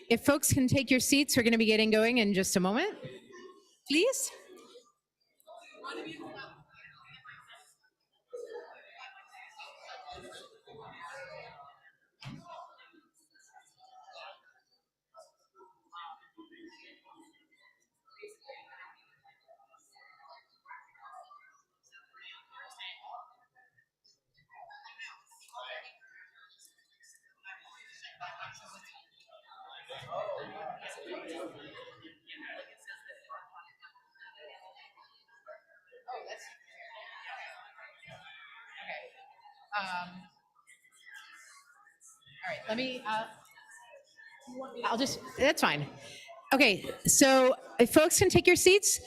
If folks can take your seats, we're going to be getting going in just a moment, please. All right, let me, that's fine. Okay, so if folks can take your seats,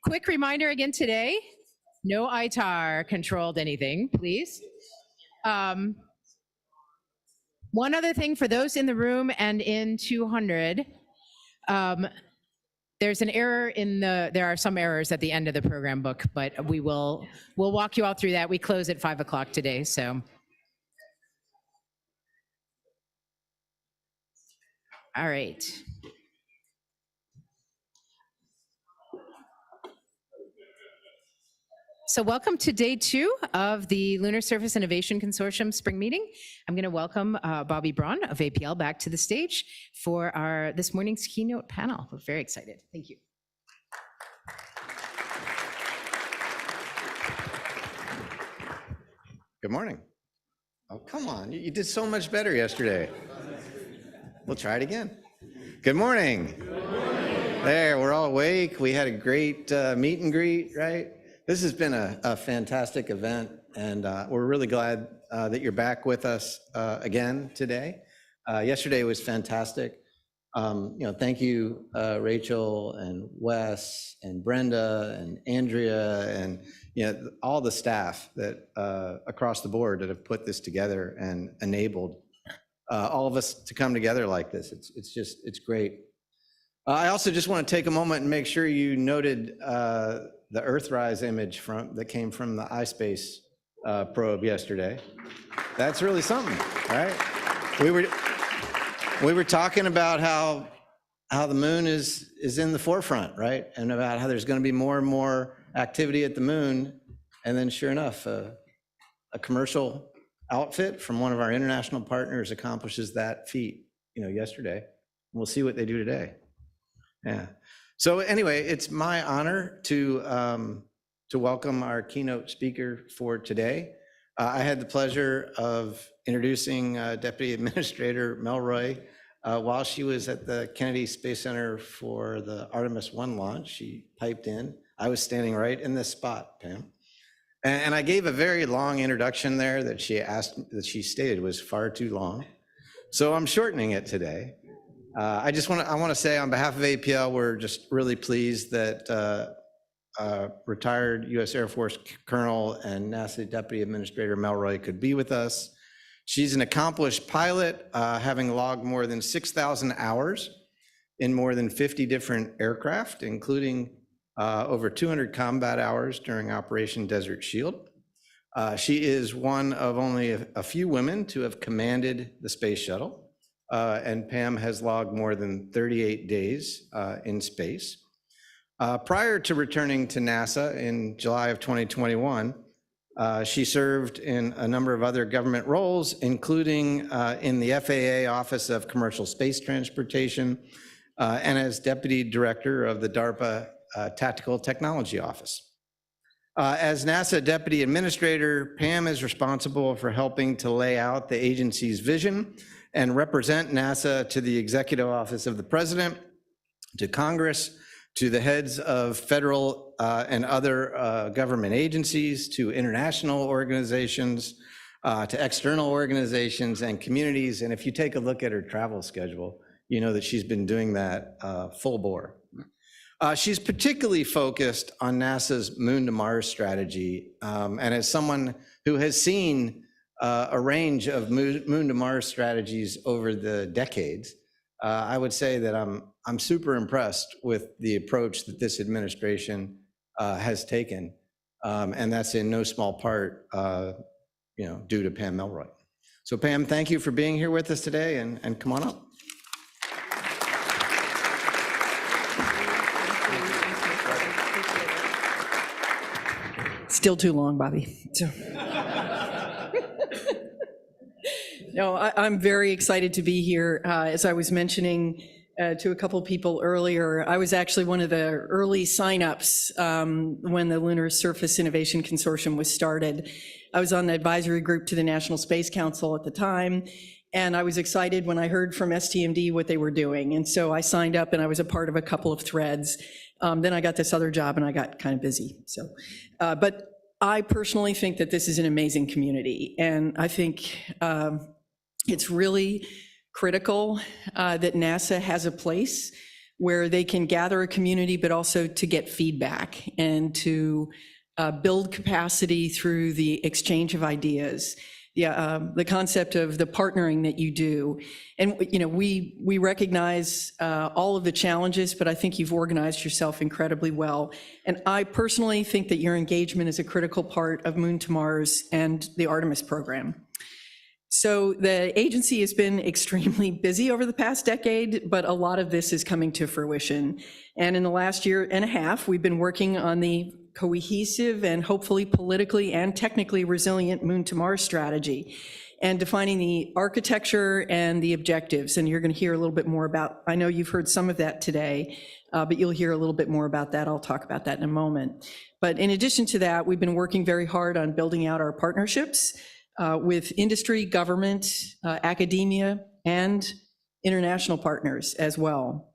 quick reminder again today, no ITAR controlled anything, please. One other thing for those in the room and in 200, there's an error there are some errors at the end of the program book, but we'll walk you all through that. We close at 5 o'clock today, so. All right. So welcome to day 2 of the Lunar Surface Innovation Consortium spring meeting. I'm going to welcome Bobby Braun of APL back to the stage for this morning's keynote panel. We're very excited. Thank you. Good morning. Oh, come on. You did so much better yesterday. We'll try it again. Good morning. Good morning. There, we're all awake. We had a great meet and greet, right? This has been a fantastic event, and we're really glad that you're back with us again today. Yesterday was fantastic. Thank you, Rachel and Wes and Brenda and Andrea and all the staff that across the board that have put this together and enabled all of us to come together like this. It's great. I also just want to take a moment and make sure you noted the Earthrise image that came from the iSpace probe yesterday. That's really something, right? We were talking about how the moon is in the forefront, right? And about how there's going to be more and more activity at the moon. And then sure enough, a commercial outfit from one of our international partners accomplishes that feat, yesterday. We'll see what they do today. Yeah. So anyway, it's my honor to to welcome our keynote speaker for today. I had the pleasure of introducing Deputy Administrator Melroy while she was at the Kennedy Space Center for the Artemis 1 launch. She piped in. I was standing right in this spot, Pam. And I gave a very long introduction there that she stated was far too long. So I'm shortening it today. I want to say on behalf of APL, we're just really pleased that retired U.S. Air Force Colonel and NASA Deputy Administrator Melroy could be with us. She's an accomplished pilot, having logged more than 6,000 hours in more than 50 different aircraft, including over 200 combat hours during Operation Desert Shield. She is one of only a few women to have commanded the space shuttle. And Pam has logged more than 38 days in space. Prior to returning to NASA in July of 2021, she served in a number of other government roles, including in the FAA Office of Commercial Space Transportation and as Deputy Director of the DARPA Tactical Technology Office. As NASA Deputy Administrator, Pam is responsible for helping to lay out the agency's vision and represent NASA to the Executive Office of the President, to Congress, to the heads of federal and other government agencies, to international organizations, to external organizations and communities. And if you take a look at her travel schedule, you know that she's been doing that full bore. She's particularly focused on NASA's Moon to Mars strategy. And as someone who has seen a range of Moon to Mars strategies over the decades, I would say that I'm super impressed with the approach that this administration has taken, and that's in no small part, due to Pam Melroy. So Pam, thank you for being here with us today, and come on up. Still too long, Bobby. So. No, I'm very excited to be here. As I was mentioning to a couple of people earlier, I was actually one of the early signups when the Lunar Surface Innovation Consortium was started. I was on the advisory group to the National Space Council at the time, and I was excited when I heard from STMD what they were doing. And so I signed up and I was a part of a couple of threads. Then I got this other job and I got kind of busy. So, but I personally think that this is an amazing community. And I think it's really critical that NASA has a place where they can gather a community, but also to get feedback and to build capacity through the exchange of ideas. The concept of the partnering that you do. And we recognize all of the challenges, but I think you've organized yourself incredibly well. And I personally think that your engagement is a critical part of Moon to Mars and the Artemis program. So the agency has been extremely busy over the past decade, but a lot of this is coming to fruition. And in the last year and a half, we've been working on the cohesive and hopefully politically and technically resilient Moon to Mars strategy and defining the architecture and the objectives. And you're going to hear a little bit more about, I know you've heard some of that today, but you'll hear a little bit more about that. I'll talk about that in a moment. But in addition to that, we've been working very hard on building out our partnerships with industry, government, academia, and international partners as well.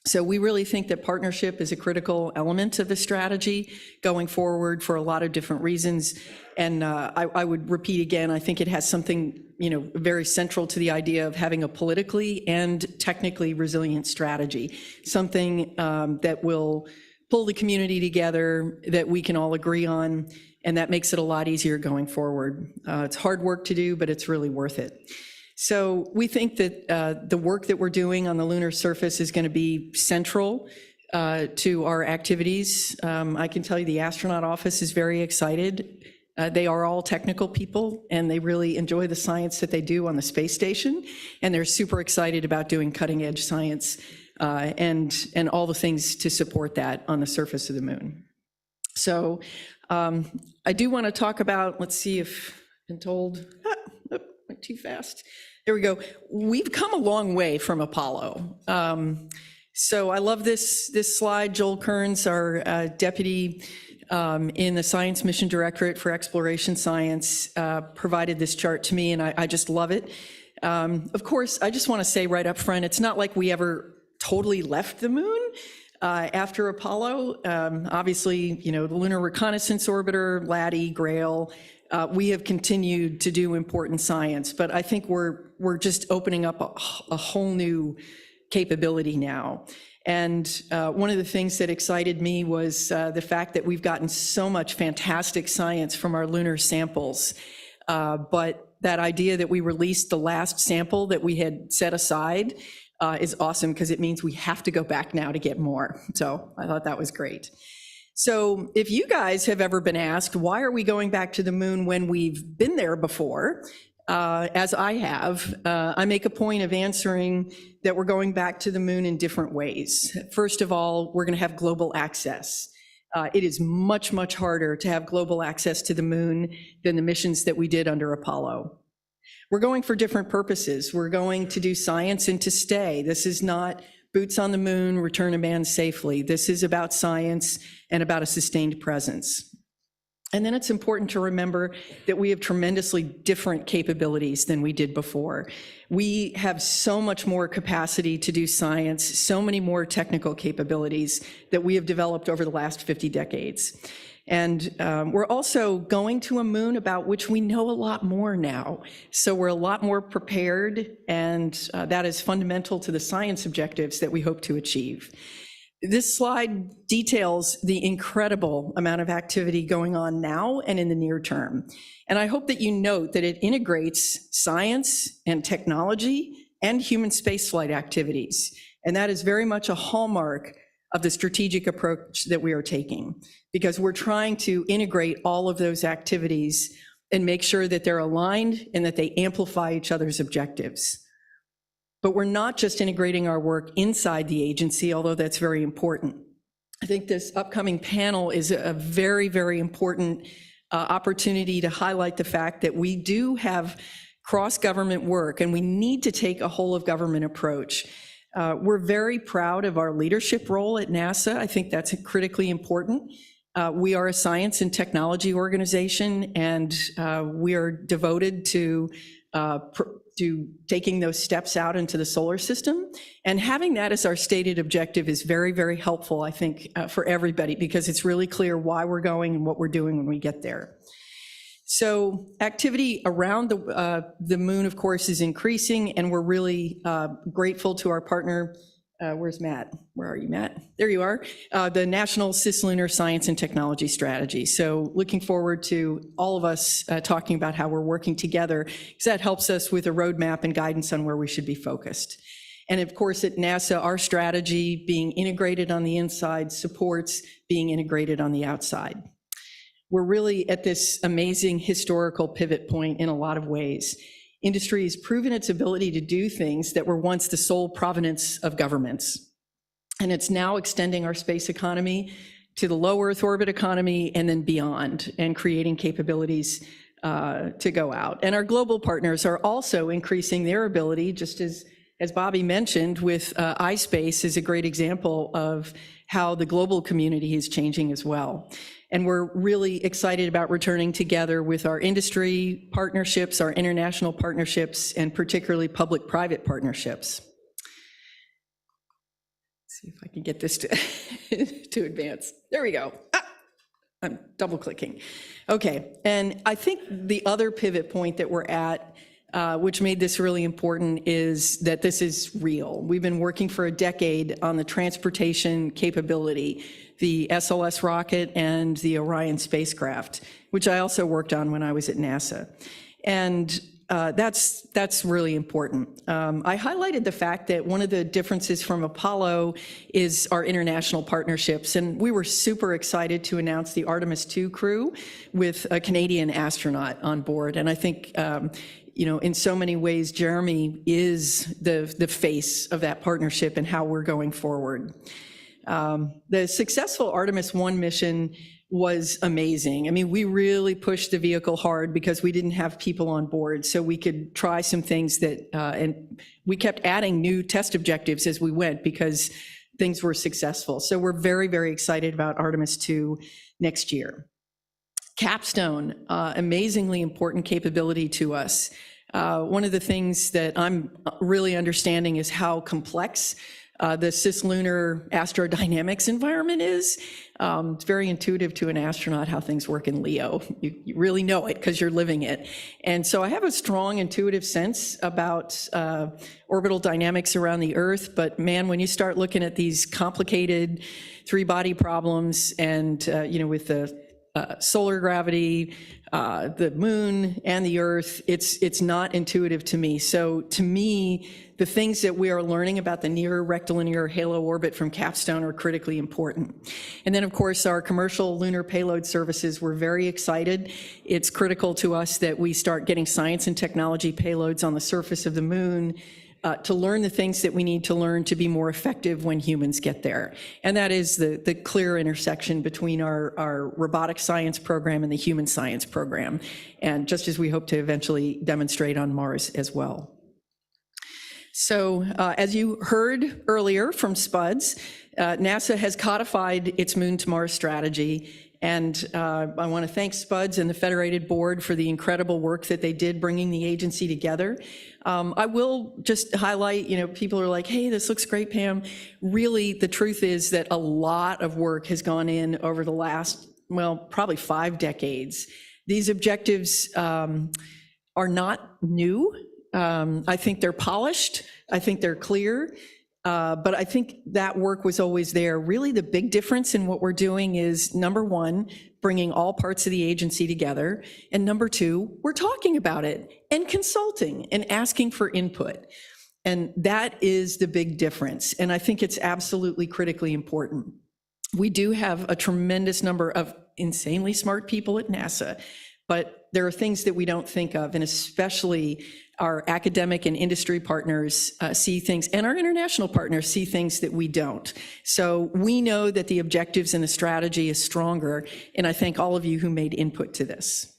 So we really think that partnership is a critical element of the strategy going forward for a lot of different reasons. And I would repeat again, I think it has something, very central to the idea of having a politically and technically resilient strategy, something that will pull the community together, that we can all agree on, and that makes it a lot easier going forward. It's hard work to do, but it's really worth it. So we think that the work that we're doing on the lunar surface is going to be central to our activities. I can tell you the astronaut office is very excited. They are all technical people, and they really enjoy the science that they do on the space station, and they're super excited about doing cutting-edge science and all the things to support that on the surface of the moon. So I do want to talk about, let's see if I've been told, went too fast. There we go. We've come a long way from Apollo. So I love this slide. Joel Kearns, our deputy in the Science Mission Directorate for Exploration Science provided this chart to me, and I just love it. Of course, I just want to say right up front, it's not like we ever totally left the moon after Apollo. Obviously, you know, the Lunar Reconnaissance Orbiter, LADEE, GRAIL, we have continued to do important science, but I think we're just opening up a whole new capability now. And one of the things that excited me was the fact that we've gotten so much fantastic science from our lunar samples. But that idea that we released the last sample that we had set aside is awesome, because it means we have to go back now to get more. So I thought that was great. So if you guys have ever been asked, why are we going back to the moon when we've been there before, as I have, I make a point of answering that we're going back to the moon in different ways. First of all, we're going to have global access. It is much, much harder to have global access to the moon than the missions that we did under Apollo. We're going for different purposes. We're going to do science and to stay. This is not boots on the moon, return a man safely. This is about science and about a sustained presence. And then it's important to remember that we have tremendously different capabilities than we did before. We have so much more capacity to do science, so many more technical capabilities that we have developed over the last 50 decades. And we're also going to a moon about which we know a lot more now. So we're a lot more prepared, and that is fundamental to the science objectives that we hope to achieve. This slide details the incredible amount of activity going on now and in the near term. And I hope that you note that it integrates science and technology and human spaceflight activities. And that is very much a hallmark of the strategic approach that we are taking, because we're trying to integrate all of those activities and make sure that they're aligned and that they amplify each other's objectives. But we're not just integrating our work inside the agency, although that's very important. I think this upcoming panel is a very, very important opportunity to highlight the fact that we do have cross-government work, and we need to take a whole-of-government approach. We're very proud of our leadership role at NASA. I think that's critically important. We are a science and technology organization, and we are devoted to taking those steps out into the solar system. And having that as our stated objective is very, very helpful, I think, for everybody, because it's really clear why we're going and what we're doing when we get there. So activity around the moon, of course, is increasing, and we're really grateful to our partner. Where's Matt? Where are you, Matt? There you are. The National Cislunar Science and Technology Strategy. So looking forward to all of us talking about how we're working together, because that helps us with a roadmap and guidance on where we should be focused. And of course, at NASA, our strategy being integrated on the inside supports being integrated on the outside. We're really at this amazing historical pivot point in a lot of ways. Industry has proven its ability to do things that were once the sole provenance of governments. And it's now extending our space economy to the low Earth orbit economy and then beyond, and creating capabilities to go out. And our global partners are also increasing their ability, just as Bobby mentioned, with iSpace is a great example of how the global community is changing as well. And we're really excited about returning together with our industry partnerships, our international partnerships, and particularly public-private partnerships. Let's see if I can get this to advance. There we go. I'm double clicking. Okay, and I think the other pivot point that we're at, which made this really important, is that this is real. We've been working for a decade on the transportation capability, the SLS rocket and the Orion spacecraft, which I also worked on when I was at NASA. And that's really important. I highlighted the fact that one of the differences from Apollo is our international partnerships, and we were super excited to announce the Artemis II crew with a Canadian astronaut on board. And I think you know, in so many ways, Jeremy is the face of that partnership and how we're going forward. The successful Artemis I mission was amazing. I mean, we really pushed the vehicle hard because we didn't have people on board, so we could try some things that, and we kept adding new test objectives as we went because things were successful. So we're very, very excited about Artemis II. next year. Capstone, amazingly important capability to us. One of the things that I'm really understanding is how complex the cislunar astrodynamics environment is. It's very intuitive to an astronaut how things work in LEO. You really know it because you're living it. And so I have a strong intuitive sense about orbital dynamics around the Earth, but man, when you start looking at these complicated three-body problems and, with the solar gravity, the moon and the Earth, it's not intuitive to me. So to me, the things that we are learning about the near rectilinear halo orbit from Capstone are critically important. And then of course, our commercial lunar payload services, we're very excited. It's critical to us that we start getting science and technology payloads on the surface of the moon, to learn the things that we need to learn to be more effective when humans get there. And that is the clear intersection between our robotic science program and the human science program, and just as we hope to eventually demonstrate on Mars as well. So as you heard earlier from Spuds, NASA has codified its Moon to Mars strategy. And I want to thank Spuds and the Federated Board for the incredible work that they did bringing the agency together. I will just highlight, people are like, hey, this looks great, Pam. Really, the truth is that a lot of work has gone in over the last, probably 5 decades. These objectives are not new. I think they're polished. I think they're clear. But I think that work was always there. Really, the big difference in what we're doing is, number one, bringing all parts of the agency together. And number two, we're talking about it and consulting and asking for input. And that is the big difference. And I think it's absolutely critically important. We do have a tremendous number of insanely smart people at NASA, but there are things that we don't think of, and especially our academic and industry partners see things, and our international partners see things that we don't. So we know that the objectives and the strategy is stronger, and I thank all of you who made input to this.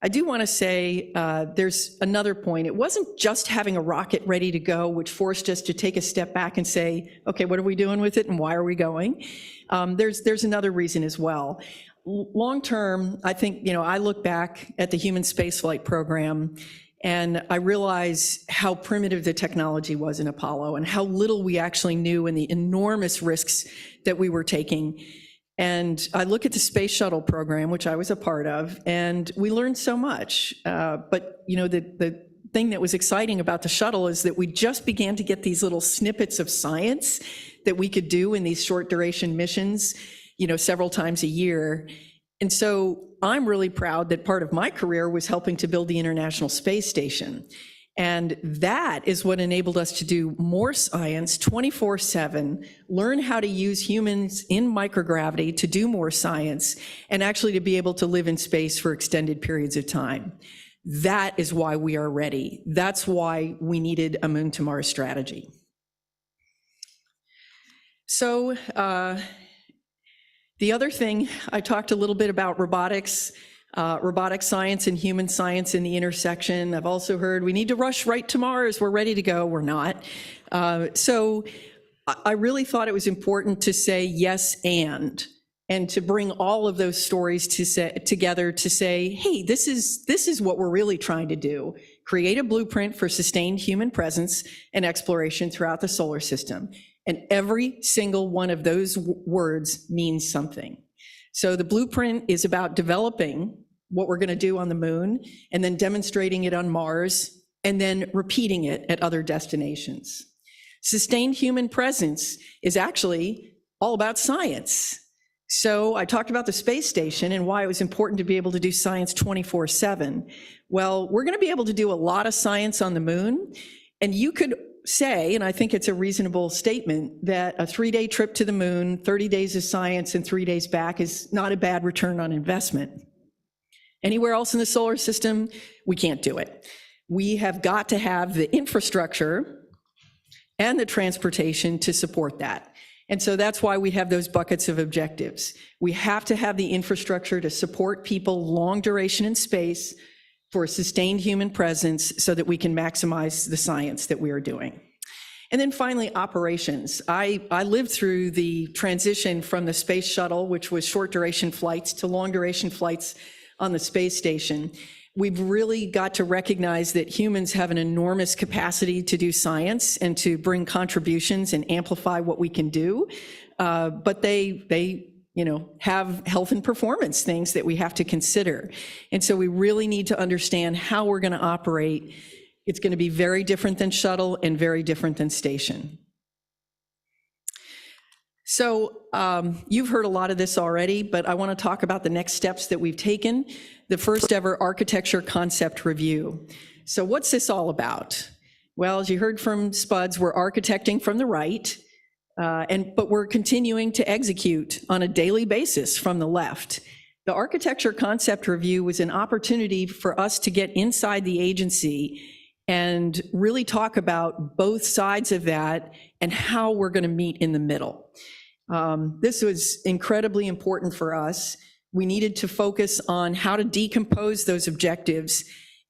I do want to say there's another point. It wasn't just having a rocket ready to go, which forced us to take a step back and say, okay, what are we doing with it and why are we going? There's another reason as well. Long term, I think, I look back at the human spaceflight program and I realize how primitive the technology was in Apollo and how little we actually knew and the enormous risks that we were taking. And I look at the space shuttle program, which I was a part of, and we learned so much. But the thing that was exciting about the shuttle is that we just began to get these little snippets of science that we could do in these short duration missions, several times a year. And so I'm really proud that part of my career was helping to build the International Space Station. And that is what enabled us to do more science 24/7, learn how to use humans in microgravity to do more science, and actually to be able to live in space for extended periods of time. That is why we are ready. That's why we needed a Moon to Mars strategy. So the other thing, I talked a little bit about robotics, robotic science and human science in the intersection. I've also heard we need to rush right to Mars. We're ready to go. We're not. So I really thought it was important to say yes and to bring all of those stories together to say, hey, this is what we're really trying to do. Create a blueprint for sustained human presence and exploration throughout the solar system. And every single one of those words means something. So the blueprint is about developing what we're going to do on the moon and then demonstrating it on Mars and then repeating it at other destinations. Sustained human presence is actually all about science. So I talked about the space station and why it was important to be able to do science 24/7. Well, we're going to be able to do a lot of science on the moon, and you could say, and I think it's a reasonable statement, that a 3-day trip to the moon, 30 days of science and 3 days back is not a bad return on investment. Anywhere else in the solar system, we can't do it. We have got to have the infrastructure and the transportation to support that. And so that's why we have those buckets of objectives. We have to have the infrastructure to support people long duration in space for sustained human presence so that we can maximize the science that we are doing. And then finally, operations. I lived through the transition from the space shuttle, which was short duration flights, to long duration flights on the space station. We've really got to recognize that humans have an enormous capacity to do science and to bring contributions and amplify what we can do. But they have health and performance things that we have to consider. And so we really need to understand how we're going to operate. It's going to be very different than shuttle and very different than station. So you've heard a lot of this already, but I want to talk about the next steps that we've taken. The first ever architecture concept review. So what's this all about? Well, as you heard from Spuds, we're architecting from the right, but we're continuing to execute on a daily basis from the left. The architecture concept review was an opportunity for us to get inside the agency and really talk about both sides of that and how we're going to meet in the middle. This was incredibly important for us. We needed to focus on how to decompose those objectives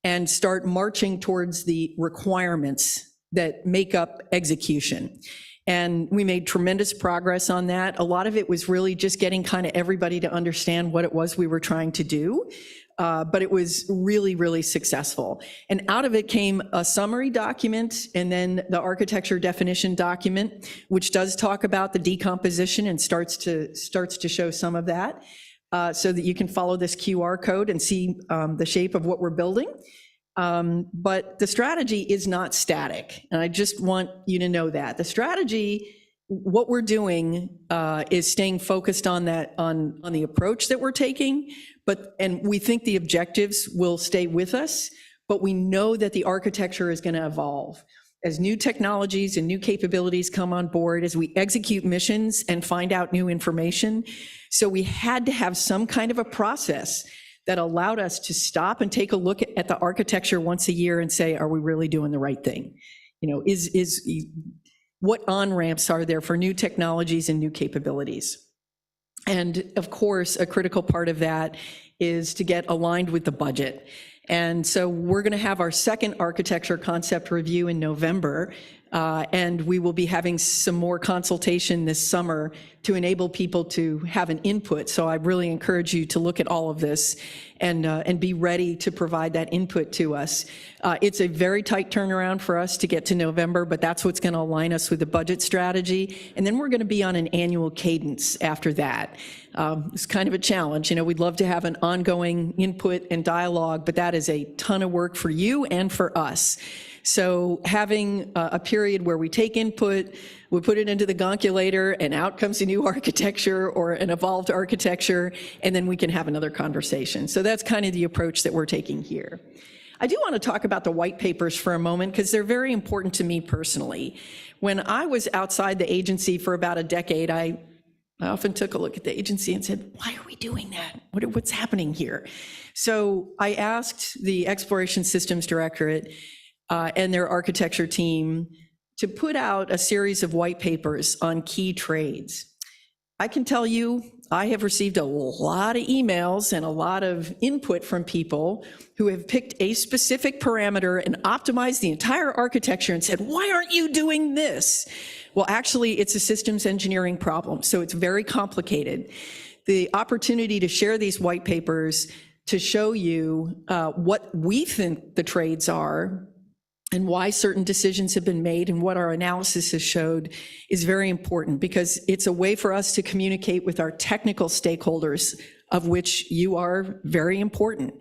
and start marching towards the requirements that make up execution. And we made tremendous progress on that. A lot of it was really just getting kind of everybody to understand what it was we were trying to do. But it was really, really successful. And out of it came a summary document and then the architecture definition document, which does talk about the decomposition and starts to show some of that, so that you can follow this QR code and see the shape of what we're building. But the strategy is not static. And I just want you to know that. The strategy, what we're doing is staying focused on that, on the approach that we're taking, and we think the objectives will stay with us, but we know that the architecture is going to evolve. As new technologies and new capabilities come on board, as we execute missions and find out new information. So we had to have some kind of a process that allowed us to stop and take a look at the architecture once a year and say, are we really doing the right thing? What on-ramps are there for new technologies and new capabilities? And of course, a critical part of that is to get aligned with the budget. And so we're going to have our second architecture concept review in November, and we will be having some more consultation this summer to enable people to have an input. So I really encourage you to look at all of this and be ready to provide that input to us. It's a very tight turnaround for us to get to November, but that's what's going to align us with the budget strategy. And then we're going to be on an annual cadence after that. It's kind of a challenge. We'd love to have an ongoing input and dialogue, but that is a ton of work for you and for us. So having a period where we take input, we put it into the gonculator, and out comes a new architecture or an evolved architecture, and then we can have another conversation. So that's kind of the approach that we're taking here. I do want to talk about the white papers for a moment because they're very important to me personally. When I was outside the agency for about a decade, I often took a look at the agency and said, why are we doing that? What's happening here? So I asked the Exploration Systems Directorate and their architecture team to put out a series of white papers on key trades. I can tell you, I have received a lot of emails and a lot of input from people who have picked a specific parameter and optimized the entire architecture and said, why aren't you doing this? Well, actually, it's a systems engineering problem, so it's very complicated. The opportunity to share these white papers to show you what we think the trades are and why certain decisions have been made and what our analysis has showed is very important, because it's a way for us to communicate with our technical stakeholders, of which you are very important.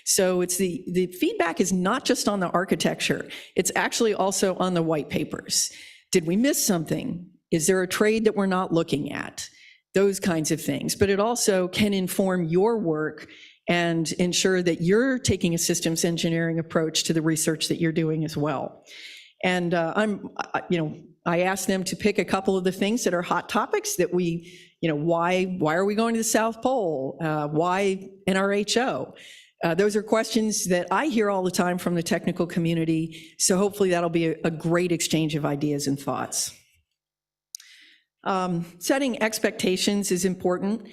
So it's the feedback is not just on the architecture, it's actually also on the white papers. Did we miss something? Is there a trade that we're not looking at? Those kinds of things. But it also can inform your work and ensure that you're taking a systems engineering approach to the research that you're doing as well. And I asked them to pick a couple of the things that are hot topics that we, why are we going to the South Pole? Why NRHO? Those are questions that I hear all the time from the technical community. So hopefully that'll be a great exchange of ideas and thoughts. Setting expectations is important.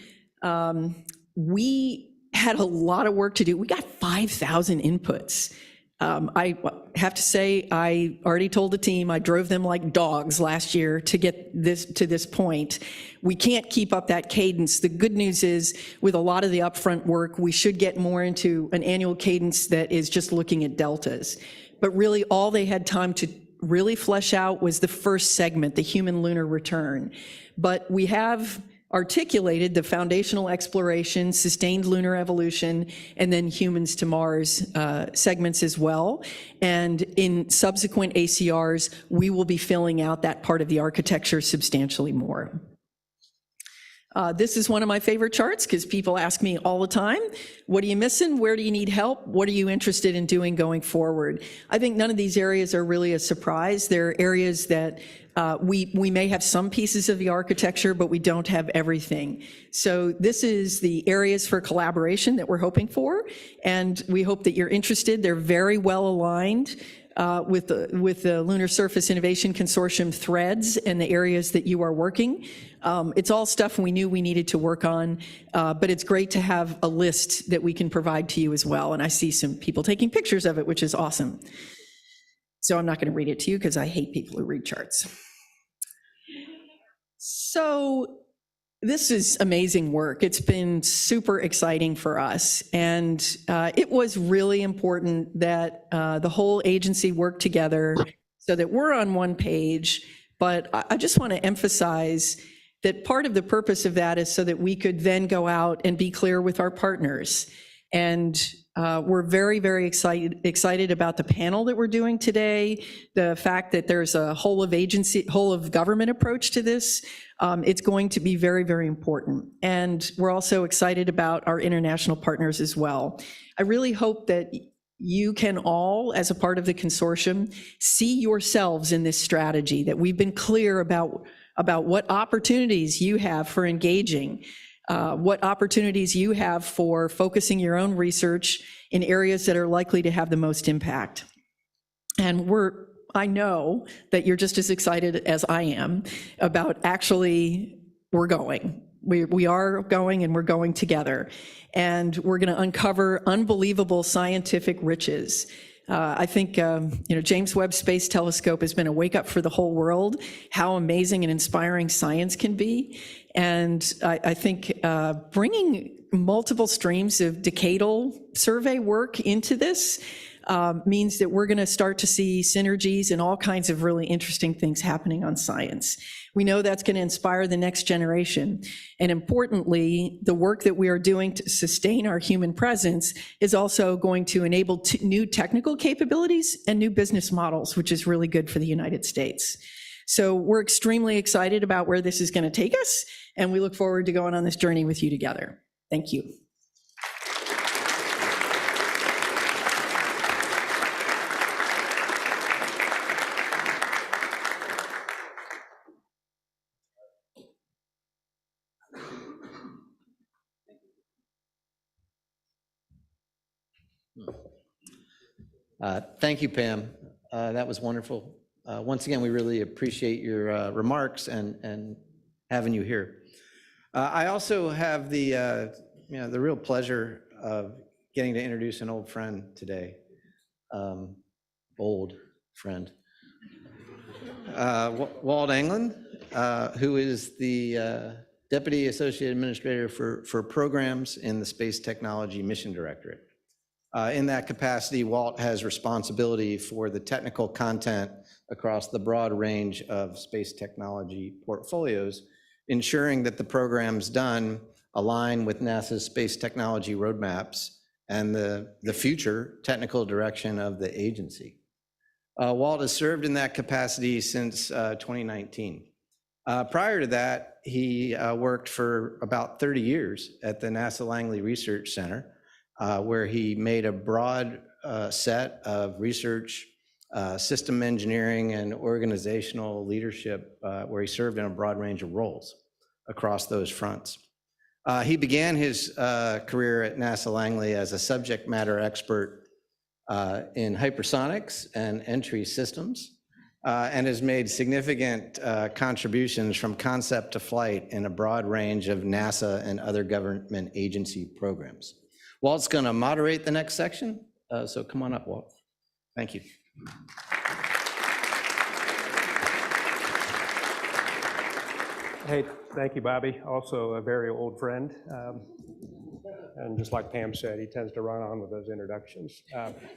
We had a lot of work to do. We got 5,000 inputs. I have to say, I already told the team, I drove them like dogs last year to get this to this point. We can't keep up that cadence. The good news is, with a lot of the upfront work, we should get more into an annual cadence that is just looking at deltas. But really, all they had time to really flesh out was the first segment, the human lunar return. But we have articulated the foundational exploration, sustained lunar evolution, and then humans to Mars segments as well. And in subsequent ACRs, we will be filling out that part of the architecture substantially more. This is one of my favorite charts because people ask me all the time, what are you missing? Where do you need help? What are you interested in doing going forward? I think none of these areas are really a surprise. They're areas that we may have some pieces of the architecture, but we don't have everything. So this is the areas for collaboration that we're hoping for, and we hope that you're interested. They're very well aligned with the Lunar Surface Innovation Consortium threads and the areas that you are working. It's all stuff we knew we needed to work on, but it's great to have a list that we can provide to you as well. And I see some people taking pictures of it, which is awesome. So I'm not going to read it to you because I hate people who read charts. So this is amazing work. It's been super exciting for us. And it was really important that the whole agency worked together so that we're on one page. But I just want to emphasize that part of the purpose of that is so that we could then go out and be clear with our partners. And we're very, very excited about the panel that we're doing today, the fact that there's a whole of government approach to this. It's going to be very, very important. And we're also excited about our international partners as well. I really hope that you can all, as a part of the consortium, see yourselves in this strategy, that we've been clear about what opportunities you have for engaging, what opportunities you have for focusing your own research in areas that are likely to have the most impact. And I know that you're just as excited as I am about actually we're going. We are going, and we're going together. And we're going to uncover unbelievable scientific riches. I think James Webb Space Telescope has been a wake up for the whole world, how amazing and inspiring science can be. And I think bringing multiple streams of decadal survey work into this means that we're going to start to see synergies and all kinds of really interesting things happening on science. We know that's going to inspire the next generation. And importantly, the work that we are doing to sustain our human presence is also going to enable new technical capabilities and new business models, which is really good for the United States. So we're extremely excited about where this is going to take us, and we look forward to going on this journey with you together. Thank you. Thank you, Pam. That was wonderful. Once again, we really appreciate your remarks and having you here. I also have the real pleasure of getting to introduce an old friend today. Old friend. Walt England, who is the Deputy Associate Administrator for Programs in the Space Technology Mission Directorate. In that capacity, Walt has responsibility for the technical content across the broad range of space technology portfolios, ensuring that the programs done align with NASA's space technology roadmaps and the future technical direction of the agency. Walt has served in that capacity since 2019. Prior to that, he worked for about 30 years at the NASA Langley Research Center, where he made a broad set of research, system engineering, and organizational leadership, where he served in a broad range of roles across those fronts. He began his career at NASA Langley as a subject matter expert in hypersonics and entry systems, and has made significant contributions from concept to flight in a broad range of NASA and other government agency programs. Walt's going to moderate the next section, so come on up, Walt. Thank you. Hey, thank you, Bobby. Also a very old friend. And just like Pam said, he tends to run on with those introductions.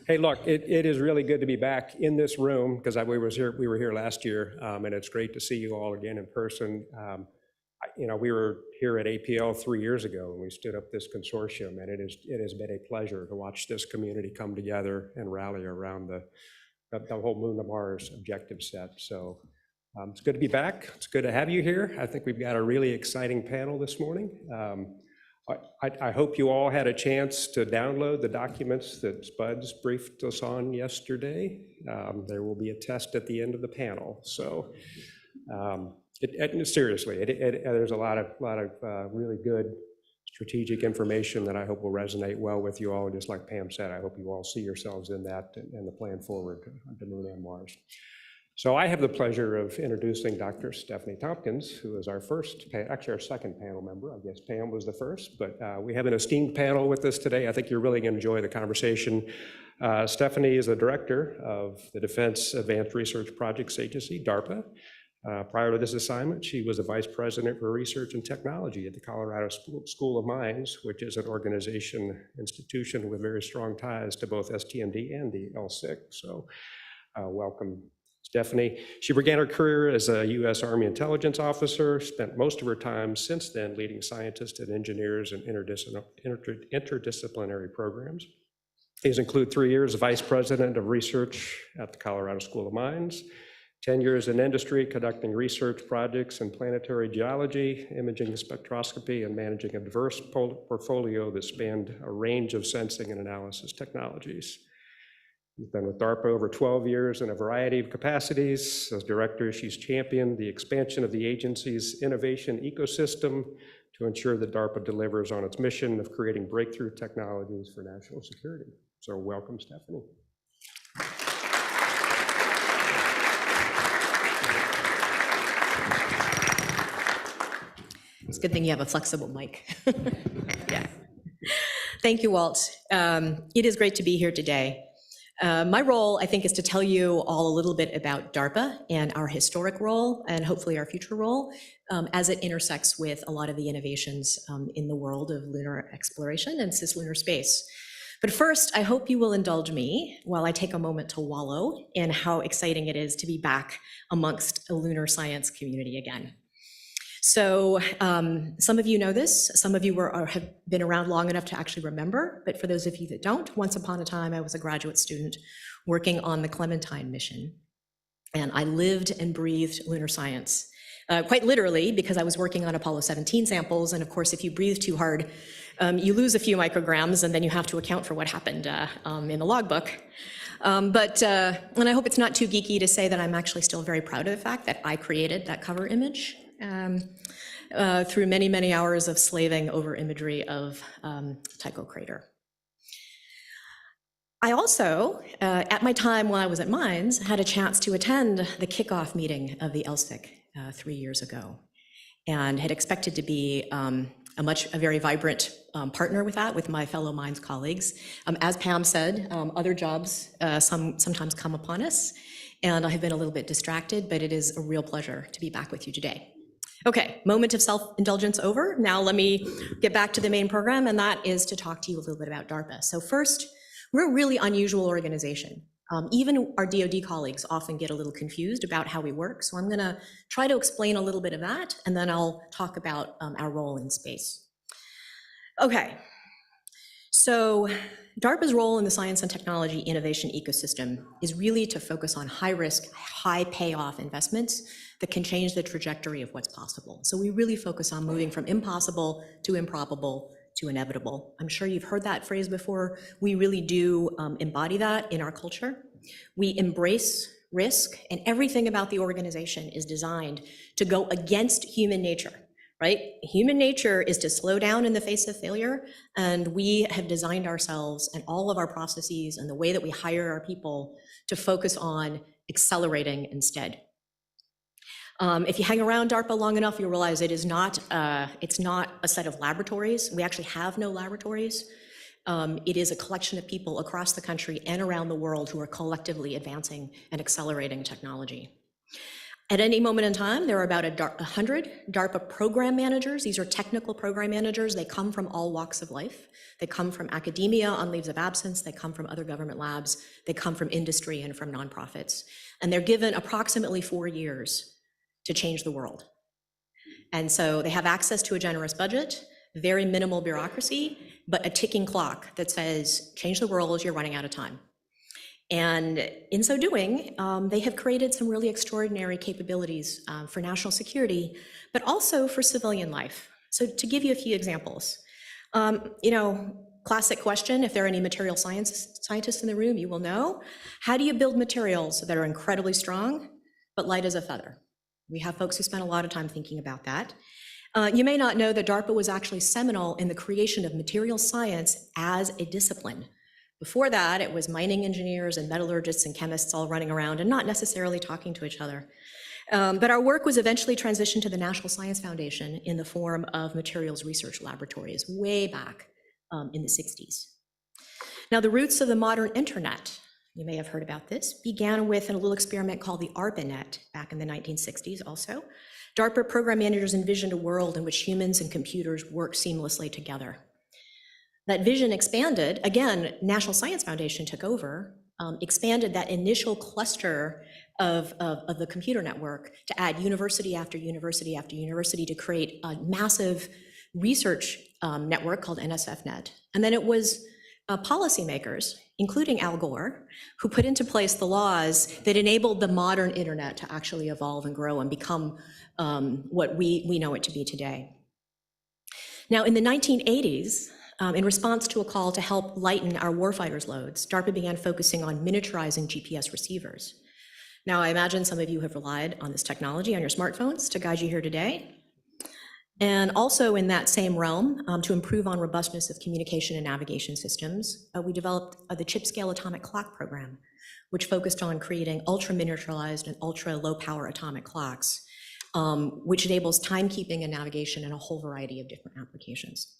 Hey, look, it is really good to be back in this room because we were here last year, and it's great to see you all again in person. We were here at APL 3 years ago and we stood up this consortium, and it has been a pleasure to watch this community come together and rally around the whole Moon to Mars objective set. So it's good to be back. It's good to have you here. I think we've got a really exciting panel this morning. I hope you all had a chance to download the documents that Spuds briefed us on yesterday. There will be a test at the end of the panel. So seriously, there's a lot of really good strategic information that I hope will resonate well with you all. Just like Pam said, I hope you all see yourselves in that and the plan forward to Moon and Mars. So I have the pleasure of introducing Dr. Stephanie Tompkins, who is our second panel member. I guess Pam was the first, but we have an esteemed panel with us today. I think you're really going to enjoy the conversation. Stephanie is the director of the Defense Advanced Research Projects Agency, DARPA. Prior to this assignment, she was the vice president for research and technology at the Colorado School of Mines, which is an institution with very strong ties to both STMD and the LSIC. So welcome, Stephanie. She began her career as a U.S. Army intelligence officer, spent most of her time since then leading scientists and engineers in interdisciplinary programs. These include 3 years as vice president of research at the Colorado School of Mines, 10 years in industry conducting research projects in planetary geology, imaging and spectroscopy, and managing a diverse portfolio that spanned a range of sensing and analysis technologies. She's been with DARPA over 12 years in a variety of capacities. As director, she's championed the expansion of the agency's innovation ecosystem to ensure that DARPA delivers on its mission of creating breakthrough technologies for national security. So welcome, Stephanie. It's a good thing you have a flexible mic. Yeah. Thank you, Walt. It is great to be here today. My role, I think, is to tell you all a little bit about DARPA and our historic role and hopefully our future role as it intersects with a lot of the innovations in the world of lunar exploration and cislunar space. But first, I hope you will indulge me while I take a moment to wallow in how exciting it is to be back amongst a lunar science community again. So some of you know this, some of you have been around long enough to actually remember, but for those of you that don't, once upon a time I was a graduate student working on the Clementine mission, and I lived and breathed lunar science, quite literally, because I was working on Apollo 17 samples, and of course if you breathe too hard, you lose a few micrograms and then you have to account for what happened in the logbook. And I hope it's not too geeky to say that I'm actually still very proud of the fact that I created that cover image. Through many, many hours of slaving over imagery of Tycho crater. I also, at my time while I was at Mines, had a chance to attend the kickoff meeting of the LSIC 3 years ago, and had expected to be a very vibrant partner with that, with my fellow Mines colleagues. As Pam said, other jobs sometimes come upon us, and I have been a little bit distracted, but it is a real pleasure to be back with you today. Okay, moment of self-indulgence over. Now let me get back to the main program, and that is to talk to you a little bit about DARPA. So first, we're a really unusual organization. Even our DoD colleagues often get a little confused about how we work, so I'm gonna try to explain a little bit of that, and then I'll talk about our role in space. Okay, so DARPA's role in the science and technology innovation ecosystem is really to focus on high-risk, high-payoff investments that can change the trajectory of what's possible. So we really focus on moving from impossible to improbable to inevitable. I'm sure you've heard that phrase before. We really do embody that in our culture. We embrace risk, and everything about the organization is designed to go against human nature, right? Human nature is to slow down in the face of failure, and we have designed ourselves and all of our processes and the way that we hire our people to focus on accelerating instead. If you hang around DARPA long enough, you'll realize it's not a set of laboratories. We actually have no laboratories. It is a collection of people across the country and around the world who are collectively advancing and accelerating technology. At any moment in time, there are about 100 DARPA program managers. These are technical program managers. They come from all walks of life. They come from academia on leaves of absence. They come from other government labs. They come from industry and from nonprofits. And they're given approximately 4 years to change the world. And so they have access to a generous budget, very minimal bureaucracy, but a ticking clock that says, change the world, you're running out of time. And in so doing, they have created some really extraordinary capabilities for national security, but also for civilian life. So to give you a few examples, classic question, if there are any material scientists in the room, you will know, how do you build materials that are incredibly strong, but light as a feather? We have folks who spend a lot of time thinking about that. You may not know that DARPA was actually seminal in the creation of material science as a discipline. Before that, it was mining engineers and metallurgists and chemists all running around and not necessarily talking to each other. But our work was eventually transitioned to the National Science Foundation in the form of materials research laboratories way back in the 60s. Now, the roots of the modern internet, you may have heard about this, began with a little experiment called the ARPANET back in the 1960s also. DARPA program managers envisioned a world in which humans and computers work seamlessly together. That vision expanded, again, National Science Foundation took over, expanded that initial cluster of the computer network to add university after university after university to create a massive research network called NSFNet. And then it was policymakers, including Al Gore, who put into place the laws that enabled the modern internet to actually evolve and grow and become what we know it to be today. Now, in the 1980s, in response to a call to help lighten our warfighters' loads, DARPA began focusing on miniaturizing GPS receivers. Now, I imagine some of you have relied on this technology on your smartphones to guide you here today. And also in that same realm, to improve on robustness of communication and navigation systems, we developed the chip-scale atomic clock program, which focused on creating ultra-miniaturized and ultra-low-power atomic clocks, which enables timekeeping and navigation in a whole variety of different applications.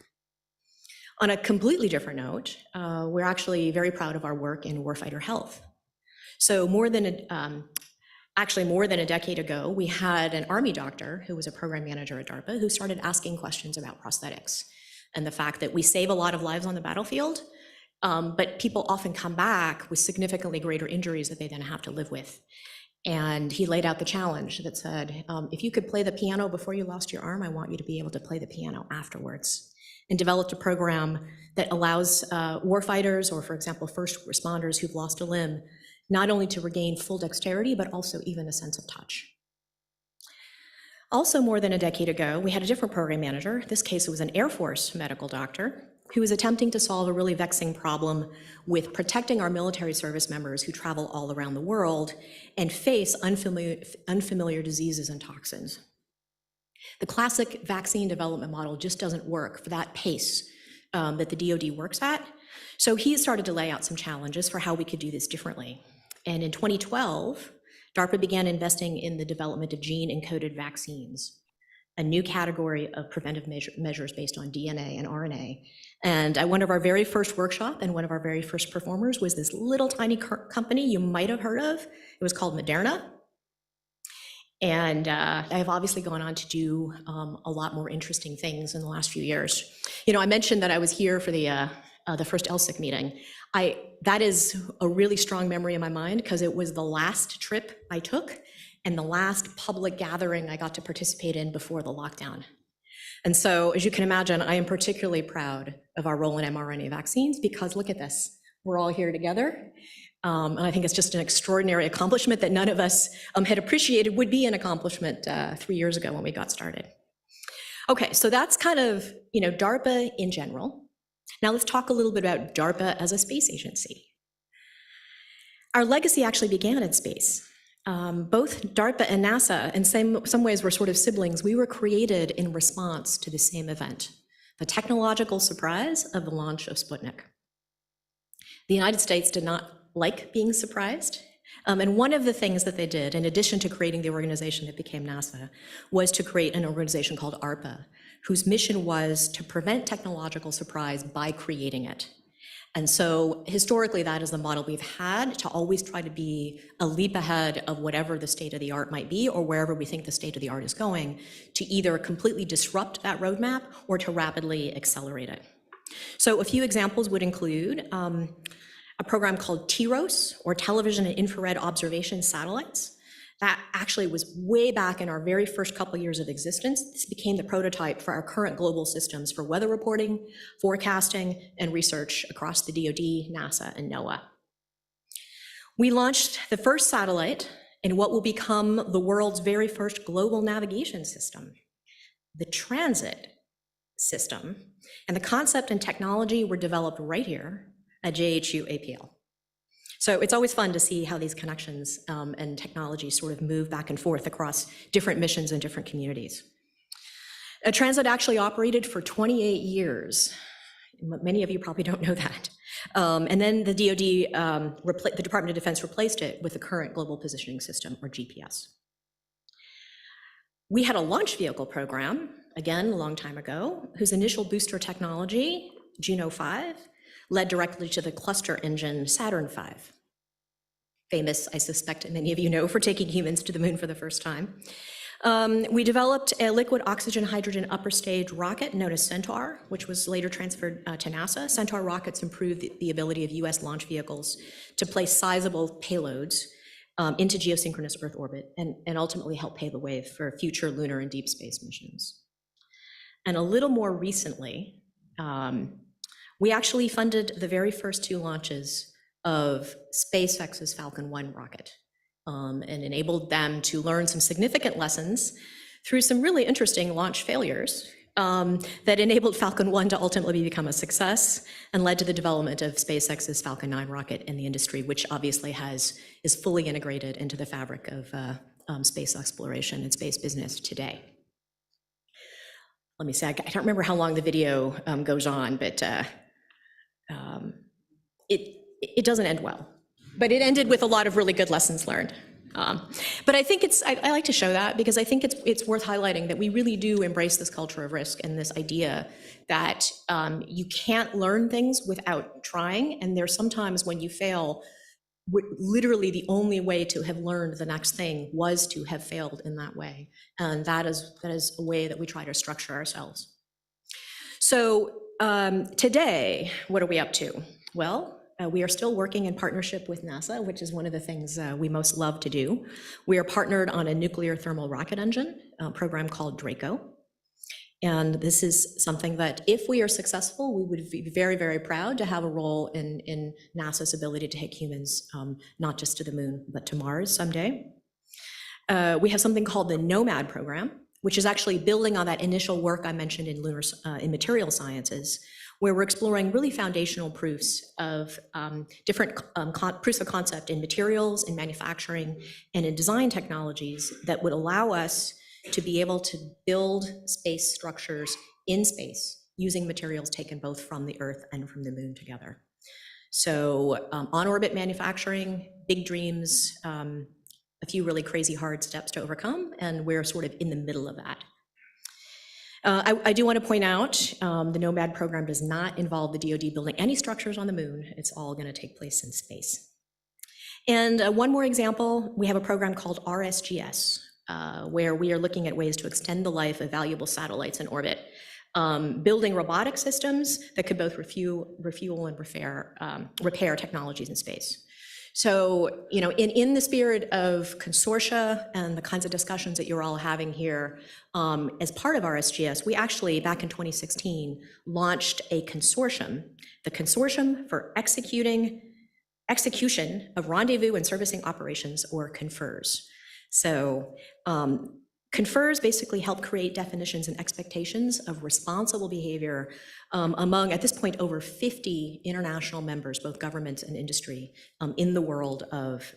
On a completely different note, we're actually very proud of our work in warfighter health. So more than a decade ago, we had an Army doctor who was a program manager at DARPA who started asking questions about prosthetics and the fact that we save a lot of lives on the battlefield, but people often come back with significantly greater injuries that they then have to live with. And he laid out the challenge that said, if you could play the piano before you lost your arm, I want you to be able to play the piano afterwards. And developed a program that allows warfighters or, for example, first responders who've lost a limb, not only to regain full dexterity, but also even a sense of touch. Also, more than a decade ago, we had a different program manager. This case, it was an Air Force medical doctor who was attempting to solve a really vexing problem with protecting our military service members who travel all around the world and face unfamiliar diseases and toxins. The classic vaccine development model just doesn't work for that pace that the DoD works at. So he started to lay out some challenges for how we could do this differently. And in 2012, DARPA began investing in the development of gene-encoded vaccines, a new category of preventive measures based on DNA and RNA. And at one of our very first workshop and one of our very first performers was this little tiny company you might have heard of. It was called Moderna. And I have obviously gone on to do a lot more interesting things in the last few years. You know, I mentioned that I was here for the first LSIC meeting. That is a really strong memory in my mind because it was the last trip I took and the last public gathering I got to participate in before the lockdown. And so, as you can imagine, I am particularly proud of our role in mRNA vaccines because look at this, we're all here together. And I think it's just an extraordinary accomplishment that none of us had appreciated would be an accomplishment 3 years ago when we got started. Okay, so that's kind of, DARPA in general. Now let's talk a little bit about DARPA as a space agency. Our legacy actually began in space. Both DARPA and NASA, in some ways, were sort of siblings. We were created in response to the same event, the technological surprise of the launch of Sputnik. The United States did not like being surprised. And one of the things that they did, in addition to creating the organization that became NASA, was to create an organization called ARPA, whose mission was to prevent technological surprise by creating it. And so historically, that is the model we've had, to always try to be a leap ahead of whatever the state of the art might be, or wherever we think the state of the art is going, to either completely disrupt that roadmap or to rapidly accelerate it. So a few examples would include a program called TIROS, or Television and Infrared Observation Satellites. That actually was way back in our very first couple years of existence. This became the prototype for our current global systems for weather reporting, forecasting, and research across the DoD, NASA, and NOAA. We launched the first satellite in what will become the world's very first global navigation system, the transit system. And the concept and technology were developed right here at JHU APL. So it's always fun to see how these connections and technologies sort of move back and forth across different missions and different communities. Transit actually operated for 28 years. Many of you probably don't know that. And then the DoD, the Department of Defense replaced it with the current Global Positioning System, or GPS. We had a launch vehicle program, again, a long time ago, whose initial booster technology, Juno 5, led directly to the cluster engine Saturn V. Famous, I suspect many of you know, for taking humans to the moon for the first time. We developed a liquid oxygen hydrogen upper stage rocket known as Centaur, which was later transferred to NASA. Centaur rockets improved the ability of US launch vehicles to place sizable payloads into geosynchronous Earth orbit and ultimately help pave the way for future lunar and deep space missions. And a little more recently, we actually funded the very first 2 launches of SpaceX's Falcon 1 rocket and enabled them to learn some significant lessons through some really interesting launch failures that enabled Falcon 1 to ultimately become a success and led to the development of SpaceX's Falcon 9 rocket in the industry, which obviously is fully integrated into the fabric of space exploration and space business today. Let me say, I don't remember how long the video goes on, but it doesn't end well. But it ended with a lot of really good lessons learned. But I think I like to show that because I think it's worth highlighting that we really do embrace this culture of risk and this idea that you can't learn things without trying. And there's sometimes when you fail, literally the only way to have learned the next thing was to have failed in that way. And that is a way that we try to structure ourselves. So today, what are we up to? Well, we are still working in partnership with NASA, which is one of the things we most love to do. We are partnered on a nuclear thermal rocket engine program called Draco. And this is something that if we are successful, we would be very, very proud to have a role in NASA's ability to take humans, not just to the moon, but to Mars someday. We have something called the NOMAD program, which is actually building on that initial work I mentioned in material sciences, where we're exploring really foundational proofs of different proofs of concept in materials, in manufacturing, and in design technologies that would allow us to be able to build space structures in space using materials taken both from the Earth and from the moon together. So on-orbit manufacturing, big dreams, a few really crazy hard steps to overcome, and we're sort of in the middle of that. I do want to point out the NOMAD program does not involve the DoD building any structures on the moon. It's all going to take place in space. And one more example, we have a program called RSGS, where we are looking at ways to extend the life of valuable satellites in orbit, building robotic systems that could both refuel and repair technologies in space. So, you know, in the spirit of consortia and the kinds of discussions that you're all having here, as part of RSGS, we actually, back in 2016, launched a consortium, the Consortium for Execution of Rendezvous and Servicing Operations, or CONFERS. So CONFERS basically help create definitions and expectations of responsible behavior among, at this point, over 50 international members, both government and industry, in the world of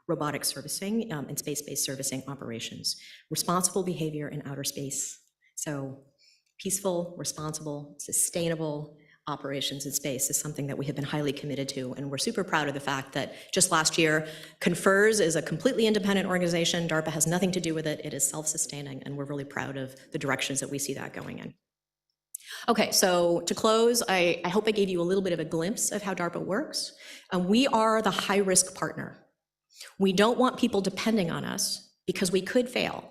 robotic servicing and space-based servicing operations. Responsible behavior in outer space. So peaceful, responsible, sustainable operations in space is something that we have been highly committed to, and we're super proud of the fact that just last year, CONFERS is a completely independent organization. DARPA has nothing to do with it. It is self-sustaining, and we're really proud of the directions that we see that going in. Okay, so to close, I hope I gave you a little bit of a glimpse of how DARPA works. We are the high-risk partner. We don't want people depending on us because we could fail.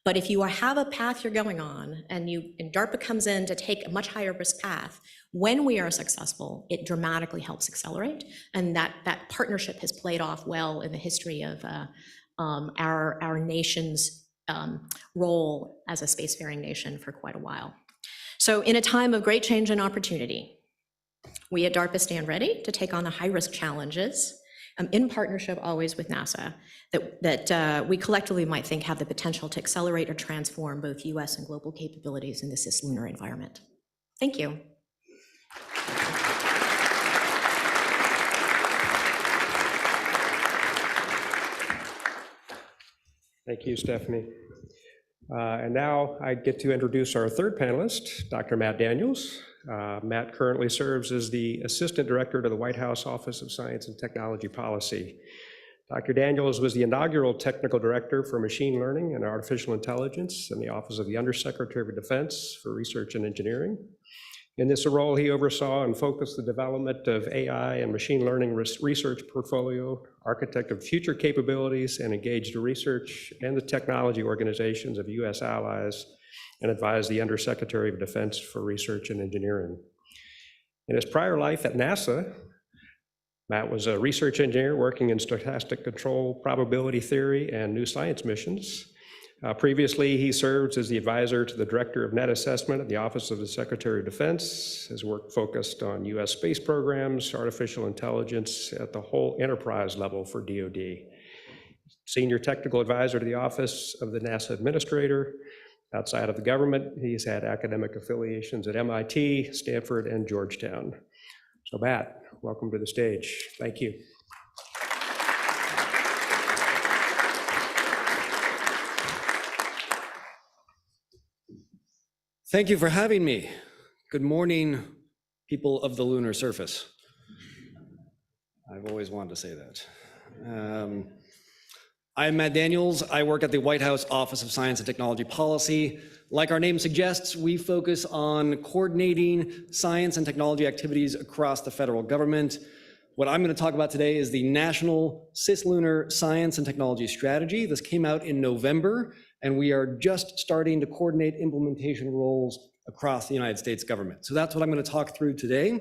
But if you have a path you're going on and DARPA comes in to take a much higher risk path, when we are successful, it dramatically helps accelerate. And that partnership has played off well in the history of our nation's role as a spacefaring nation for quite a while. So in a time of great change and opportunity, we at DARPA stand ready to take on the high-risk challenges in partnership always with NASA that we collectively might think have the potential to accelerate or transform both US and global capabilities in the cislunar environment. Thank you. Thank you, Stephanie. And now I get to introduce our third panelist, Dr. Matt Daniels. Matt currently serves as the Assistant Director to the White House Office of Science and Technology Policy. Dr. Daniels was the inaugural Technical Director for Machine Learning and Artificial Intelligence in the Office of the Undersecretary of Defense for Research and Engineering. In this role, he oversaw and focused the development of AI and machine learning research portfolio, architected future capabilities, and engaged the research and the technology organizations of US allies, and advised the Undersecretary of Defense for Research and Engineering. In his prior life at NASA, Matt was a research engineer working in stochastic control, probability theory, and new science missions. Previously, he served as the advisor to the Director of Net Assessment at the Office of the Secretary of Defense. His work focused on US space programs, artificial intelligence at the whole enterprise level for DoD. Senior Technical Advisor to the Office of the NASA Administrator. Outside of the government, he's had academic affiliations at MIT, Stanford, and Georgetown. So Matt, welcome to the stage. Thank you. Thank you for having me. Good morning, people of the lunar surface. I've always wanted to say that. I'm Matt Daniels. I work at the White House Office of Science and Technology Policy. Like our name suggests, we focus on coordinating science and technology activities across the federal government. What I'm going to talk about today is the National Cislunar Science and Technology Strategy. This came out in November, and we are just starting to coordinate implementation roles across the United States government. So that's what I'm going to talk through today.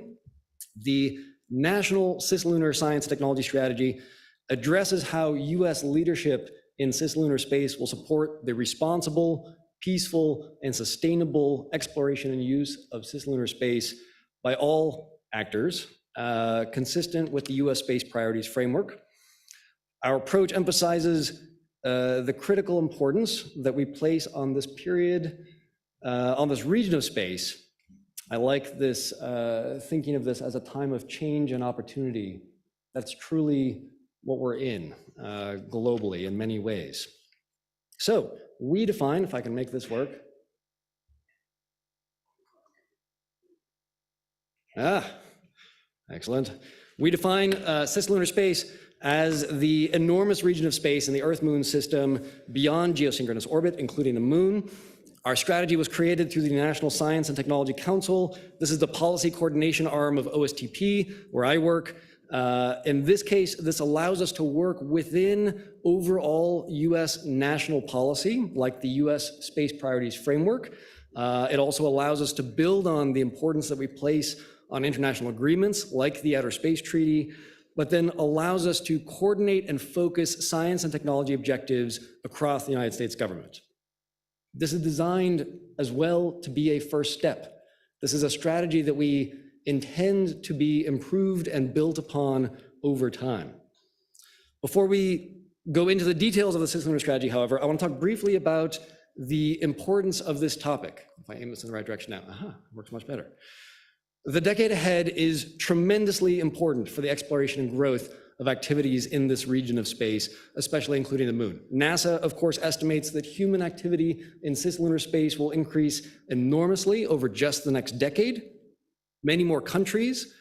The National Cislunar Science and Technology Strategy addresses how US leadership in cislunar space will support the responsible, peaceful, and sustainable exploration and use of cislunar space by all actors, consistent with the US Space Priorities Framework. Our approach emphasizes the critical importance that we place on this period, on this region of space. I like this, thinking of this as a time of change and opportunity. That's truly what we're in globally in many ways. So we define, if I can make this work. Excellent. We define cislunar space as the enormous region of space in the Earth-Moon system beyond geosynchronous orbit, including the Moon. Our strategy was created through the National Science and Technology Council. This is the policy coordination arm of OSTP, where I work. In this case, this allows us to work within overall US national policy, like the US Space Priorities Framework. It also allows us to build on the importance that we place on international agreements, like the Outer Space Treaty, but then allows us to coordinate and focus science and technology objectives across the United States government. This is designed as well to be a first step. This is a strategy that we intend to be improved and built upon over time. Before we go into the details of the cislunar strategy, however, I want to talk briefly about the importance of this topic. If I aim this in the right direction now, works much better. The decade ahead is tremendously important for the exploration and growth of activities in this region of space, especially including the Moon. NASA, of course, estimates that human activity in cislunar space will increase enormously over just the next decade. Many more countries,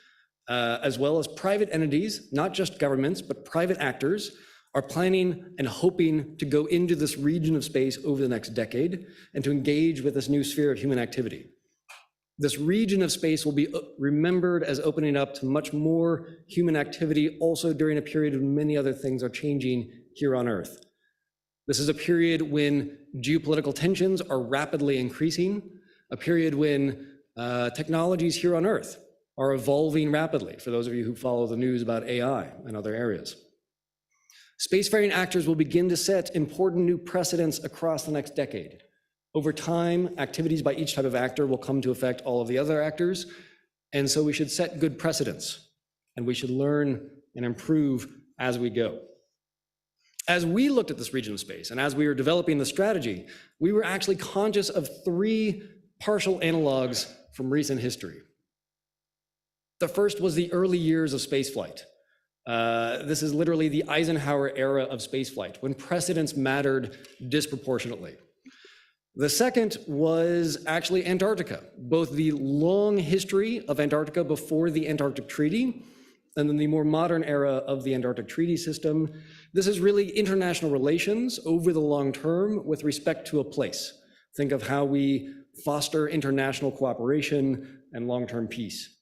as well as private entities, not just governments, but private actors, are planning and hoping to go into this region of space over the next decade and to engage with this new sphere of human activity. This region of space will be remembered as opening up to much more human activity, also during a period when many other things are changing here on Earth. This is a period when geopolitical tensions are rapidly increasing, a period when technologies here on Earth are evolving rapidly, for those of you who follow the news about AI and other areas. Spacefaring actors will begin to set important new precedents across the next decade. Over time, activities by each type of actor will come to affect all of the other actors, and so we should set good precedents, and we should learn and improve as we go. As we looked at this region of space, and as we were developing the strategy, we were actually conscious of three partial analogs from recent history. The first was the early years of spaceflight. This is literally the Eisenhower era of spaceflight, when precedents mattered disproportionately. The second was actually Antarctica, both the long history of Antarctica before the Antarctic Treaty, and then the more modern era of the Antarctic Treaty System. This is really international relations over the long term with respect to a place. Think of how we foster international cooperation and long-term peace.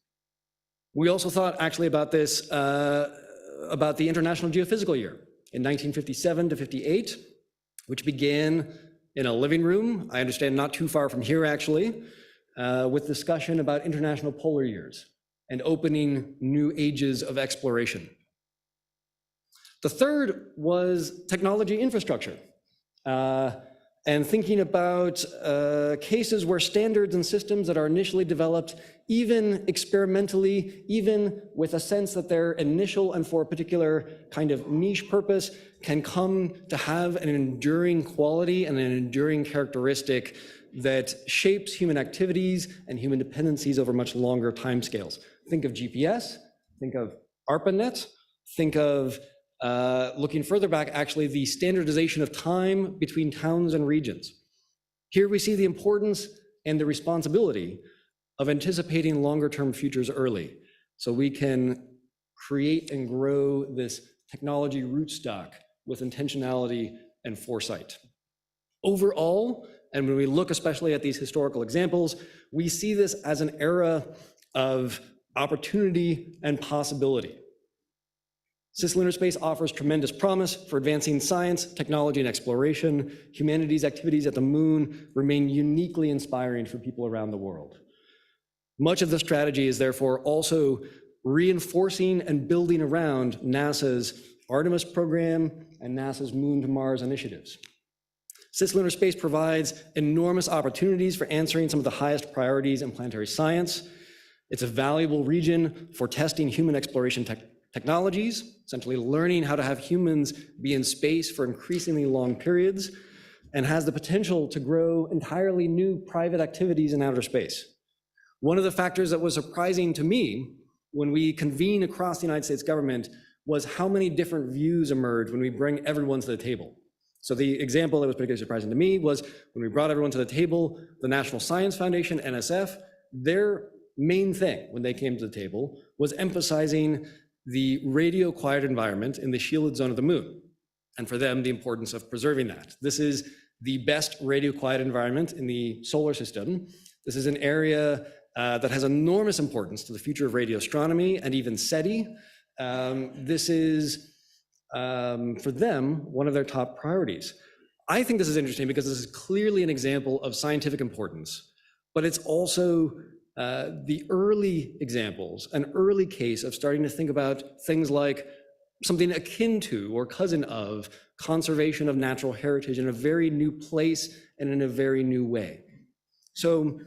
We also thought actually about this, about the International Geophysical Year in 1957 to 58, which began in a living room, I understand not too far from here actually, with discussion about international polar years and opening new ages of exploration. The third was technology infrastructure, and thinking about cases where standards and systems that are initially developed, even experimentally, even with a sense that they're initial and for a particular kind of niche purpose, can come to have an enduring quality and an enduring characteristic that shapes human activities and human dependencies over much longer timescales. Think of GPS, think of ARPANET, think of looking further back, actually, the standardization of time between towns and regions. Here we see the importance and the responsibility of anticipating longer-term futures early, so we can create and grow this technology rootstock with intentionality and foresight. Overall, and when we look especially at these historical examples, we see this as an era of opportunity and possibility. Cislunar space offers tremendous promise for advancing science, technology, and exploration. Humanity's activities at the moon remain uniquely inspiring for people around the world. Much of the strategy is therefore also reinforcing and building around NASA's Artemis program and NASA's Moon to Mars initiatives. Cislunar space provides enormous opportunities for answering some of the highest priorities in planetary science. It's a valuable region for testing human exploration technologies, essentially learning how to have humans be in space for increasingly long periods, and has the potential to grow entirely new private activities in outer space. One of the factors that was surprising to me when we convene across the United States government was how many different views emerge when we bring everyone to the table. So the example that was particularly surprising to me was when we brought everyone to the table, the National Science Foundation, NSF, their main thing when they came to the table was emphasizing the radio quiet environment in the shielded zone of the moon, and for them, the importance of preserving that. This is the best radio quiet environment in the solar system. This is an area that has enormous importance to the future of radio astronomy and even SETI. This is, for them, one of their top priorities. I think this is interesting because this is clearly an example of scientific importance, but it's also the early examples, an early case of starting to think about things like something akin to or cousin of conservation of natural heritage in a very new place and in a very new way. So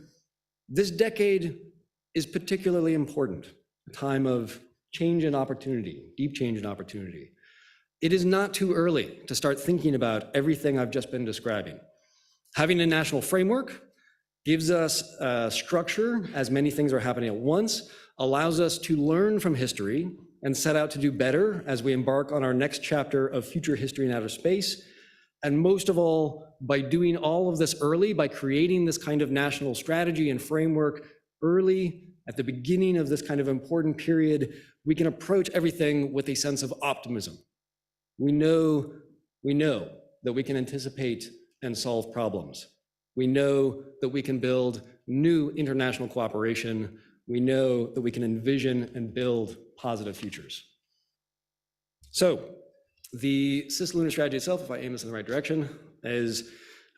this decade is particularly important, a time of change and opportunity, deep change and opportunity. It is not too early to start thinking about everything I've just been describing. Having a national framework gives us structure, as many things are happening at once, allows us to learn from history and set out to do better as we embark on our next chapter of future history in outer space. And most of all, by doing all of this early, by creating this kind of national strategy and framework early at the beginning of this kind of important period, we can approach everything with a sense of optimism. We know that we can anticipate and solve problems. We know that we can build new international cooperation. We know that we can envision and build positive futures. So the cislunar strategy itself, if I aim this in the right direction, is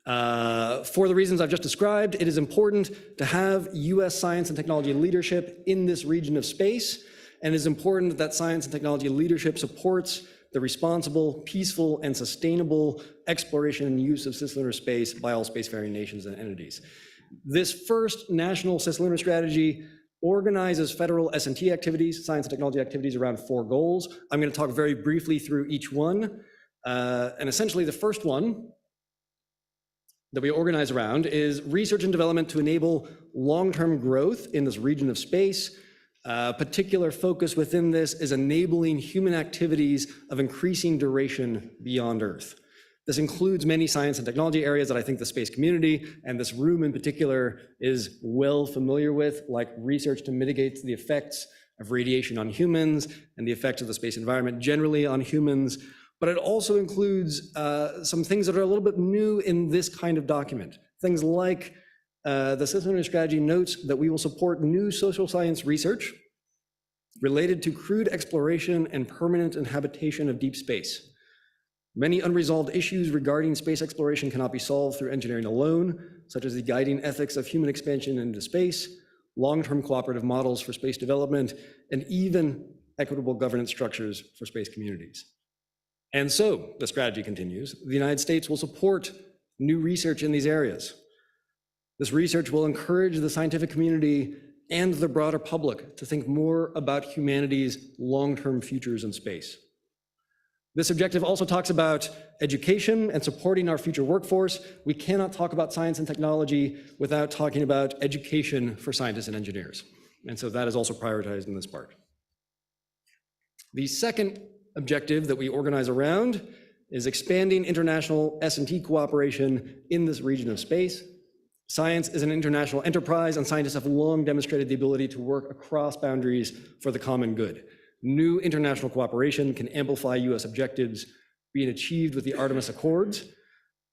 for the reasons I've just described, it is important to have US science and technology leadership in this region of space, and it is important that science and technology leadership supports the responsible, peaceful, and sustainable exploration and use of cislunar space by all spacefaring nations and entities. This first national cislunar strategy organizes federal S&T activities, science and technology activities, around 4 goals. I'm going to talk very briefly through each one. And essentially the first one that we organize around is research and development to enable long-term growth in this region of space. Particular focus within this is enabling human activities of increasing duration beyond Earth. This includes many science and technology areas that I think the space community, and this room in particular, is well familiar with, like research to mitigate the effects of radiation on humans and the effects of the space environment generally on humans. But it also includes some things that are a little bit new in this kind of document. Things like the cislunar strategy notes that we will support new social science research related to crewed exploration and permanent inhabitation of deep space. Many unresolved issues regarding space exploration cannot be solved through engineering alone, such as the guiding ethics of human expansion into space, long-term cooperative models for space development, and even equitable governance structures for space communities. And so, the strategy continues, the United States will support new research in these areas. This research will encourage the scientific community and the broader public to think more about humanity's long-term futures in space. This objective also talks about education and supporting our future workforce. We cannot talk about science and technology without talking about education for scientists and engineers. And so that is also prioritized in this part. The second objective that we organize around is expanding international S&T cooperation in this region of space. Science is an international enterprise, and scientists have long demonstrated the ability to work across boundaries for the common good. New international cooperation can amplify US objectives being achieved with the Artemis Accords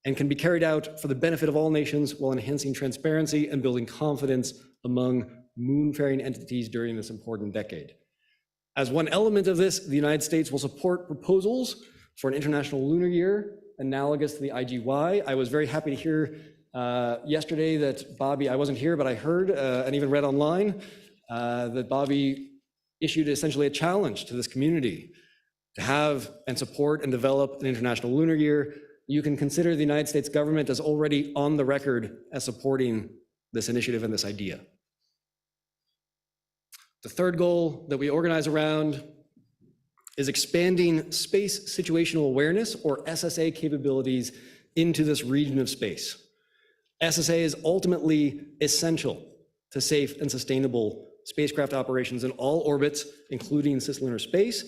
and can be carried out for the benefit of all nations while enhancing transparency and building confidence among moonfaring entities during this important decade. As one element of this, the United States will support proposals for an international lunar year analogous to the IGY. I was very happy to hear yesterday that Bobby, I wasn't here, but I heard and even read online that Bobby issued essentially a challenge to this community to have and support and develop an international lunar year. You can consider the United States government as already on the record as supporting this initiative and this idea. The third goal that we organize around is expanding space situational awareness, or SSA, capabilities into this region of space. SSA is ultimately essential to safe and sustainable spacecraft operations in all orbits, including cislunar space,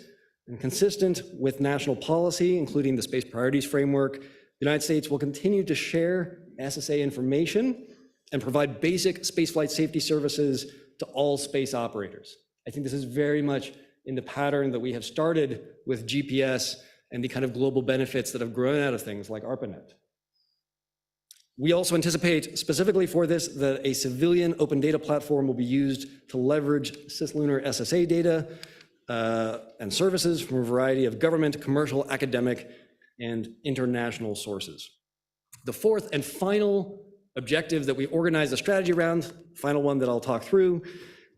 and consistent with national policy, including the Space Priorities Framework. The United States will continue to share SSA information and provide basic spaceflight safety services to all space operators. I think this is very much in the pattern that we have started with GPS and the kind of global benefits that have grown out of things like ARPANET. We also anticipate specifically for this that a civilian open data platform will be used to leverage cislunar SSA data and services from a variety of government, commercial, academic, and international sources. The fourth and final objective that we organize the strategy around, final one that I'll talk through,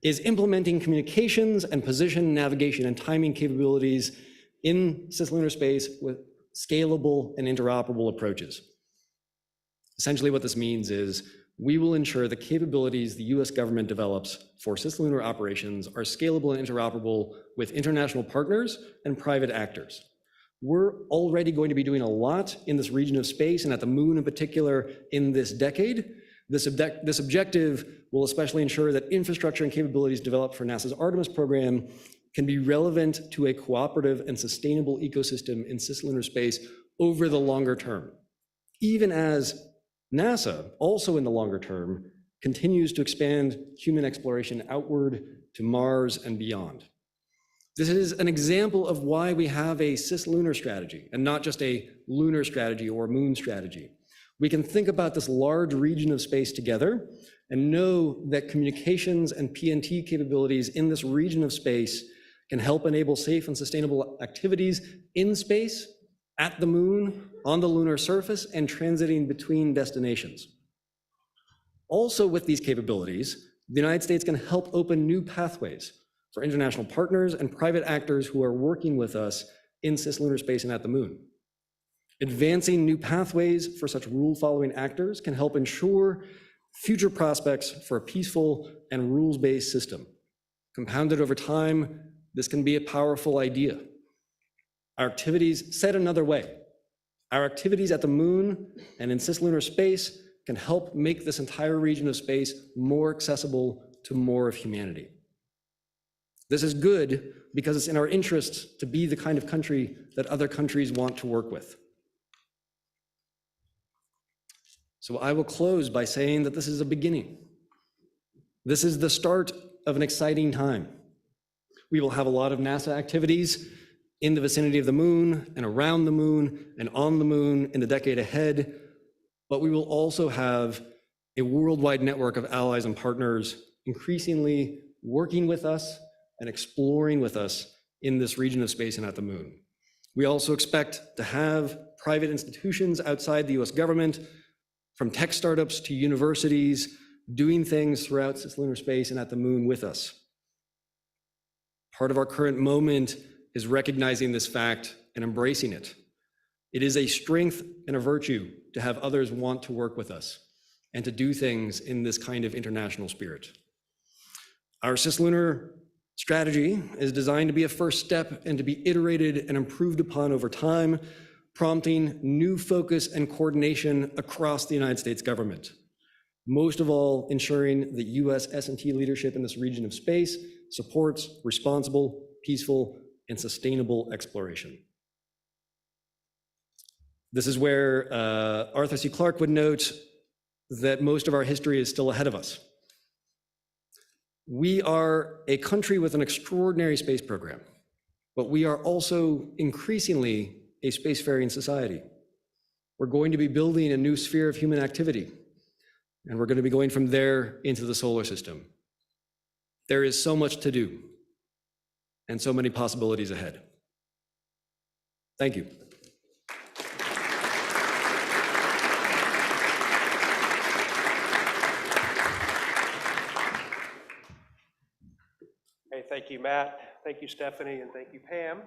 is implementing communications and position, navigation, and timing capabilities in cislunar space with scalable and interoperable approaches. Essentially what this means is we will ensure the capabilities the US government develops for cislunar operations are scalable and interoperable with international partners and private actors. We're already going to be doing a lot in this region of space and at the moon in particular in this decade. This objective will especially ensure that infrastructure and capabilities developed for NASA's Artemis program can be relevant to a cooperative and sustainable ecosystem in cislunar space over the longer term, even as NASA, also in the longer term, continues to expand human exploration outward to Mars and beyond. This is an example of why we have a cislunar strategy and not just a lunar strategy or moon strategy. We can think about this large region of space together and know that communications and PNT capabilities in this region of space can help enable safe and sustainable activities in space, at the moon, on the lunar surface, and transiting between destinations. Also with these capabilities, the United States can help open new pathways for international partners and private actors who are working with us in cislunar space and at the moon. Advancing new pathways for such rule-following actors can help ensure future prospects for a peaceful and rules-based system. Compounded over time, this can be a powerful idea. Our activities, said another way, our activities at the moon and in cislunar space can help make this entire region of space more accessible to more of humanity. This is good because it's in our interests to be the kind of country that other countries want to work with. So I will close by saying that this is a beginning. This is the start of an exciting time. We will have a lot of NASA activities in the vicinity of the moon and around the moon and on the moon in the decade ahead, but we will also have a worldwide network of allies and partners increasingly working with us and exploring with us in this region of space and at the moon. We also expect to have private institutions outside the US government, from tech startups to universities, doing things throughout cislunar space and at the moon with us. Part of our current moment is recognizing this fact and embracing it. It is a strength and a virtue to have others want to work with us and to do things in this kind of international spirit. Our cislunar strategy is designed to be a first step and to be iterated and improved upon over time, prompting new focus and coordination across the United States government. Most of all, ensuring that US S&T leadership in this region of space supports responsible, peaceful, and sustainable exploration. This is where Arthur C. Clarke would note that most of our history is still ahead of us. We are a country with an extraordinary space program, but we are also increasingly a spacefaring society. We're going to be building a new sphere of human activity, and we're going to be going from there into the solar system. There is so much to do and so many possibilities ahead. Thank you. Hey, thank you, Matt. Thank you, Stephanie, and thank you, Pam.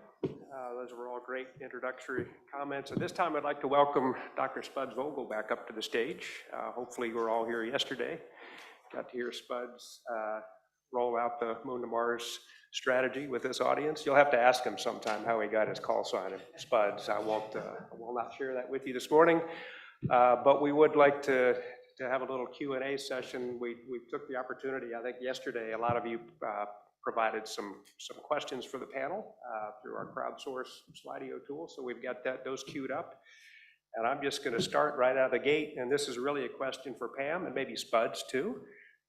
Those were all great introductory comments. At this time, I'd like to welcome Dr. Spuds Vogel back up to the stage. Hopefully, you were all here yesterday. Got to hear Spuds roll out the Moon to Mars strategy with this audience. You'll have to ask him sometime how he got his call sign of Spuds. I will not share that with you this morning, but we would like to have a little Q&A session. We took the opportunity, I think yesterday, a lot of you provided some questions for the panel through our crowdsource Slido tool. So we've got those queued up. And I'm just going to start right out of the gate. And this is really a question for Pam and maybe Spuds too.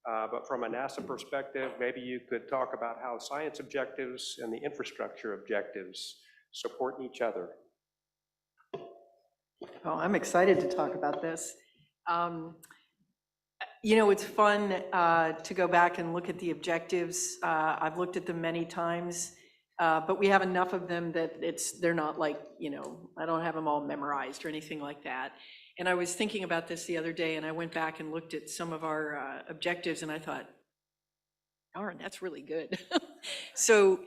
But from a NASA perspective, maybe you could talk about how science objectives and the infrastructure objectives support each other. Oh, I'm excited to talk about this. You know, it's fun to go back and look at the objectives. I've looked at them many times, but we have enough of them that they're not like, you know, I don't have them all memorized or anything like that. And I was thinking about this the other day, and I went back and looked at some of our objectives, and I thought, darn, that's really good. So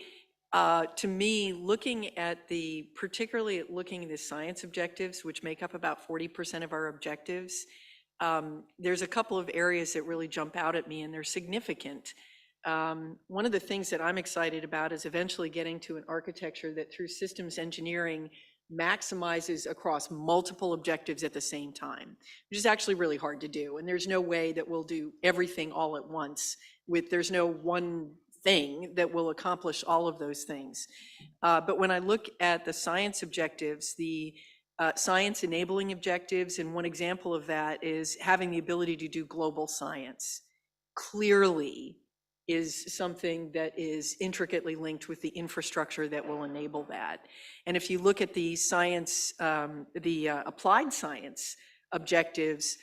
to me, particularly looking at the science objectives, which make up about 40% of our objectives, there's a couple of areas that really jump out at me, and they're significant. One of the things that I'm excited about is eventually getting to an architecture that through systems engineering maximizes across multiple objectives at the same time, which is actually really hard to do. And there's no way that we'll do everything all at once. There's no one thing that will accomplish all of those things. But when I look at the science objectives, the science enabling objectives, and one example of that is having the ability to do global science, clearly is something that is intricately linked with the infrastructure that will enable that. And if you look at the science, the applied science objectives.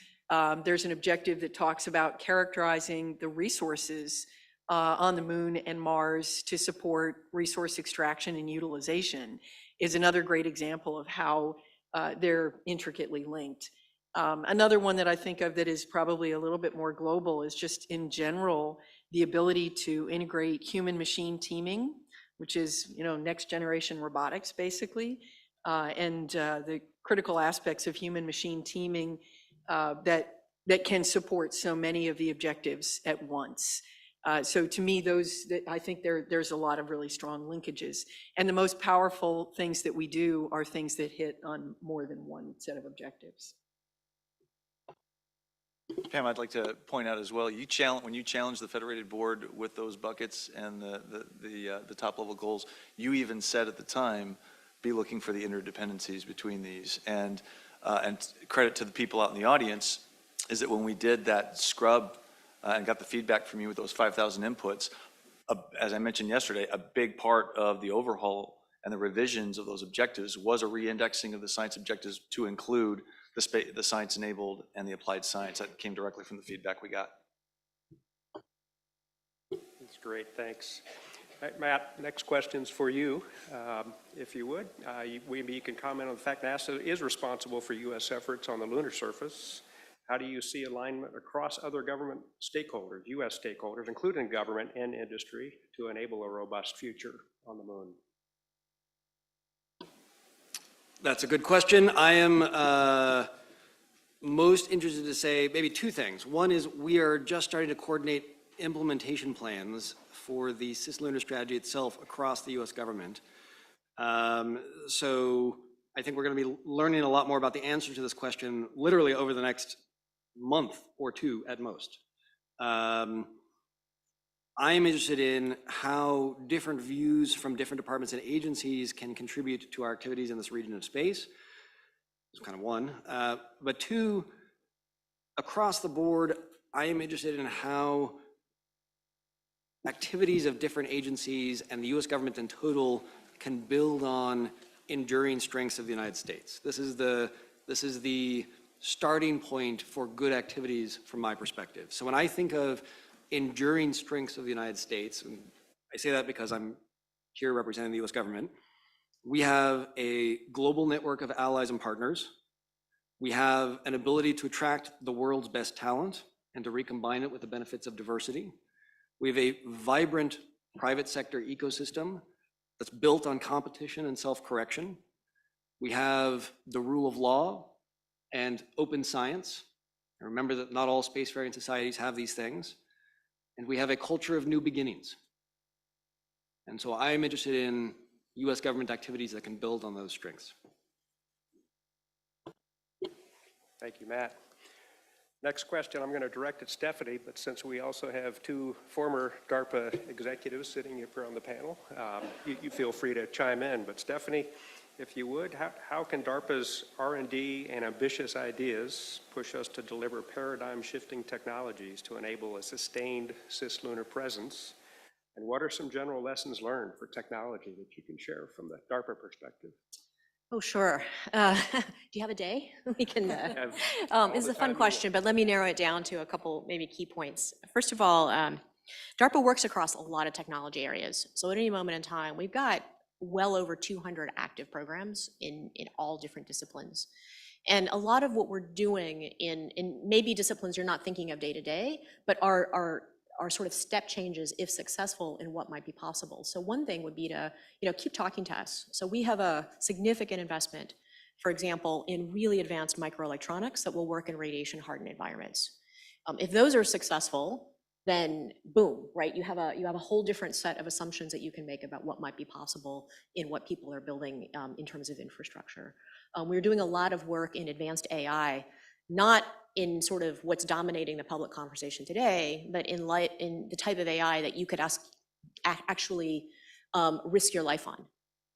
There's an objective that talks about characterizing the resources on the moon and Mars to support resource extraction and utilization is another great example of how they're intricately linked. Another one that I think of that is probably a little bit more global is just in general, the ability to integrate human-machine teaming, which is, next generation robotics basically, and the critical aspects of human-machine teaming that can support so many of the objectives at once. So to me, I think there's a lot of really strong linkages. And the most powerful things that we do are things that hit on more than one set of objectives. Pam, I'd like to point out as well, when you challenged the Federated Board with those buckets and the top level goals, you even said at the time, be looking for the interdependencies between these. And credit to the people out in the audience is that when we did that scrub and got the feedback from you with those 5,000 inputs, as I mentioned yesterday, a big part of the overhaul and the revisions of those objectives was a re-indexing of the science objectives to include the science-enabled and the applied science. That came directly from the feedback we got. That's great, thanks. All right, Matt, next question's for you, if you would. Maybe you can comment on the fact NASA is responsible for U.S. efforts on the lunar surface. How do you see alignment across other government stakeholders, U.S. stakeholders, including government and industry, to enable a robust future on the moon? That's a good question. I am most interested to say maybe two things. One is we are just starting to coordinate implementation plans for the cislunar strategy itself across the U.S. government. So I think we're going to be learning a lot more about the answer to this question literally over the next month or two at most. I am interested in how different views from different departments and agencies can contribute to our activities in this region of space. That's kind of one. But two, across the board, I am interested in how activities of different agencies and the US government in total can build on enduring strengths of the United States. This is the starting point for good activities from my perspective. So when I think of enduring strengths of the United States, and I say that because I'm here representing the US government, we have a global network of allies and partners. We have an ability to attract the world's best talent and to recombine it with the benefits of diversity. We have a vibrant private sector ecosystem that's built on competition and self-correction. We have the rule of law and open science. And remember that not all spacefaring societies have these things. And we have a culture of new beginnings. And so I am interested in US government activities that can build on those strengths. Thank you, Matt. Next question, I'm going to direct at Stephanie, but since we also have two former DARPA executives sitting up here on the panel, you feel free to chime in. But Stephanie, if you would, how can DARPA's R&D and ambitious ideas push us to deliver paradigm-shifting technologies to enable a sustained cislunar presence? And what are some general lessons learned for technology that you can share from the DARPA perspective? Oh, sure. Do you have a day? We can. It's a fun question, but let me narrow it down to a couple maybe key points. First of all, DARPA works across a lot of technology areas. So at any moment in time, we've got well over 200 active programs in all different disciplines. And a lot of what we're doing in maybe disciplines you're not thinking of day to day, but are sort of step changes, if successful, in what might be possible. So one thing would be to keep talking to us. So we have a significant investment, for example, in really advanced microelectronics that will work in radiation-hardened environments. If those are successful, then boom, right? You have a whole different set of assumptions that you can make about what might be possible in what people are building in terms of infrastructure. We're doing a lot of work in advanced AI, not in sort of what's dominating the public conversation today, but in the type of AI that you could actually risk your life on,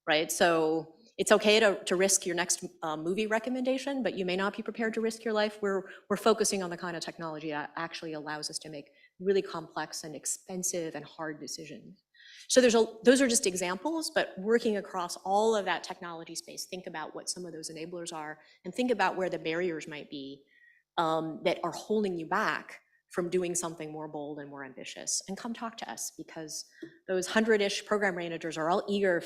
right? So it's okay to risk your next movie recommendation, but you may not be prepared to risk your life. We're focusing on the kind of technology that actually allows us to make really complex and expensive and hard decisions. So those are just examples, but working across all of that technology space, think about what some of those enablers are and think about where the barriers might be that are holding you back from doing something more bold and more ambitious. And come talk to us, because those 100-ish program managers are all eager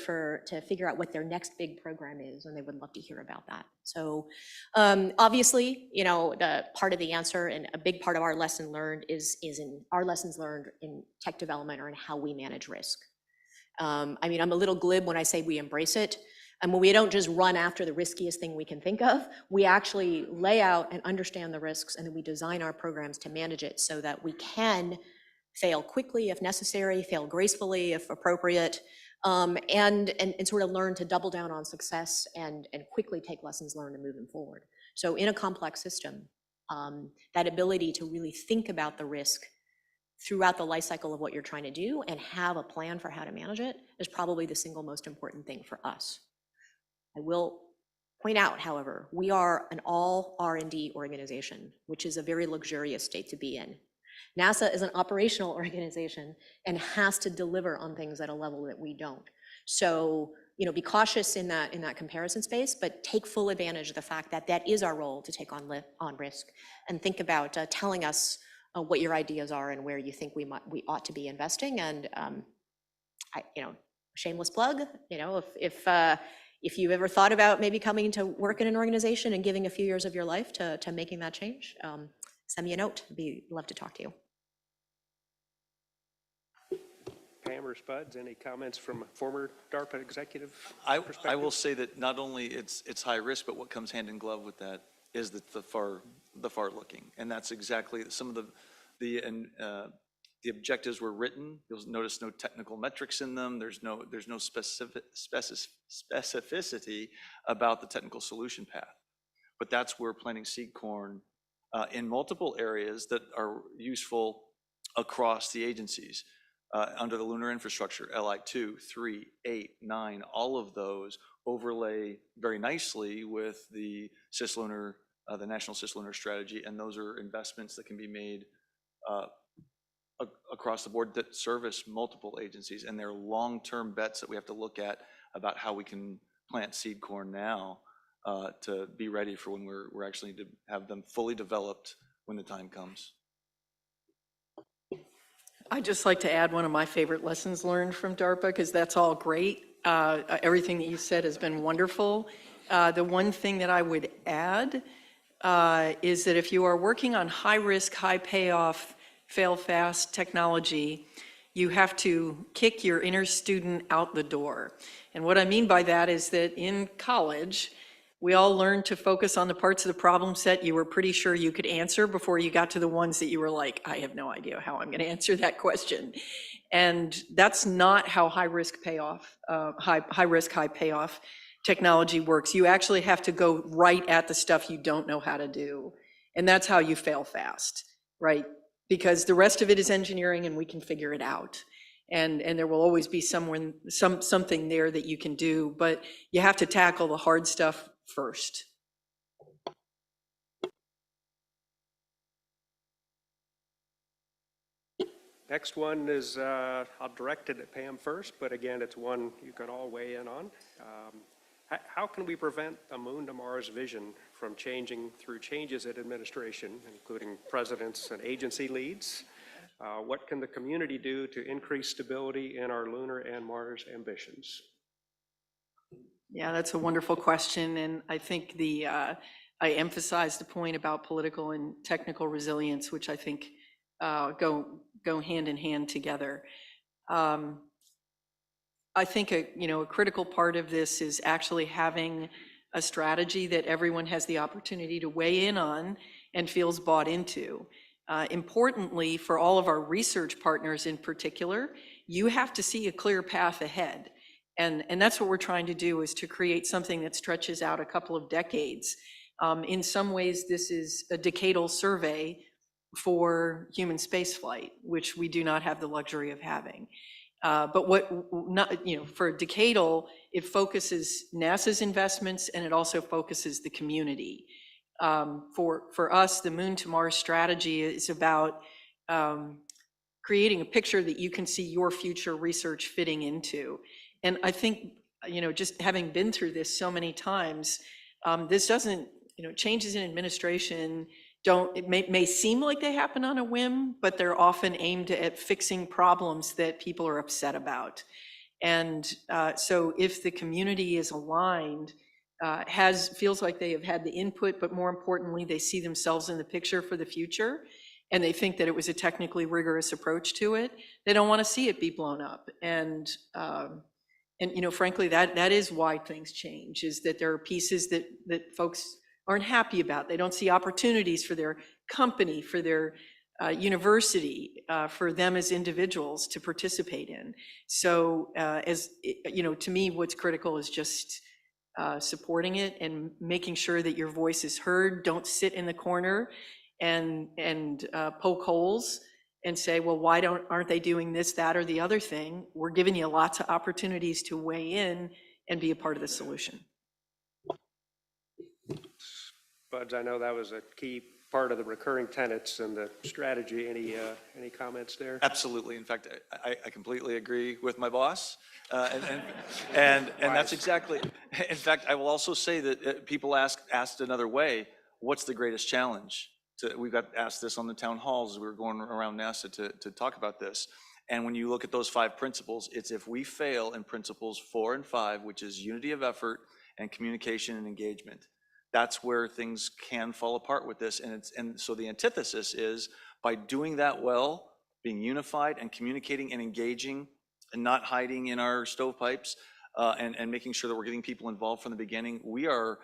to figure out what their next big program is, and they would love to hear about that. So obviously, the part of the answer and a big part of our lesson learned is in our lessons learned in tech development or in how we manage risk. I'm a little glib when I say we embrace it. And when we don't just run after the riskiest thing we can think of, we actually lay out and understand the risks, and then we design our programs to manage it so that we can fail quickly if necessary, fail gracefully if appropriate, and sort of learn to double down on success and quickly take lessons learned and move them forward. So in a complex system, that ability to really think about the risk throughout the life cycle of what you're trying to do and have a plan for how to manage it is probably the single most important thing for us. I will point out, however, we are an all R&D organization, which is a very luxurious state to be in. NASA is an operational organization and has to deliver on things at a level that we don't. So, be cautious in that comparison space, but take full advantage of the fact that that is our role to take on risk, and think about telling us what your ideas are and where you think we ought to be investing. And shameless plug, if you've ever thought about maybe coming to work in an organization and giving a few years of your life to making that change, send me a note. I'd love to talk to you. Pam or Spuds, any comments from a former DARPA executive I perspective? will say that not only it's high risk, but what comes hand in glove with that is the far looking, and that's exactly some of the objectives were written. You'll notice no technical metrics in them. There's no specificity about the technical solution path. But that's where planting seed corn in multiple areas that are useful across the agencies under the lunar infrastructure, LI2, 3, 8, 9, all of those overlay very nicely with the cislunar, the National Cislunar Strategy, and those are investments that can be made across the board that service multiple agencies, and they're long-term bets that we have to look at about how we can plant seed corn now to be ready for when we're actually to have them fully developed when the time comes. I'd just like to add one of my favorite lessons learned from DARPA, because that's all great. Everything that you said has been wonderful. The one thing that I would add is that if you are working on high risk, high payoff, fail fast technology, you have to kick your inner student out the door. And what I mean by that is that in college, we all learned to focus on the parts of the problem set you were pretty sure you could answer before you got to the ones that you were like, I have no idea how I'm going to answer that question. And that's not how high risk, high payoff technology works. You actually have to go right at the stuff you don't know how to do. And that's how you fail fast, right? Because the rest of it is engineering and we can figure it out. And there will always be something there that you can do, but you have to tackle the hard stuff first. Next one is, I'll direct it at Pam first, but again, it's one you can all weigh in on. How can we prevent a Moon to Mars vision from changing through changes in administration, including presidents and agency leads? What can the community do to increase stability in our lunar and Mars ambitions? Yeah, that's a wonderful question. And I think I emphasized the point about political and technical resilience, which I think go hand in hand together. I think a critical part of this is actually having a strategy that everyone has the opportunity to weigh in on and feels bought into. Importantly, for all of our research partners in particular, you have to see a clear path ahead. And that's what we're trying to do, is to create something that stretches out a couple of decades. In some ways, this is a decadal survey for human spaceflight, which we do not have the luxury of having. But for decadal, it focuses NASA's investments and it also focuses the community. For us, the Moon to Mars strategy is about creating a picture that you can see your future research fitting into. And I think, just having been through this so many times, this doesn't, changes in administration it may seem like they happen on a whim, but they're often aimed at fixing problems that people are upset about. And so if the community is aligned, feels like they have had the input, but more importantly, they see themselves in the picture for the future, and they think that it was a technically rigorous approach to it, they don't want to see it be blown up. And frankly, that is why things change, is that there are pieces that folks aren't happy about. They don't see opportunities for their company, for their university, for them as individuals to participate in. So to me, what's critical is just supporting it and making sure that your voice is heard. Don't sit in the corner and poke holes and say, well, why aren't they doing this, that, or the other thing? We're giving you lots of opportunities to weigh in and be a part of the solution. Buds, I know that was a key part of the recurring tenets and the strategy. Any comments there? Absolutely. In fact, I completely agree with my boss. And that's exactly, in fact, I will also say that people asked another way, what's the greatest challenge? We got asked this on the town halls as we were going around NASA to talk about this. And when you look at those 5 principles, it's if we fail in principles 4 and 5, which is unity of effort and communication and engagement. That's where things can fall apart with this. And so the antithesis is, by doing that well, being unified and communicating and engaging and not hiding in our stovepipes, and making sure that we're getting people involved from the beginning, we are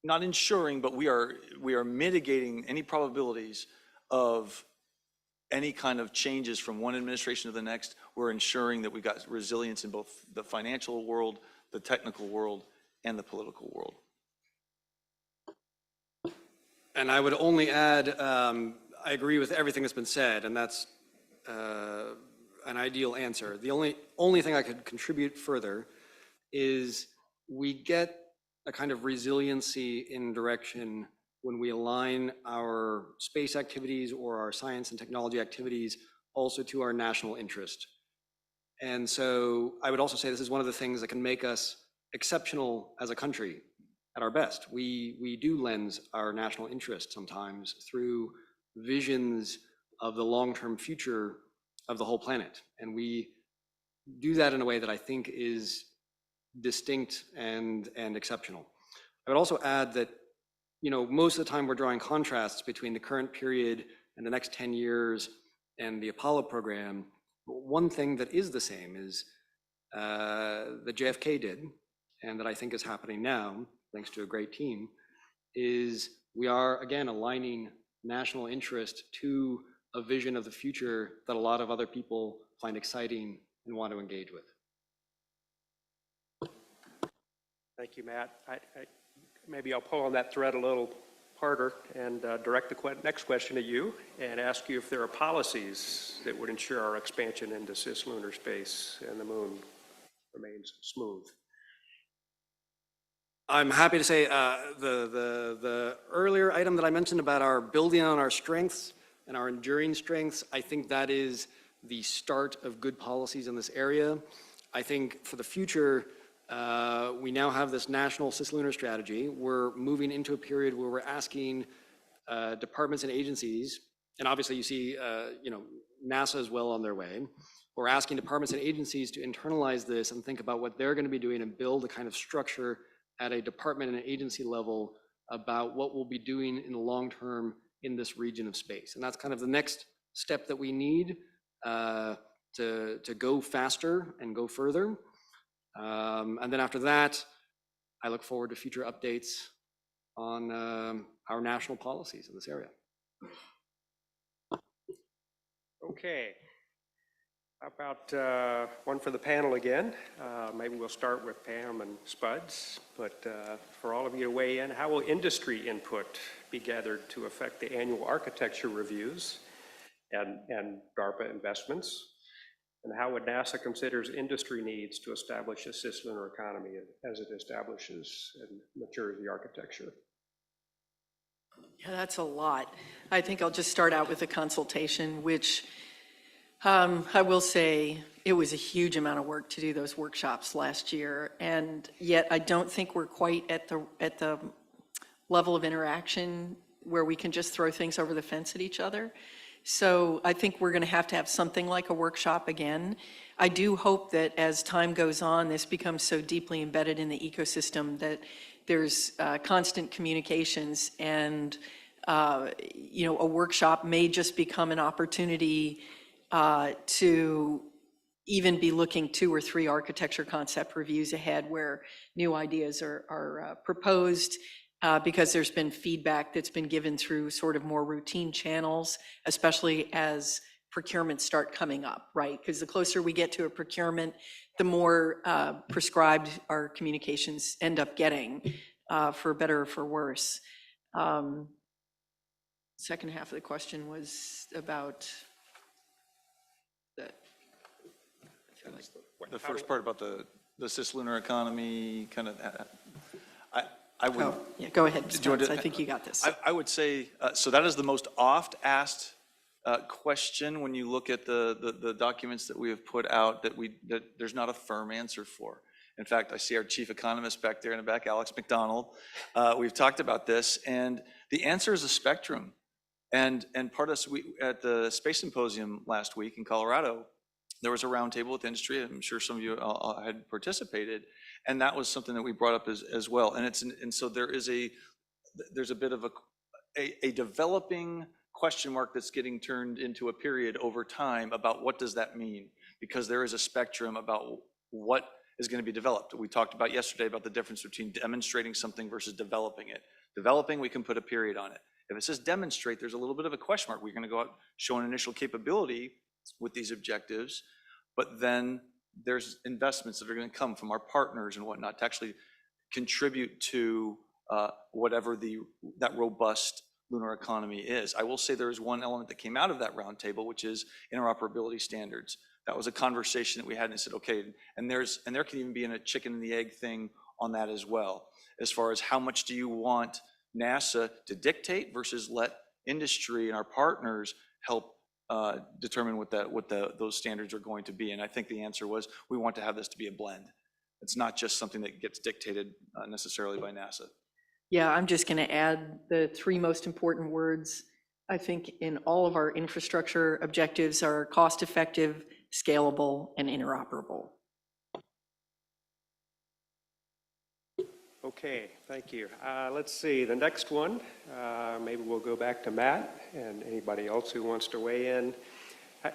not ensuring, but we are mitigating any probabilities of any kind of changes from one administration to the next. We're ensuring that we've got resilience in both the financial world, the technical world, and the political world. And I would only add, I agree with everything that's been said, and that's an ideal answer. The only thing I could contribute further is we get a kind of resiliency in direction when we align our space activities or our science and technology activities also to our national interest. And so I would also say this is one of the things that can make us exceptional as a country at our best. We do lens our national interest sometimes through visions of the long-term future of the whole planet. And we do that in a way that I think is distinct and exceptional. I would also add that, most of the time we're drawing contrasts between the current period and the next 10 years and the Apollo program. One thing that is the same is that JFK did, and that I think is happening now, thanks to a great team, is we are, again, aligning national interest to a vision of the future that a lot of other people find exciting and want to engage with. Thank you, Matt. Maybe I'll pull on that thread a little harder and direct the next question to you and ask you if there are policies that would ensure our expansion into cislunar space and the moon remains smooth. I'm happy to say the earlier item that I mentioned about our building on our strengths and our enduring strengths, I think that is the start of good policies in this area. I think for the future, we now have this national cislunar strategy. We're moving into a period where we're asking departments and agencies, and obviously you see, NASA is well on their way. We're asking departments and agencies to internalize this and think about what they're going to be doing and build a kind of structure at a department and agency level about what we'll be doing in the long term in this region of space. And that's kind of the next step that we need to go faster and go further. And then after that, I look forward to future updates on our national policies in this area. Okay. How about one for the panel again? Maybe we'll start with Pam and Spuds, but for all of you to weigh in, how will industry input be gathered to affect the annual architecture reviews and DARPA investments? And how would NASA considers industry needs to establish a cislunar economy as it establishes and matures the architecture? Yeah, that's a lot. I think I'll just start out with the consultation, which I will say it was a huge amount of work to do those workshops last year. And yet I don't think we're quite at the level of interaction where we can just throw things over the fence at each other. So I think we're going to have something like a workshop again. I do hope that as time goes on, this becomes so deeply embedded in the ecosystem that there's constant communications, and a workshop may just become an opportunity to even be looking 2 or 3 architecture concept reviews ahead where new ideas are proposed, because there's been feedback that's been given through sort of more routine channels, especially as procurements start coming up, right? Because the closer we get to a procurement, the more prescribed our communications end up getting, for better or for worse. Second half of the question was about that. The first part about the cislunar economy, kind of, I would. Oh, yeah, go ahead, Do you want Spence. to- I think you got this. I would say, so that is the most oft asked question when you look at the documents that we have put out that there's not a firm answer for. In fact, I see our chief economist back there in the back, Alex McDonald. We've talked about this, and the answer is a spectrum. And part of at the Space Symposium last week in Colorado, there was a roundtable with industry. I'm sure some of you had participated, and that was something that we brought up as well. And so there's a bit of a developing question mark that's getting turned into a period over time about what does that mean, because there is a spectrum about what is going to be developed. We talked about yesterday about the difference between demonstrating something versus developing it. Developing, we can put a period on it. If it says demonstrate, there's a little bit of a question mark. We're going to go out, show an initial capability with these objectives, but then there's investments that are going to come from our partners and whatnot to actually contribute to whatever that robust lunar economy is. I will say there is one element that came out of that roundtable, which is interoperability standards. That was a conversation that we had, and I said, okay, and there can even be a chicken and the egg thing on that as well, as far as how much do you want NASA to dictate versus let industry and our partners help determine what those standards are going to be. And I think the answer was, we want to have this to be a blend. It's not just something that gets dictated necessarily by NASA. Yeah, I'm just going to add the 3 most important words, I think, in all of our infrastructure objectives are cost-effective, scalable, and interoperable. Okay, thank you. Let's see, the next one, maybe we'll go back to Matt and anybody else who wants to weigh in.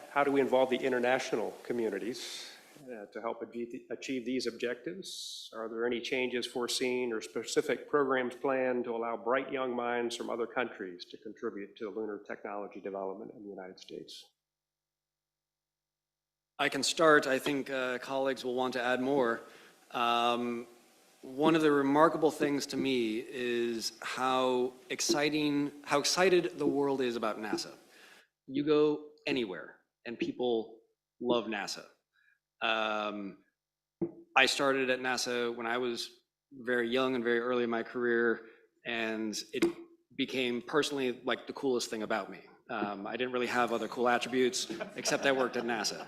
How do we involve the international communities to help achieve these objectives? Are there any changes foreseen or specific programs planned to allow bright young minds from other countries to contribute to lunar technology development in the United States? I can start. I think colleagues will want to add more. One of the remarkable things to me is how excited the world is about NASA. You go anywhere and people love NASA. I started at NASA when I was very young and very early in my career, and it became personally like the coolest thing about me. I didn't really have other cool attributes, except I worked at NASA.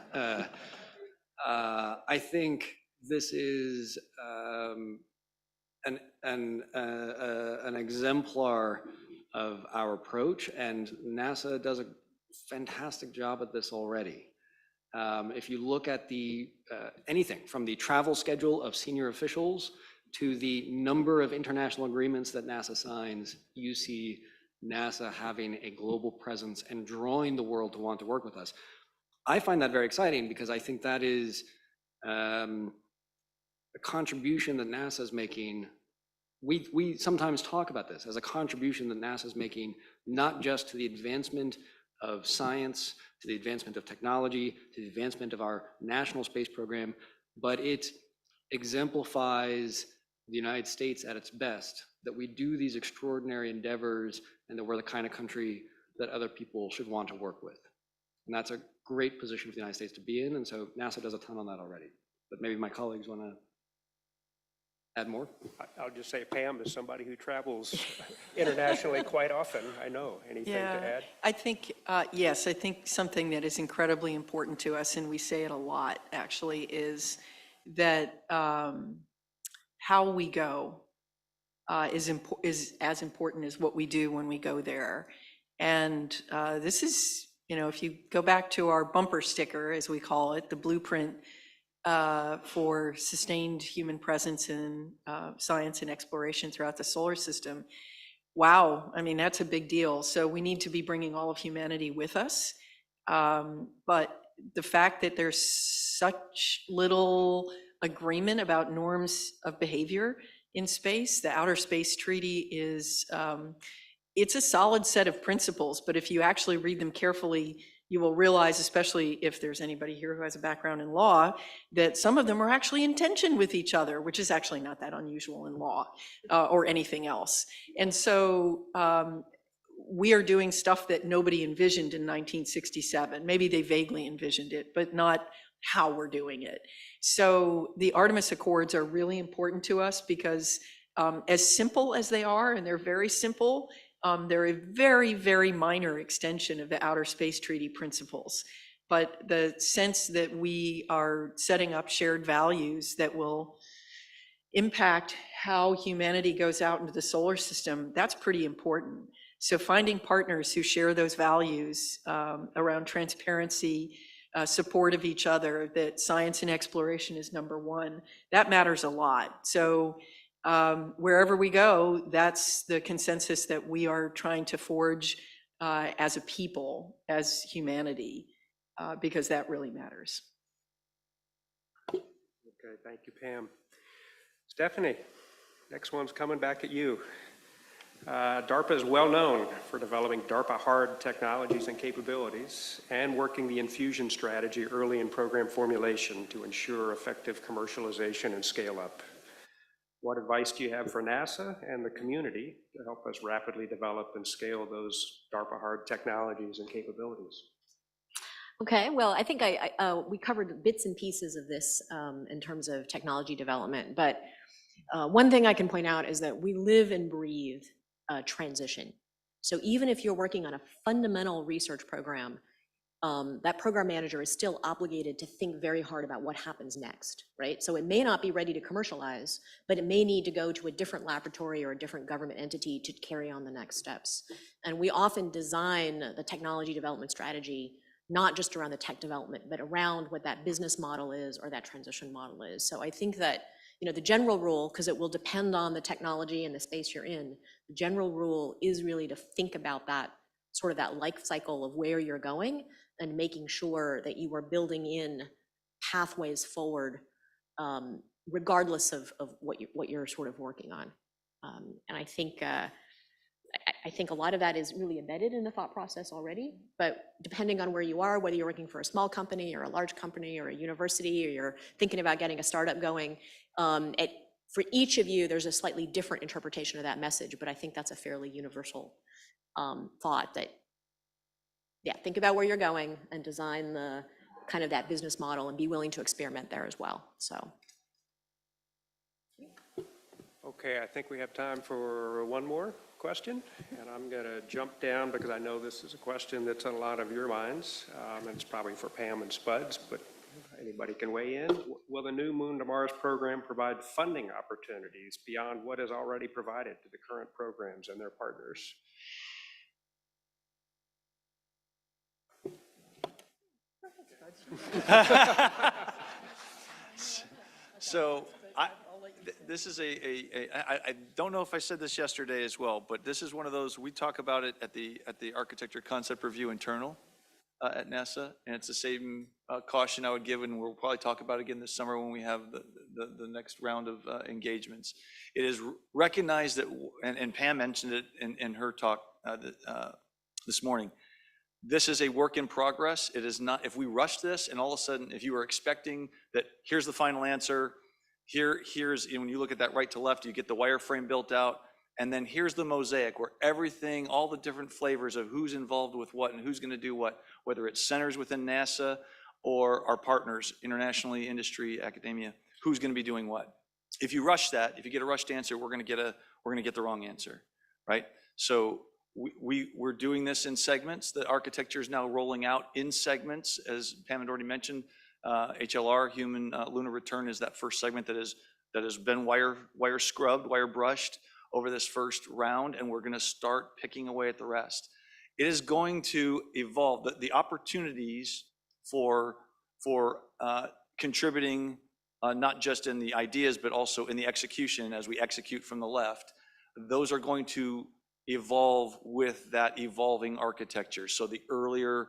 I think this is an exemplar of our approach, and NASA does a fantastic job at this already. If you look at anything from the travel schedule of senior officials to the number of international agreements that NASA signs, you see NASA having a global presence and drawing the world to want to work with us. I find that very exciting because I think that is a contribution that NASA is making. We sometimes talk about this as a contribution that NASA is making, not just to the advancement of science, to the advancement of technology, to the advancement of our national space program, but it exemplifies the United States at its best, that we do these extraordinary endeavors and that we're the kind of country that other people should want to work with. And that's a great position for the United States to be in, and so NASA does a ton on that already. But maybe my colleagues want to Add more? I'll just say, Pam, as somebody who travels internationally quite often, I know. Anything to add? I think, yes, I think something that is incredibly important to us, and we say it a lot, actually, is that how we go is as important as what we do when we go there. And this is, if you go back to our bumper sticker, as we call it, the blueprint for sustained human presence in science and exploration throughout the solar system. Wow, I mean, that's a big deal. So we need to be bringing all of humanity with us. But the fact that there's such little agreement about norms of behavior in space, the Outer Space Treaty is, it's a solid set of principles, but if you actually read them carefully, you will realize, especially if there's anybody here who has a background in law, that some of them are actually in tension with each other, which is actually not that unusual in law or anything else. And so we are doing stuff that nobody envisioned in 1967. Maybe they vaguely envisioned it, but not how we're doing it. So the Artemis Accords are really important to us because as simple as they are, and they're very simple, they're a very, very minor extension of the Outer Space Treaty principles. But the sense that we are setting up shared values that will impact how humanity goes out into the solar system, that's pretty important. So finding partners who share those values around transparency, support of each other, that science and exploration is number one, that matters a lot. So wherever we go, that's the consensus that we are trying to forge as a people, as humanity, because that really matters. Okay, thank you, Pam. Stephanie, next one's coming back at you. DARPA is well known for developing DARPA hard technologies and capabilities and working the infusion strategy early in program formulation to ensure effective commercialization and scale up. What advice do you have for NASA and the community to help us rapidly develop and scale those DARPA hard technologies and capabilities? Okay, well, I think we covered bits and pieces of this in terms of technology development, but one thing I can point out is that we live and breathe transition. So even if you're working on a fundamental research program, that program manager is still obligated to think very hard about what happens next, right? So it may not be ready to commercialize, but it may need to go to a different laboratory or a different government entity to carry on the next steps. And we often design the technology development strategy not just around the tech development, but around what that business model is or that transition model is. So I think that, the general rule, because it will depend on the technology and the space you're in, the general rule is really to think about that sort of that life cycle of where you're going and making sure that you are building in pathways forward, regardless of what you're sort of working on. And I think a lot of that is really embedded in the thought process already, but depending on where you are, whether you're working for a small company or a large company or a university, or you're thinking about getting a startup going, for each of you, there's a slightly different interpretation of that message, but I think that's a fairly universal thought that, yeah, think about where you're going and design the kind of that business model and be willing to experiment there as well, so. Okay, I think we have time for one more question, and I'm going to jump down because I know this is a question that's on a lot of your minds, and it's probably for Pam and Spuds, but anybody can weigh in. Will the new Moon to Mars program provide funding opportunities beyond what is already provided to the current programs and their partners? So this is I don't know if I said this yesterday as well, but this is one of those, we talk about it at the architecture concept review internal at NASA, and it's the same caution I would give, and we'll probably talk about it again this summer when we have the next round of engagements. It is recognized that, and Pam mentioned it in her talk this morning, this is a work in progress. It is not, if we rush this and all of a sudden, if you are expecting that here's the final answer, here's, when you look at that right to left, you get the wireframe built out, and then here's the mosaic where everything, all the different flavors of who's involved with what and who's going to do what, whether it's centers within NASA or our partners, internationally, industry, academia, who's going to be doing what. If you rush that, if you get a rushed answer, we're going to get the wrong answer, right? So we're doing this in segments. The architecture is now rolling out in segments, as Pam had already mentioned. HLR, human lunar return, is that first segment that has been wire scrubbed, wire brushed over this first round, and we're going to start picking away at the rest. It is going to evolve. The opportunities for contributing, not just in the ideas, but also in the execution as we execute from the left, those are going to evolve with that evolving architecture. So the earlier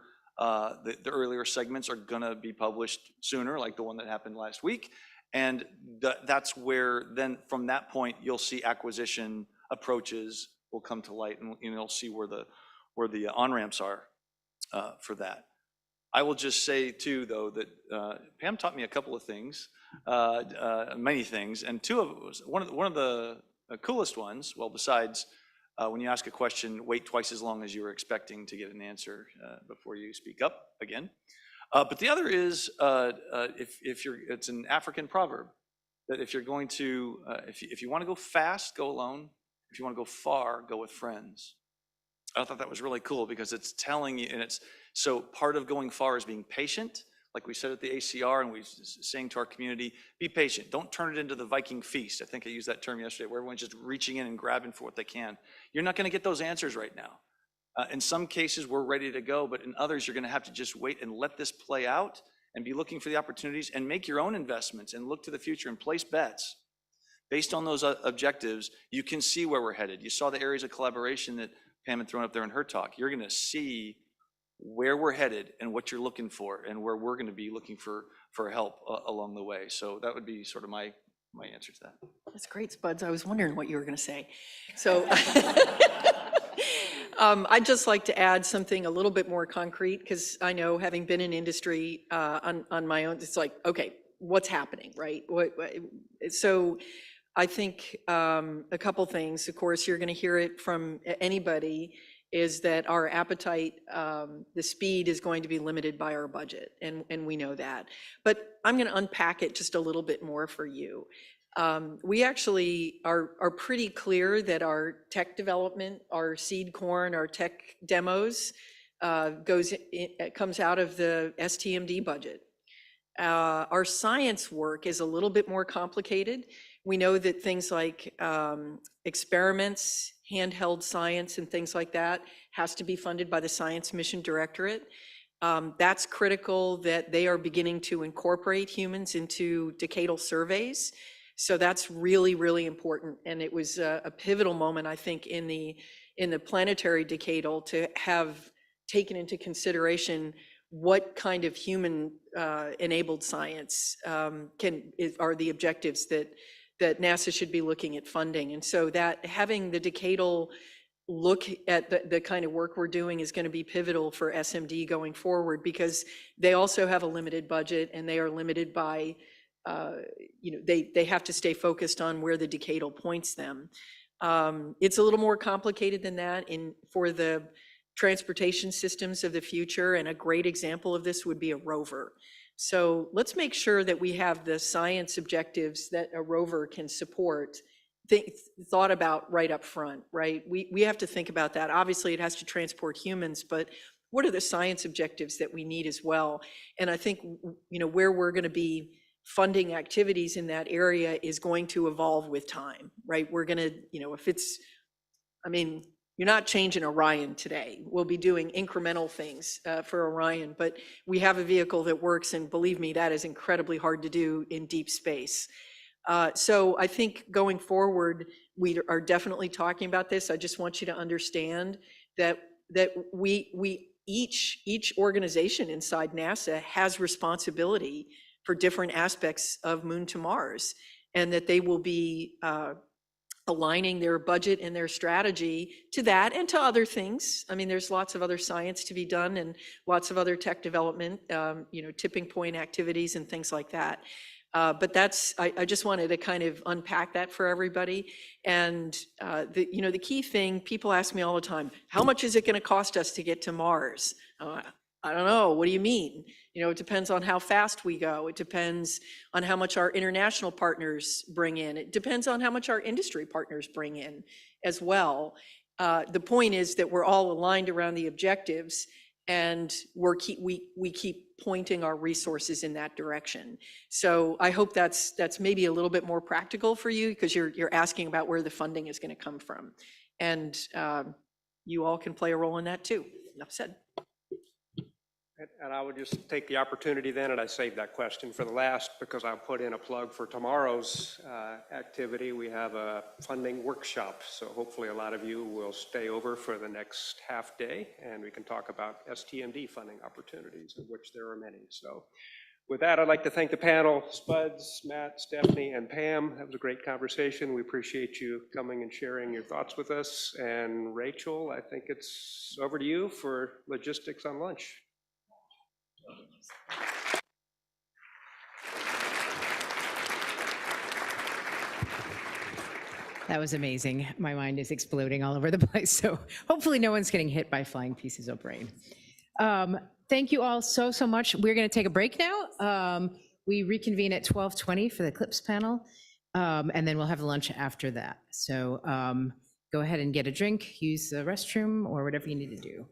segments are going to be published sooner, like the one that happened last week. And that's where then from that point, you'll see acquisition approaches will come to light, and you'll see where the on-ramps are for that. I will just say too, though, that Pam taught me a couple of things, many things, and two of it was one of the coolest ones. Well, besides when you ask a question, wait twice as long as you were expecting to get an answer before you speak up again. But the other is, it's an African proverb that if you're going to, if you want to go fast, go alone. If you want to go far, go with friends. I thought that was really cool because it's telling you, and it's so part of going far is being patient. Like we said at the ACR, and we saying to our community, be patient. Don't turn it into the Viking feast. I think I used that term yesterday, where everyone's just reaching in and grabbing for what they can. You're not going to get those answers right now. In some cases, we're ready to go, but in others, you're going to have to just wait and let this play out and be looking for the opportunities and make your own investments and look to the future and place bets. Based on those objectives, you can see where we're headed. You saw the areas of collaboration that Pam had thrown up there in her talk. You're going to see where we're headed and what you're looking for and where we're going to be looking for help along the way. So that would be sort of my answer to that. That's great, Spuds. I was wondering what you were going to say. So I'd just like to add something a little bit more concrete, because I know, having been in industry on my own, it's like, okay, what's happening, right? So I think a couple things. Of course, you're going to hear it from anybody, is that our appetite, the speed is going to be limited by our budget, and we know that. But I'm going to unpack it just a little bit more for you. We actually are pretty clear that our tech development, our seed corn, our tech demos comes out of the STMD budget. Our science work is a little bit more complicated. We know that things like experiments, handheld science, and things like that has to be funded by the Science Mission Directorate. That's critical that they are beginning to incorporate humans into decadal surveys. So that's really, really important. And it was a pivotal moment, I think, in the planetary decadal to have taken into consideration what kind of human enabled science are the objectives that NASA should be looking at funding. And so that having the decadal look at the kind of work we're doing is going to be pivotal for SMD going forward, because they also have a limited budget, and they are limited by, they have to stay focused on where the decadal points them. It's a little more complicated than that for the transportation systems of the future, and a great example of this would be a rover. So let's make sure that we have the science objectives that a rover can support thought about right up front, right? We have to think about that. Obviously, it has to transport humans, but what are the science objectives that we need as well? And I think, where we're going to be funding activities in that area is going to evolve with time, right? We're going to, you're not changing Orion today. We'll be doing incremental things for Orion, but we have a vehicle that works, and believe me, that is incredibly hard to do in deep space. So I think going forward, we are definitely talking about this. I just want you to understand that each organization inside NASA has responsibility for different aspects of Moon to Mars, and that they will be aligning their budget and their strategy to that and to other things. I mean, there's lots of other science to be done and lots of other tech development, tipping point activities and things like that. But I just wanted to kind of unpack that for everybody. And the key thing, people ask me all the time, how much is it going to cost us to get to Mars? I don't know, what do you mean? You know, it depends on how fast we go. It depends on how much our international partners bring in. It depends on how much our industry partners bring in as well. The point is that we're all aligned around the objectives, and we keep pointing our resources in that direction. So I hope that's maybe a little bit more practical for you, because you're asking about where the funding is going to come from. And you all can play a role in that too. Enough said. And I would just take the opportunity then, and I saved that question for the last because I'll put in a plug for tomorrow's activity. We have a funding workshop, so hopefully a lot of you will stay over for the next half day, and we can talk about STMD funding opportunities, of which there are many. So with that, I'd like to thank the panel, Spuds, Matt, Stephanie, and Pam. That was a great conversation. We appreciate you coming and sharing your thoughts with us. And Rachel, I think it's over to you for logistics on lunch. That was amazing. My mind is exploding all over the place. So hopefully no one's getting hit by flying pieces of brain. Thank you all so much. We're going to take a break now. We reconvene at 12:20 for the CLIPS panel, and then we'll have lunch after that. So go ahead and get a drink, use the restroom, or whatever you need to do.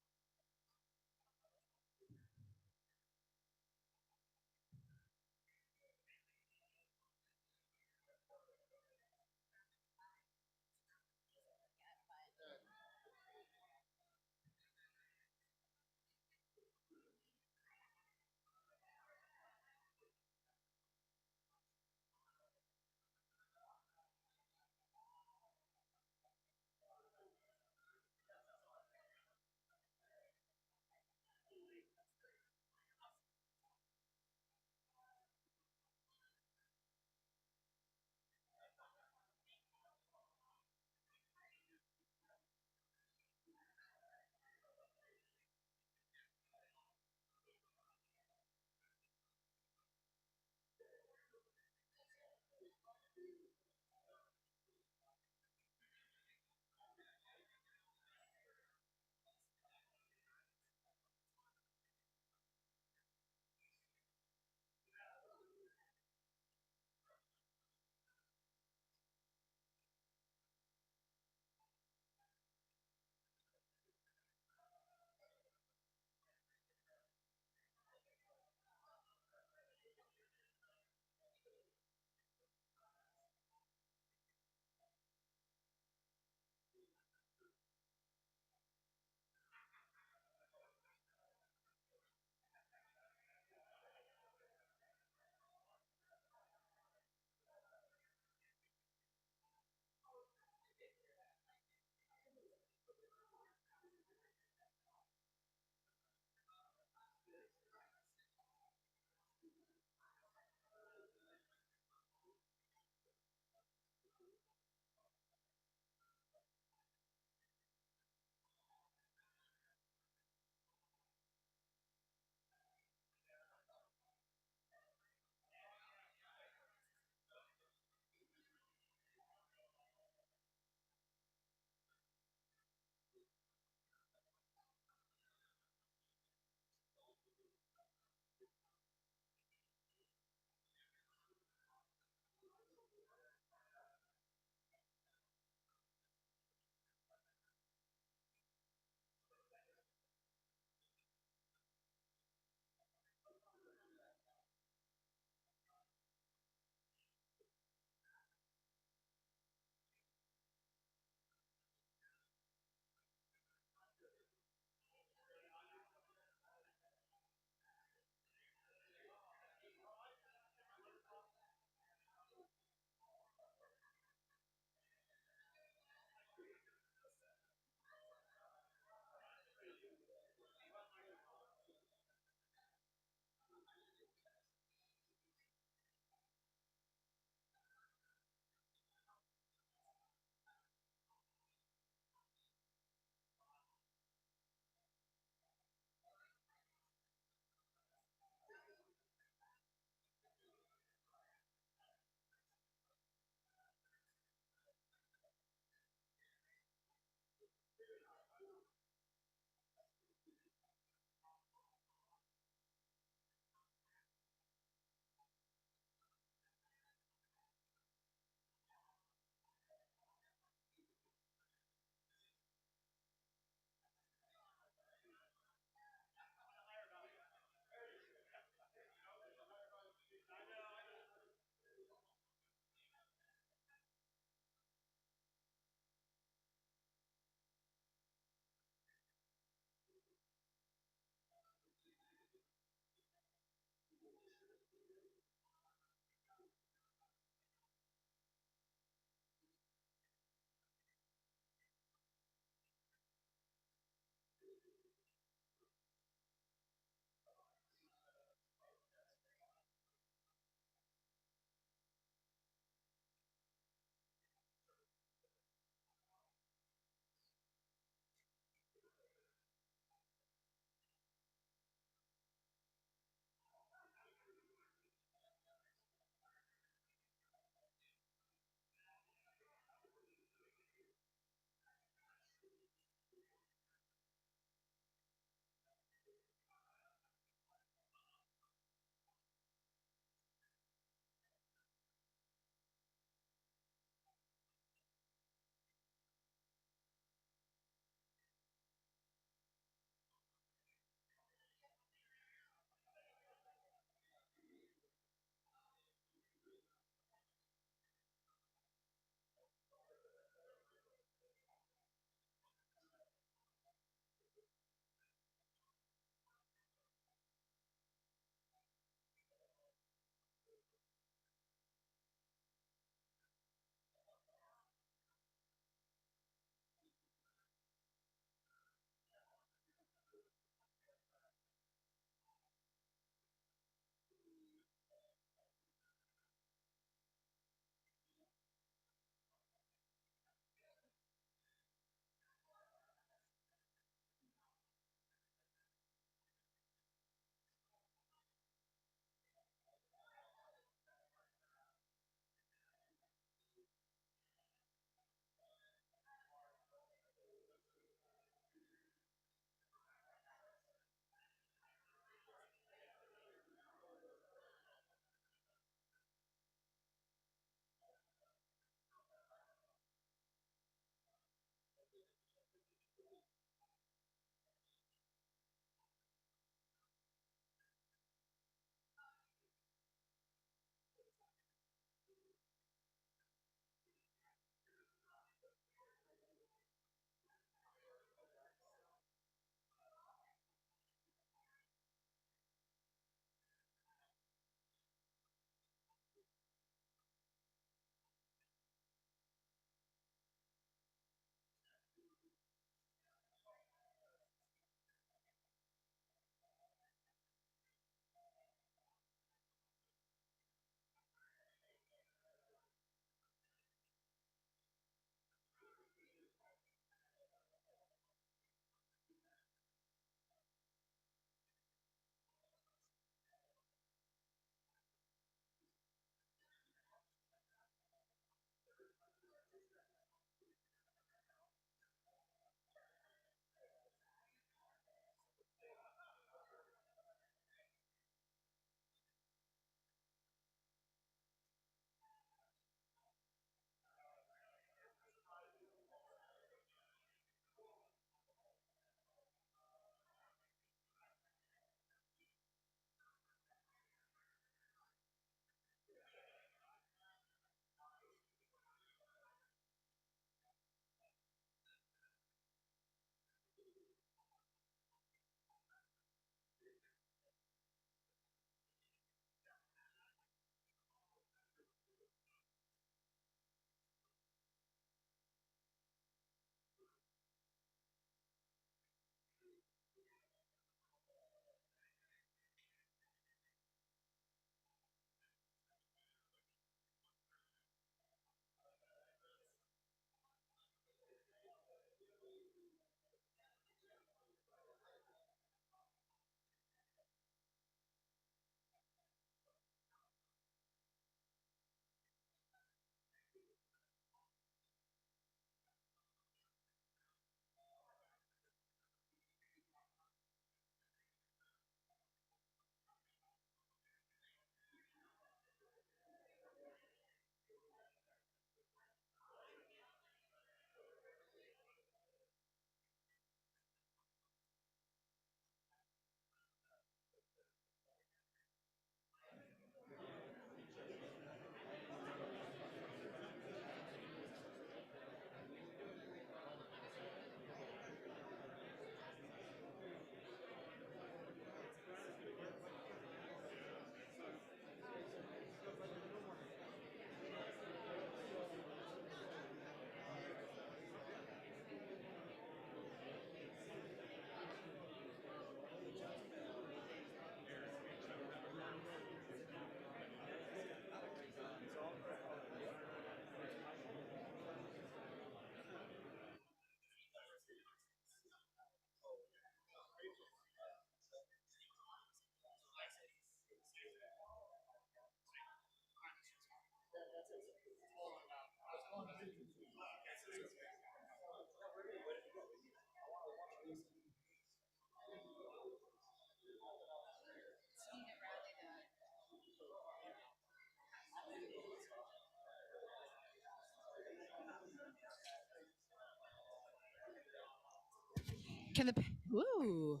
Can the, ooh,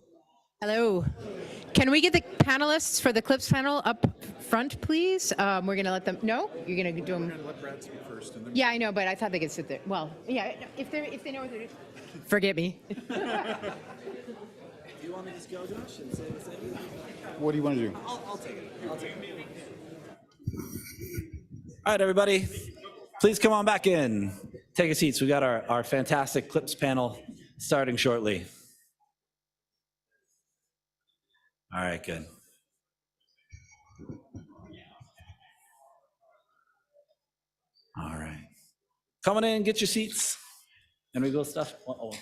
hello. Can we get the panelists for the CLIPS panel up front, please? We're going to let them, no? You're going to do them? Let Brad speak first. And then yeah, I know, but I thought they could sit there. Well, yeah, if they know what they're doing. Forget me. Do you want me to just go, Josh, and say the same? What do you want to do? I'll take it. All right, everybody, please come on back in. Take a seat. We got our fantastic CLIPS panel starting shortly. All right, good. All right. Come on in, get your seats. And we go stuff. Oh.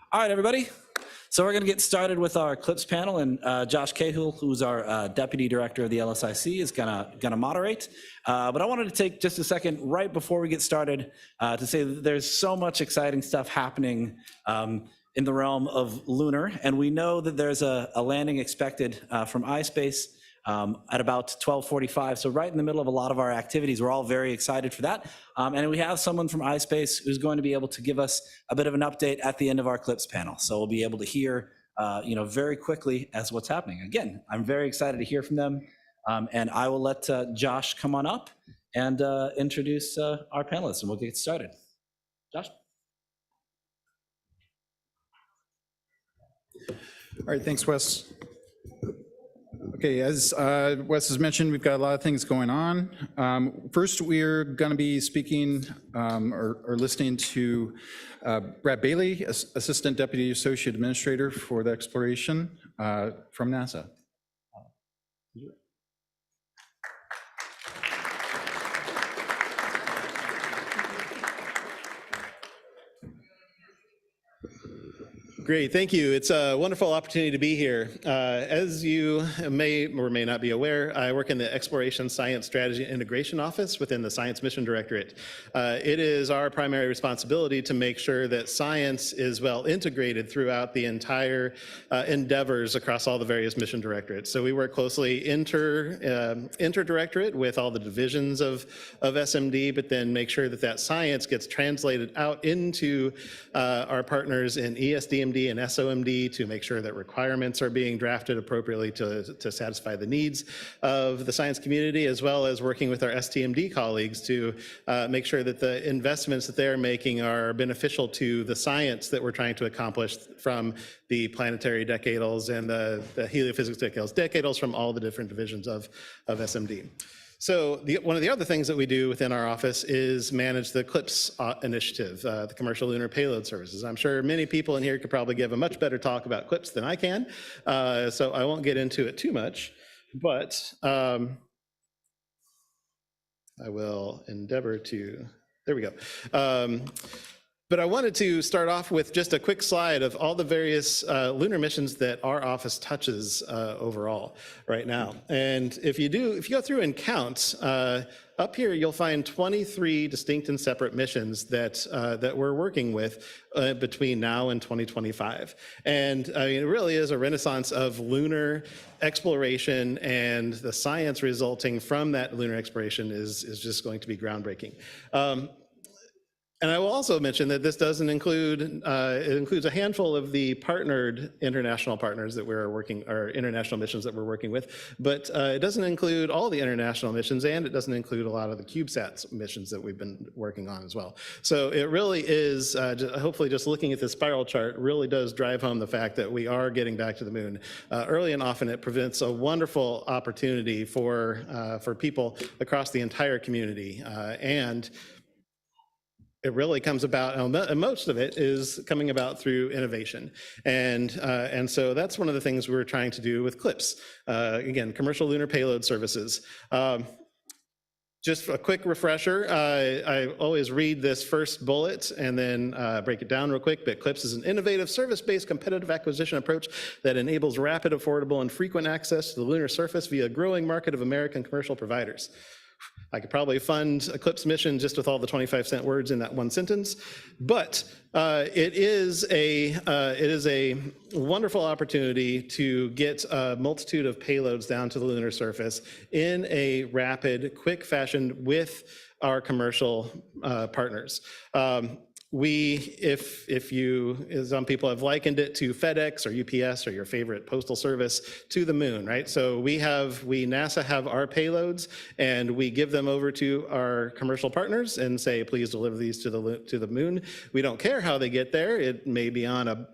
All right, everybody. So we're going to get started with our CLIPS panel, and Josh Cahill, who's our Deputy Director of the LSIC, is going to moderate. But I wanted to take just a second right before we get started to say that there's so much exciting stuff happening in the realm of lunar, and we know that there's a landing expected from iSpace at about 12:45. So right in the middle of a lot of our activities. We're all very excited for that. And we have someone from iSpace who's going to be able to give us a bit of an update at the end of our CLIPS panel. So we'll be able to hear very quickly as what's happening. Again, I'm very excited to hear from them. And I will let Josh come on up and introduce our panelists, and we'll get started. Josh? All right, thanks, Wes. Okay, as Wes has mentioned, we've got a lot of things going on. First, we're going to be speaking or listening to Brad Bailey, Assistant Deputy Associate Administrator for the Exploration from NASA. Great, thank you. It's a wonderful opportunity to be here. As you may or may not be aware, I work in the Exploration Science Strategy and Integration Office within the Science Mission Directorate. It is our primary responsibility to make sure that science is well integrated throughout the entire endeavors across all the various mission directorates. So we work closely inter-directorate with all the divisions of SMD, but then make sure that that science gets translated out into our partners in ESDMD and SOMD to make sure that requirements are being drafted appropriately to satisfy the needs of the science community, as well as working with our STMD colleagues to make sure that the investments that they're making are beneficial to the science that we're trying to accomplish from the planetary decadals and the heliophysics decadals from all the different divisions of SMD. So one of the other things that we do within our office is manage the CLIPS initiative, the Commercial Lunar Payload Services. I'm sure many people in here could probably give a much better talk about CLIPS than I can, so I won't get into it too much, but I will endeavor to, there we go. But I wanted to start off with just a quick slide of all the various lunar missions that our office touches overall right now. And if you go through and count, up here you'll find 23 distinct and separate missions that we're working with between now and 2025. And I mean, it really is a renaissance of lunar exploration, and the science resulting from that lunar exploration is just going to be groundbreaking. And I will also mention that this doesn't include, it includes a handful of the partnered international partners that we're working, or international missions that we're working with, but it doesn't include all the international missions, and it doesn't include a lot of the CubeSats missions that we've been working on as well. So it really is, hopefully just looking at this spiral chart really does drive home the fact that we are getting back to the moon. Early and often it presents a wonderful opportunity for people across the entire community, and it really comes about, and most of it is coming about through innovation. And so that's one of the things we're trying to do with CLIPS. Again, Commercial Lunar Payload Services. just a quick refresher, I always read this first bullet and then break it down real quick, but CLIPS is an innovative service-based competitive acquisition approach that enables rapid, affordable, and frequent access to the lunar surface via a growing market of American commercial providers. I could probably fund a CLIPS mission just with all the 25-cent words in that one sentence, but it is a wonderful opportunity to get a multitude of payloads down to the lunar surface in a rapid, quick fashion with our commercial partners. Some people have likened it to FedEx or UPS or your favorite postal service to the moon, right? So NASA have our payloads and we give them over to our commercial partners and say, please deliver these to the moon. We don't care how they get there. It may be on a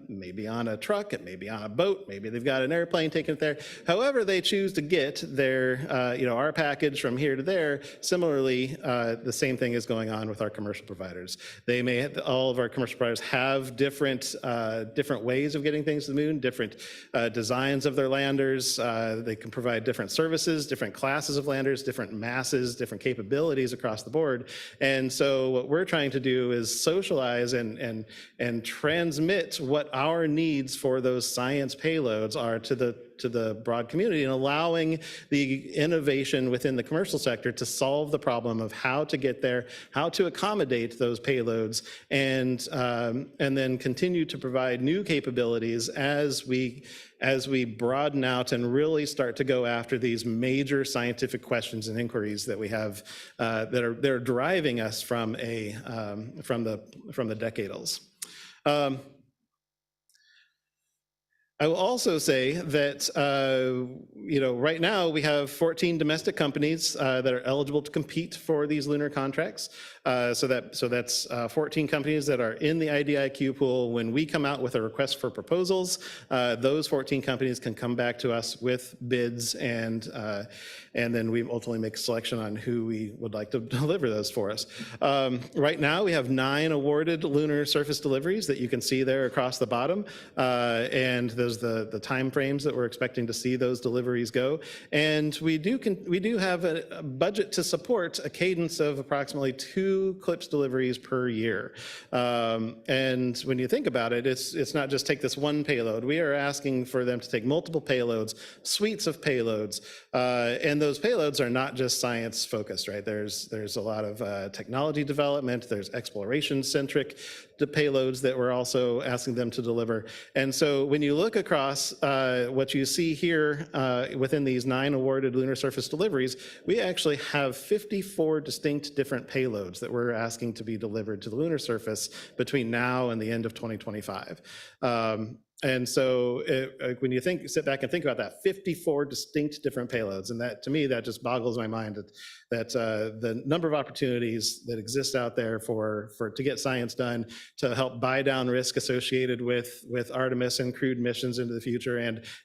truck, it may be on a boat, maybe they've got an airplane taking it there. However they choose to get their, our package from here to there. Similarly, the same thing is going on with our commercial providers. All of our commercial providers have different ways of getting things to the moon, different designs of their landers. They can provide different services, different classes of landers, different masses, different capabilities across the board. And so what we're trying to do is socialize and transmit what our needs for those science payloads are to the broad community, and allowing the innovation within the commercial sector to solve the problem of how to get there, how to accommodate those payloads, and then continue to provide new capabilities as we broaden out and really start to go after these major scientific questions and inquiries that we have that are driving us from the decadals. I will also say that, right now we have 14 domestic companies that are eligible to compete for these lunar contracts. So that's 14 companies that are in the IDIQ pool. When we come out with a request for proposals, those 14 companies can come back to us with bids, and then we ultimately make a selection on who we would like to deliver those for us. Right now we have 9 awarded lunar surface deliveries that you can see there across the bottom, and there's the time frames that we're expecting to see those deliveries go. And we do have a budget to support a cadence of approximately 2 CLIPS deliveries per year. And when you think about it, it's not just take this one payload. We are asking for them to take multiple payloads, suites of payloads, and those payloads are not just science focused, right? There's a lot of technology development, there's exploration-centric payloads that we're also asking them to deliver. And so when you look across what you see here within these 9 awarded lunar surface deliveries, we actually have 54 distinct different payloads that we're asking to be delivered to the lunar surface between now and the end of 2025. And so when you sit back and think about that, 54 distinct different payloads, and that, to me, that just boggles my mind that the number of opportunities that exist out there to get science done, to help buy down risk associated with Artemis and crewed missions into the future,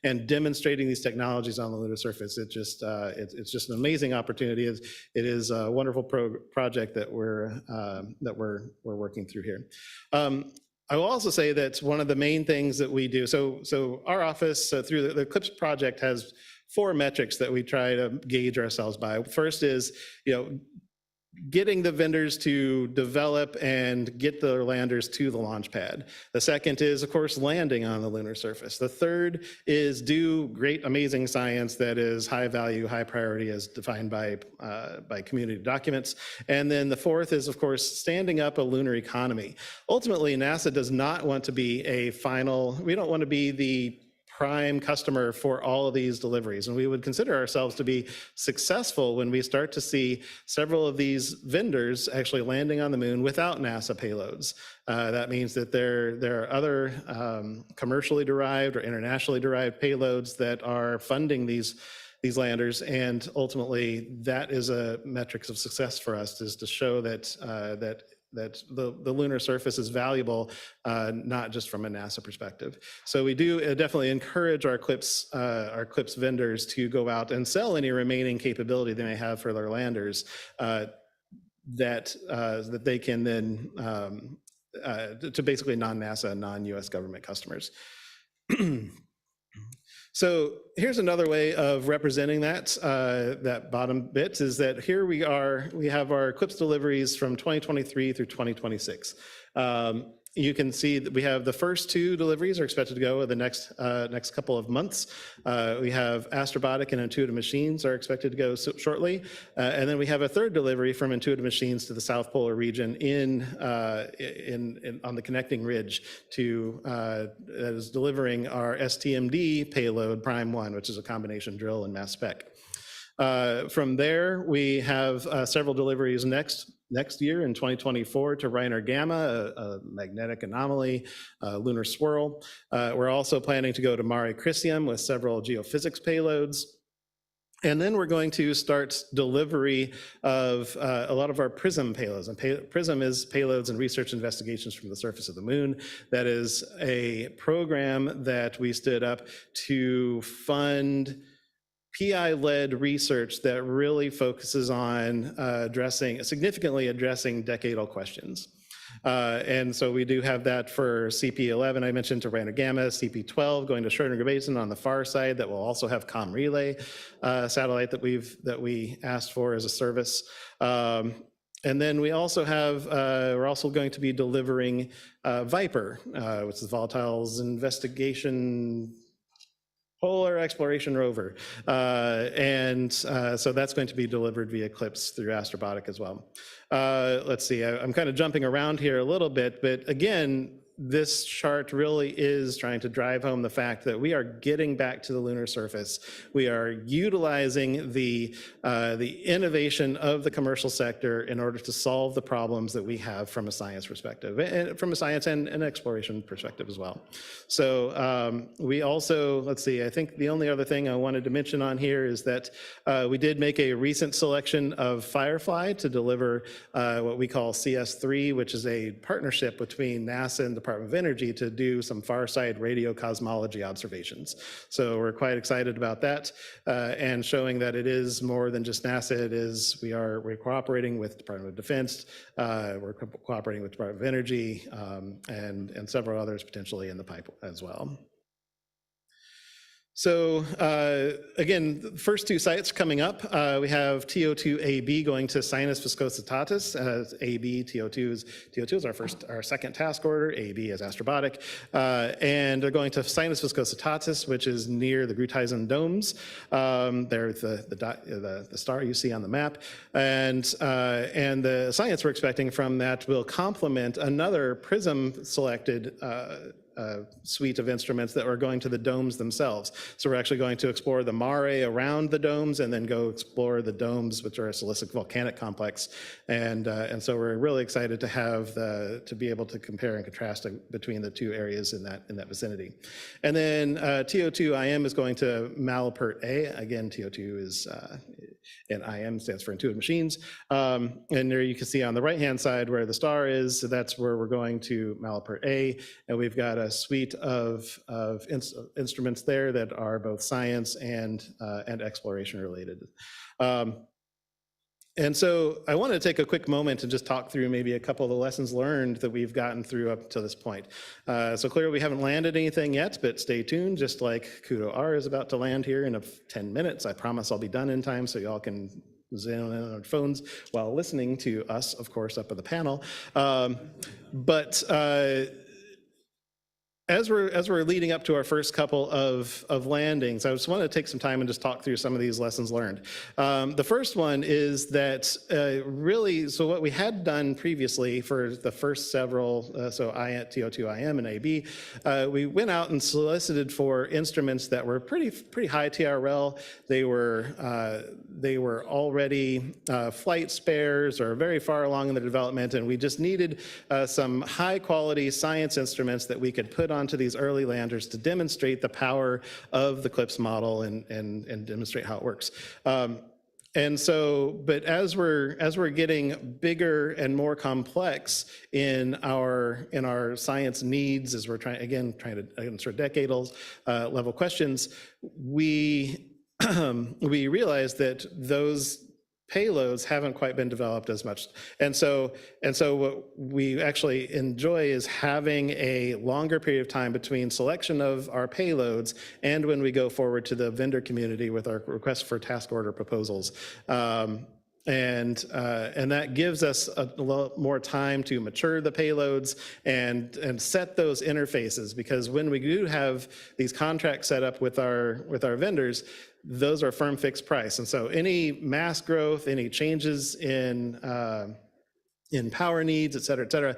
and demonstrating these technologies on the lunar surface. It's just an amazing opportunity. It is a wonderful project that we're working through here. I will also say that one of the main things that we do, so our office through the CLIPS project has 4 metrics that we try to gauge ourselves by. First is, getting the vendors to develop and get their landers to the launch pad. The second is, of course, landing on the lunar surface. The third is do great, amazing science that is high value, high priority as defined by community documents. And then the fourth is, of course, standing up a lunar economy. Ultimately, NASA does not want to be we don't want to be the prime customer for all of these deliveries. And we would consider ourselves to be successful when we start to see several of these vendors actually landing on the moon without NASA payloads. That means that there are other commercially derived or internationally derived payloads that are funding these landers, and ultimately that is a metric of success for us, is to show that the lunar surface is valuable, not just from a NASA perspective. So we do definitely encourage our CLIPS vendors to go out and sell any remaining capability they may have for their landers that they can then to basically non-NASA, non-US government customers. So here's another way of representing that, that bottom bit is that here we have our Eclipse deliveries from 2023 through 2026. You can see that we have the first 2 deliveries are expected to go in the next couple of months. We have Astrobotic and Intuitive Machines are expected to go shortly. And then we have a 3rd delivery from Intuitive Machines to the South Polar region on the connecting ridge that is delivering our STMD payload Prime 1, which is a combination drill and mass spec. From there, we have several deliveries next year in 2024 to Reiner Gamma, a magnetic anomaly, lunar swirl. We're also planning to go to Mare Crisium with several geophysics payloads. And then we're going to start delivery of a lot of our PRISM payloads. And PRISM is Payloads and Research Investigations from the Surface of the Moon. That is a program that we stood up to fund PI-led research that really focuses on significantly addressing decadal questions. And so we do have that for CP11, I mentioned, to Reiner Gamma, CP12 going to Schrödinger Basin on the far side that will also have COM relay satellite that we asked for as a service. And then we also have, we're also going to be delivering Viper, which is Volatiles Investigation Polar Exploration Rover. So that's going to be delivered via Eclipse through Astrobotic as well. Let's see, I'm kind of jumping around here a little bit, but again, this chart really is trying to drive home the fact that we are getting back to the lunar surface. We are utilizing the innovation of the commercial sector in order to solve the problems that we have from a science perspective, and from a science and exploration perspective as well. So we also, let's see, I think the only other thing I wanted to mention on here is that we did make a recent selection of Firefly to deliver what we call CS3, which is a partnership between NASA and the Department of Energy to do some far-side radio cosmology observations. So we're quite excited about that and showing that it is more than just NASA. We're cooperating with Department of Defense, we're cooperating with Department of Energy, and several others potentially in the pipe as well. So again, the first 2 sites coming up, we have TO2AB going to Sinus Viscositatis. AB, TO2 is our second task order. AB is Astrobotic. And they're going to Sinus Viscositatis, which is near the Gruithuisen domes. There's the star you see on the map. And the science we're expecting from that will complement another PRISM selected suite of instruments that are going to the domes themselves. So we're actually going to explore the mare around the domes and then go explore the domes, which are a silicic volcanic complex. And so we're really excited to have to be able to compare and contrast between the 2 areas in that vicinity. And then TO2IM is going to Malapert A. Again, TO2 is, and IM stands for Intuitive Machines. And there you can see on the right-hand side where the star is, so that's where we're going to Malapert A. And we've got a suite of instruments there that are both science and exploration related. And so I want to take a quick moment and just talk through maybe a couple of the lessons learned that we've gotten through up to this point. So clearly we haven't landed anything yet, but stay tuned, just like Kudo R is about to land here in 10 minutes. I promise I'll be done in time so y'all can zoom in on our phones while listening to us, of course, up at the panel. As we're leading up to our first couple of landings, I just want to take some time and just talk through some of these lessons learned. The first one is that so what we had done previously for the first several, so TO2IM and AB, we went out and solicited for instruments that were pretty high TRL. They were already flight spares or very far along in the development, and we just needed some high quality science instruments that we could put onto these early landers to demonstrate the power of the CLIPS model and demonstrate how it works. And so, but as we're getting bigger and more complex in our science needs, as we're trying to answer decadal level questions, we we realized that those payloads haven't quite been developed as much. And so what we actually enjoy is having a longer period of time between selection of our payloads and when we go forward to the vendor community with our request for task order proposals. And that gives us a lot more time to mature the payloads and set those interfaces, because when we do have these contracts set up with our vendors, those are firm fixed price. And so any mass growth, any changes in power needs, et cetera,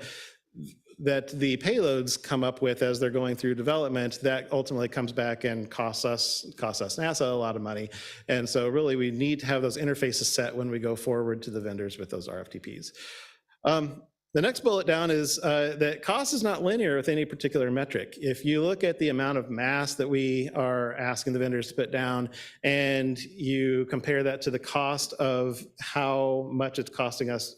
that the payloads come up with as they're going through development, that ultimately comes back and costs us NASA a lot of money. And so really we need to have those interfaces set when we go forward to the vendors with those RFTPs. The next bullet down is that cost is not linear with any particular metric. If you look at the amount of mass that we are asking the vendors to put down, and you compare that to the cost of how much it's costing us,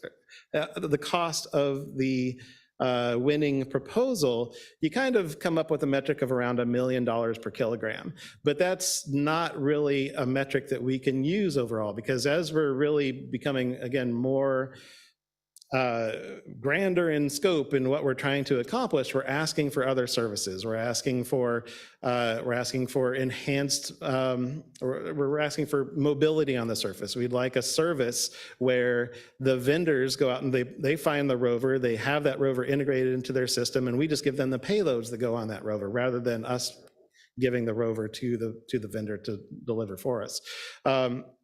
the cost of the winning proposal, you kind of come up with a metric of around $1 million per kilogram. But that's not really a metric that we can use overall, because as we're really becoming, again, more grander in scope in what we're trying to accomplish, we're asking for other services. We're asking for enhanced, we're asking for mobility on the surface. We'd like a service where the vendors go out and they find the rover, they have that rover integrated into their system, and we just give them the payloads that go on that rover, rather than us giving the rover to the vendor to deliver for us.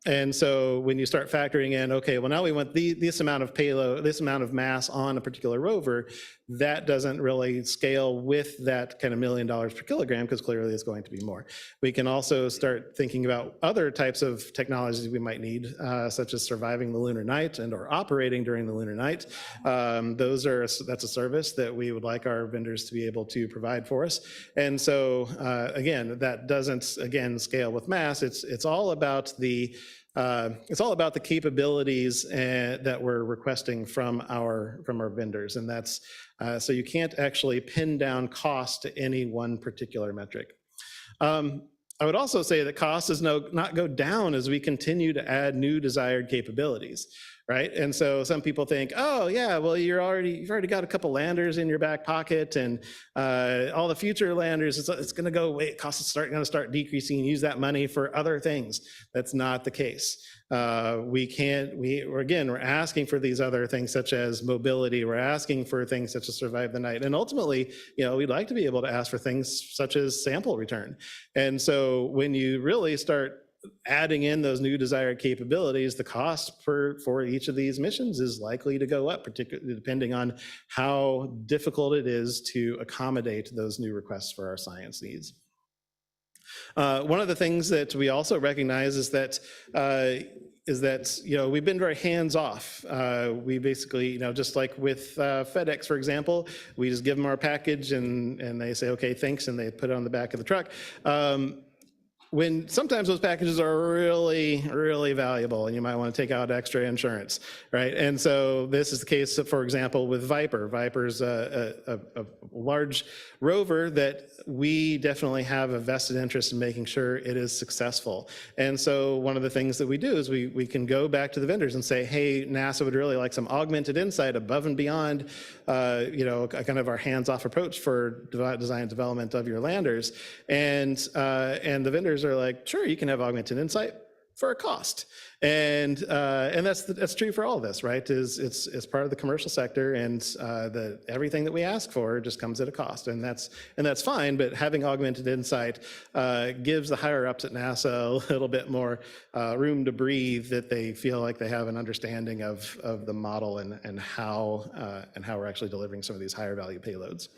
And so when you start factoring in, okay, well now we want this amount of payload, this amount of mass on a particular rover, that doesn't really scale with that kind of $1 million per kilogram, because clearly it's going to be more. We can also start thinking about other types of technologies we might need, such as surviving the lunar night and or operating during the lunar night. That's a service that we would like our vendors to be able to provide for us. And so again, that doesn't, again, scale with mass. It's all about the capabilities that we're requesting from our vendors, and that's so you can't actually pin down cost to any one particular metric. I would also say that cost does not go down as we continue to add new desired capabilities, right? And so some people think, oh yeah, well you've already got a couple landers in your back pocket, and all the future landers, it's going to go away. Costs are going to start decreasing, and use that money for other things. That's not the case. We're asking for these other things such as mobility. We're asking for things such as survive the night. And ultimately, we'd like to be able to ask for things such as sample return. And so when you really start adding in those new desired capabilities, the cost for each of these missions is likely to go up, particularly depending on how difficult it is to accommodate those new requests for our science needs. One of the things that we also recognize is that we've been very hands-off. We basically, just like with FedEx, for example, we just give them our package and they say, okay, thanks, and they put it on the back of the truck. When sometimes those packages are really, really valuable, and you might want to take out extra insurance, right? And so this is the case, for example, with Viper. Viper's a large rover that we definitely have a vested interest in making sure it is successful. And so one of the things that we do is we can go back to the vendors and say, hey, NASA would really like some augmented insight above and beyond, kind of our hands-off approach for design and development of your landers. And the vendors are like, sure, you can have augmented insight for a cost. And that's true for all of this, right? It's part of the commercial sector, and everything that we ask for just comes at a cost, and that's fine. But having augmented insight gives the higher ups at NASA a little bit more room to breathe, that they feel like they have an understanding of the model and how we're actually delivering some of these higher value payloads.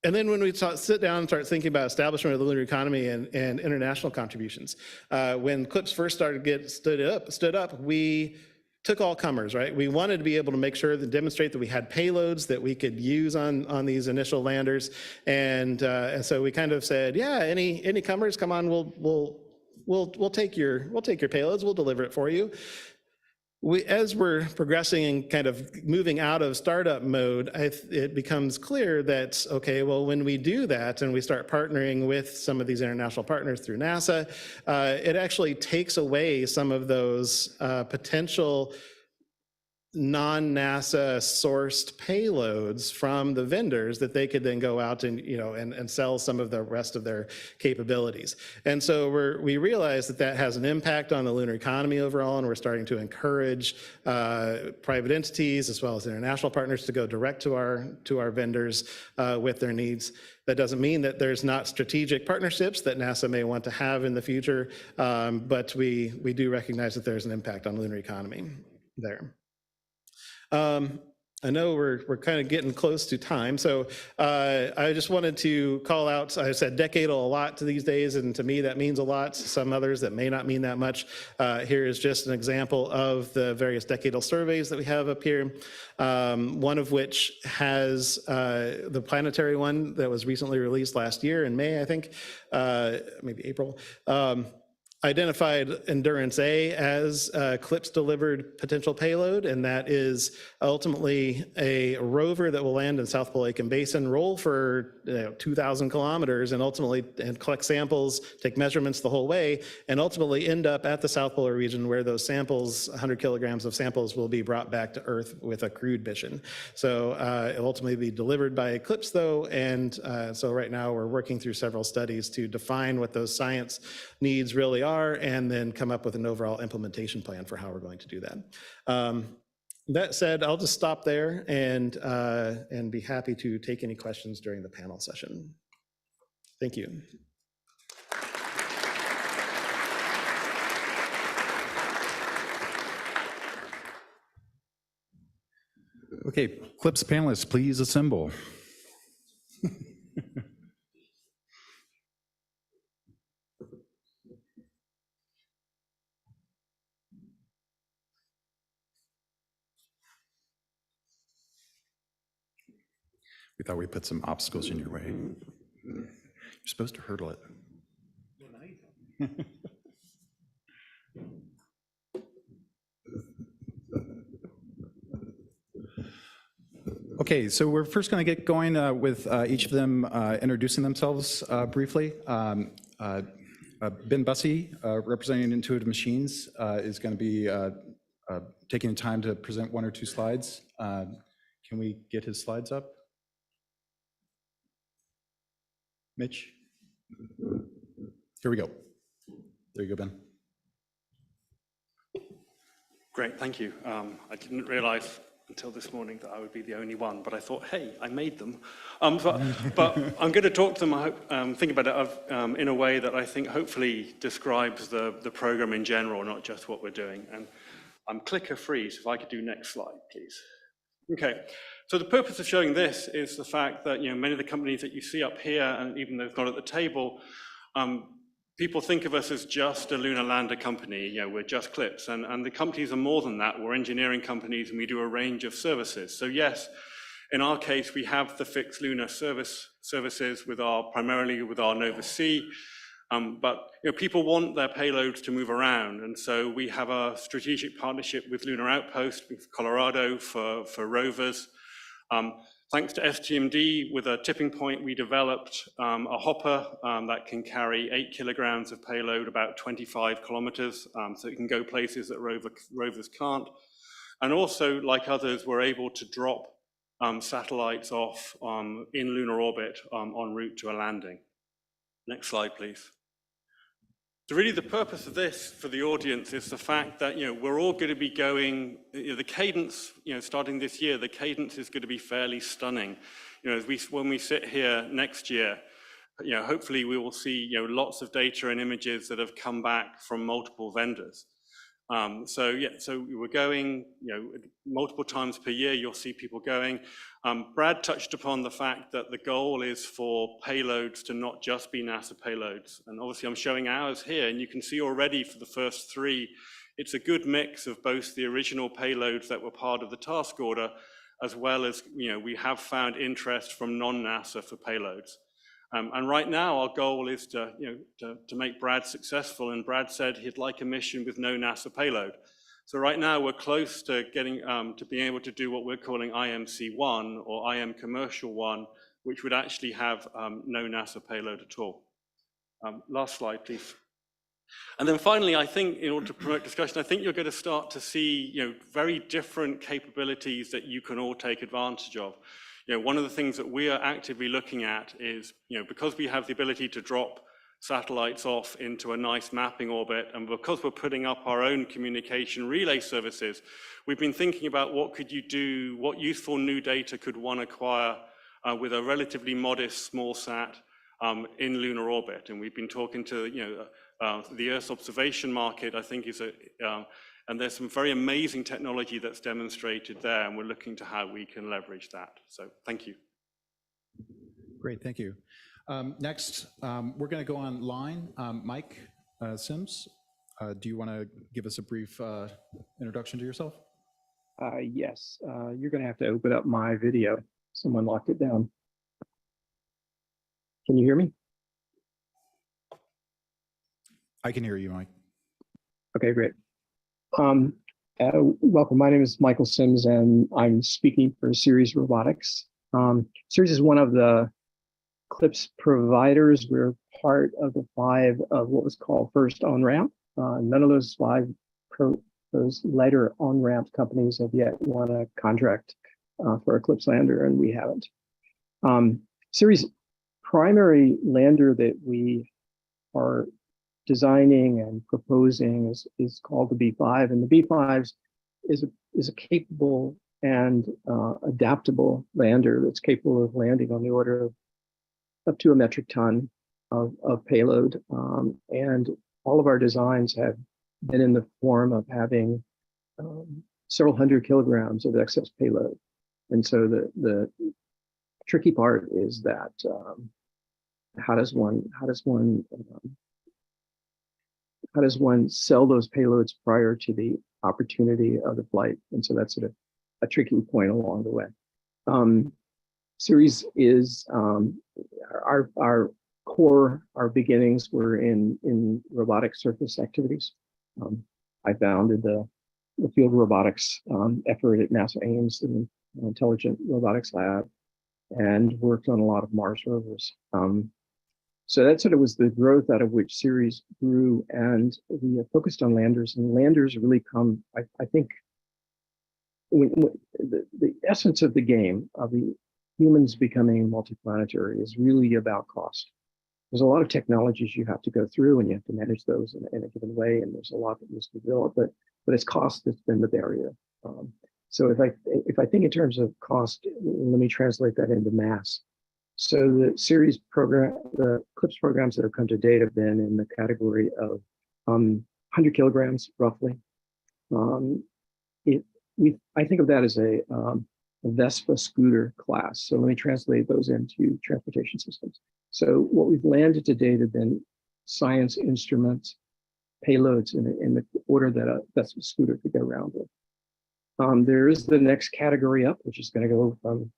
And then when we sit down and start thinking about establishment of the lunar economy and international contributions, when CLPS first stood up, we took all comers, right? We wanted to be able to make sure to demonstrate that we had payloads that we could use on these initial landers, and so we kind of said, yeah, any comers, come on, we'll take your payloads, we'll deliver it for you. as we're progressing and kind of moving out of startup mode, it becomes clear that, okay, well, when we do that and we start partnering with some of these international partners through NASA, it actually takes away some of those potential non-NASA sourced payloads from the vendors that they could then go out and, and sell some of the rest of their capabilities. And so we realize that has an impact on the lunar economy overall, and we're starting to encourage private entities as well as international partners to go direct to our vendors with their needs. That doesn't mean that there's not strategic partnerships that NASA may want to have in the future, but we do recognize that there's an impact on the lunar economy there. I know we're kind of getting close to time, so I just wanted to call out, I said decadal a lot to these days, and to me that means a lot. Some others that may not mean that much. Here is just an example of the various decadal surveys that we have up here, one of which has the planetary one that was recently released last year in May, I think, maybe April. Identified Endurance A as CLPS delivered potential payload, and that is ultimately a rover that will land in South Pole Lake and Basin, roll for 2,000 kilometers, and ultimately collect samples, take measurements the whole way, and ultimately end up at the South Polar region where those samples, 100 kilograms of samples, will be brought back to Earth with a crewed mission. So it'll ultimately be delivered by Eclipse, though, and so right now we're working through several studies to define what those science needs really are, and then come up with an overall implementation plan for how we're going to do that. That said, I'll just stop there and be happy to take any questions during the panel session. Thank you. Okay, CLPS panelists, please assemble. We thought we'd put some obstacles in your way. You're supposed to hurdle it. Okay, so we're first going to get going with each of them introducing themselves briefly. Ben Bussey, representing Intuitive Machines, is going to be taking the time to present one or two slides. Can we get his slides up? Mitch? Here we go. There you go, Ben. Great, thank you. I didn't realize until this morning that I would be the only one, but I thought, hey, I made them. But I'm going to talk to them, I hope, think about it in a way that I think hopefully describes the program in general, not just what we're doing. And I'm clicker free, so if I could do next slide, please. Okay, so the purpose of showing this is the fact that many of the companies that you see up here, and even though it's not at the table, people think of us as just a lunar lander company. We're just CLPS, and the companies are more than that. We're engineering companies, and we do a range of services. So yes, in our case, we have the fixed lunar services primarily with our Nova-C. But people want their payloads to move around, and so we have a strategic partnership with Lunar Outpost with Colorado for rovers. Thanks to STMD, with a tipping point, we developed a hopper that can carry 8 kilograms of payload, about 25 kilometers, so it can go places that rovers can't. And also, like others, we're able to drop satellites off in lunar orbit en route to a landing. Next slide, please. So really the purpose of this for the audience is the fact that, we're all going to be going, the cadence, starting this year, the cadence is going to be fairly stunning. When we sit here next year, hopefully we will see, lots of data and images that have come back from multiple vendors. So we're going, multiple times per year, you'll see people going. Brad touched upon the fact that the goal is for payloads to not just be NASA payloads. And obviously I'm showing ours here, and you can see already for the first 3, it's a good mix of both the original payloads that were part of the task order, as well as, we have found interest from non-NASA for payloads. And right now our goal is to make Brad successful, and Brad said he'd like a mission with no NASA payload. So right now we're close to getting to being able to do what we're calling IMC-1 or IM Commercial 1, which would actually have no NASA payload at all. Last slide, please. And then finally, I think in order to promote discussion, I think you're going to start to see, very different capabilities that you can all take advantage of. One of the things that we are actively looking at is, because we have the ability to drop satellites off into a nice mapping orbit, and because we're putting up our own communication relay services, we've been thinking about what could you do, what useful new data could one acquire with a relatively modest small sat in lunar orbit. And we've been talking to, the Earth observation market, I think and there's some very amazing technology that's demonstrated there, and we're looking to how we can leverage that. So thank you. Great, thank you. Next, we're going to go online. Mike Sims, do you want to give us a brief introduction to yourself? Yes, you're going to have to open up my video. Someone locked it down. Can you hear me? I can hear you, Mike. Okay, great. Welcome. My name is Michael Sims, and I'm speaking for Ceres Robotics. Ceres is one of the CLPS providers. We're part of the 5 of what was called first on-ramp. None of those 5 those later on-ramp companies have yet won a contract for a CLPS lander, and we haven't. Ceres' primary lander that we are designing and proposing is called the B5, and the B5 is a capable and adaptable lander that's capable of landing on the order of up to a metric ton of payload. And all of our designs have been in the form of having several hundred kilograms of excess payload. And so the tricky part is that how does one sell those payloads prior to the opportunity of the flight? And so that's sort of a tricky point along the way. Ceres is our core, our beginnings were in robotic surface activities. I founded the field robotics effort at NASA Ames, the Intelligent Robotics Lab, and worked on a lot of Mars rovers. So that sort of was the growth out of which Ceres grew, and we focused on landers, and landers really come, I think, the essence of the game of the humans becoming multiplanetary is really about cost. There's a lot of technologies you have to go through, and you have to manage those in a given way, and there's a lot that needs to be developed, but it's cost that's been the barrier. So if I think in terms of cost, let me translate that into mass. So the Ceres program, the CLPS programs that have come to date have been in the category of 100 kilograms, roughly. I think of that as a Vespa scooter class. So let me translate those into transportation systems. So what we've landed to date have been science instruments, payloads in the order that a Vespa scooter could go around with. There is the next category up, which is going to go from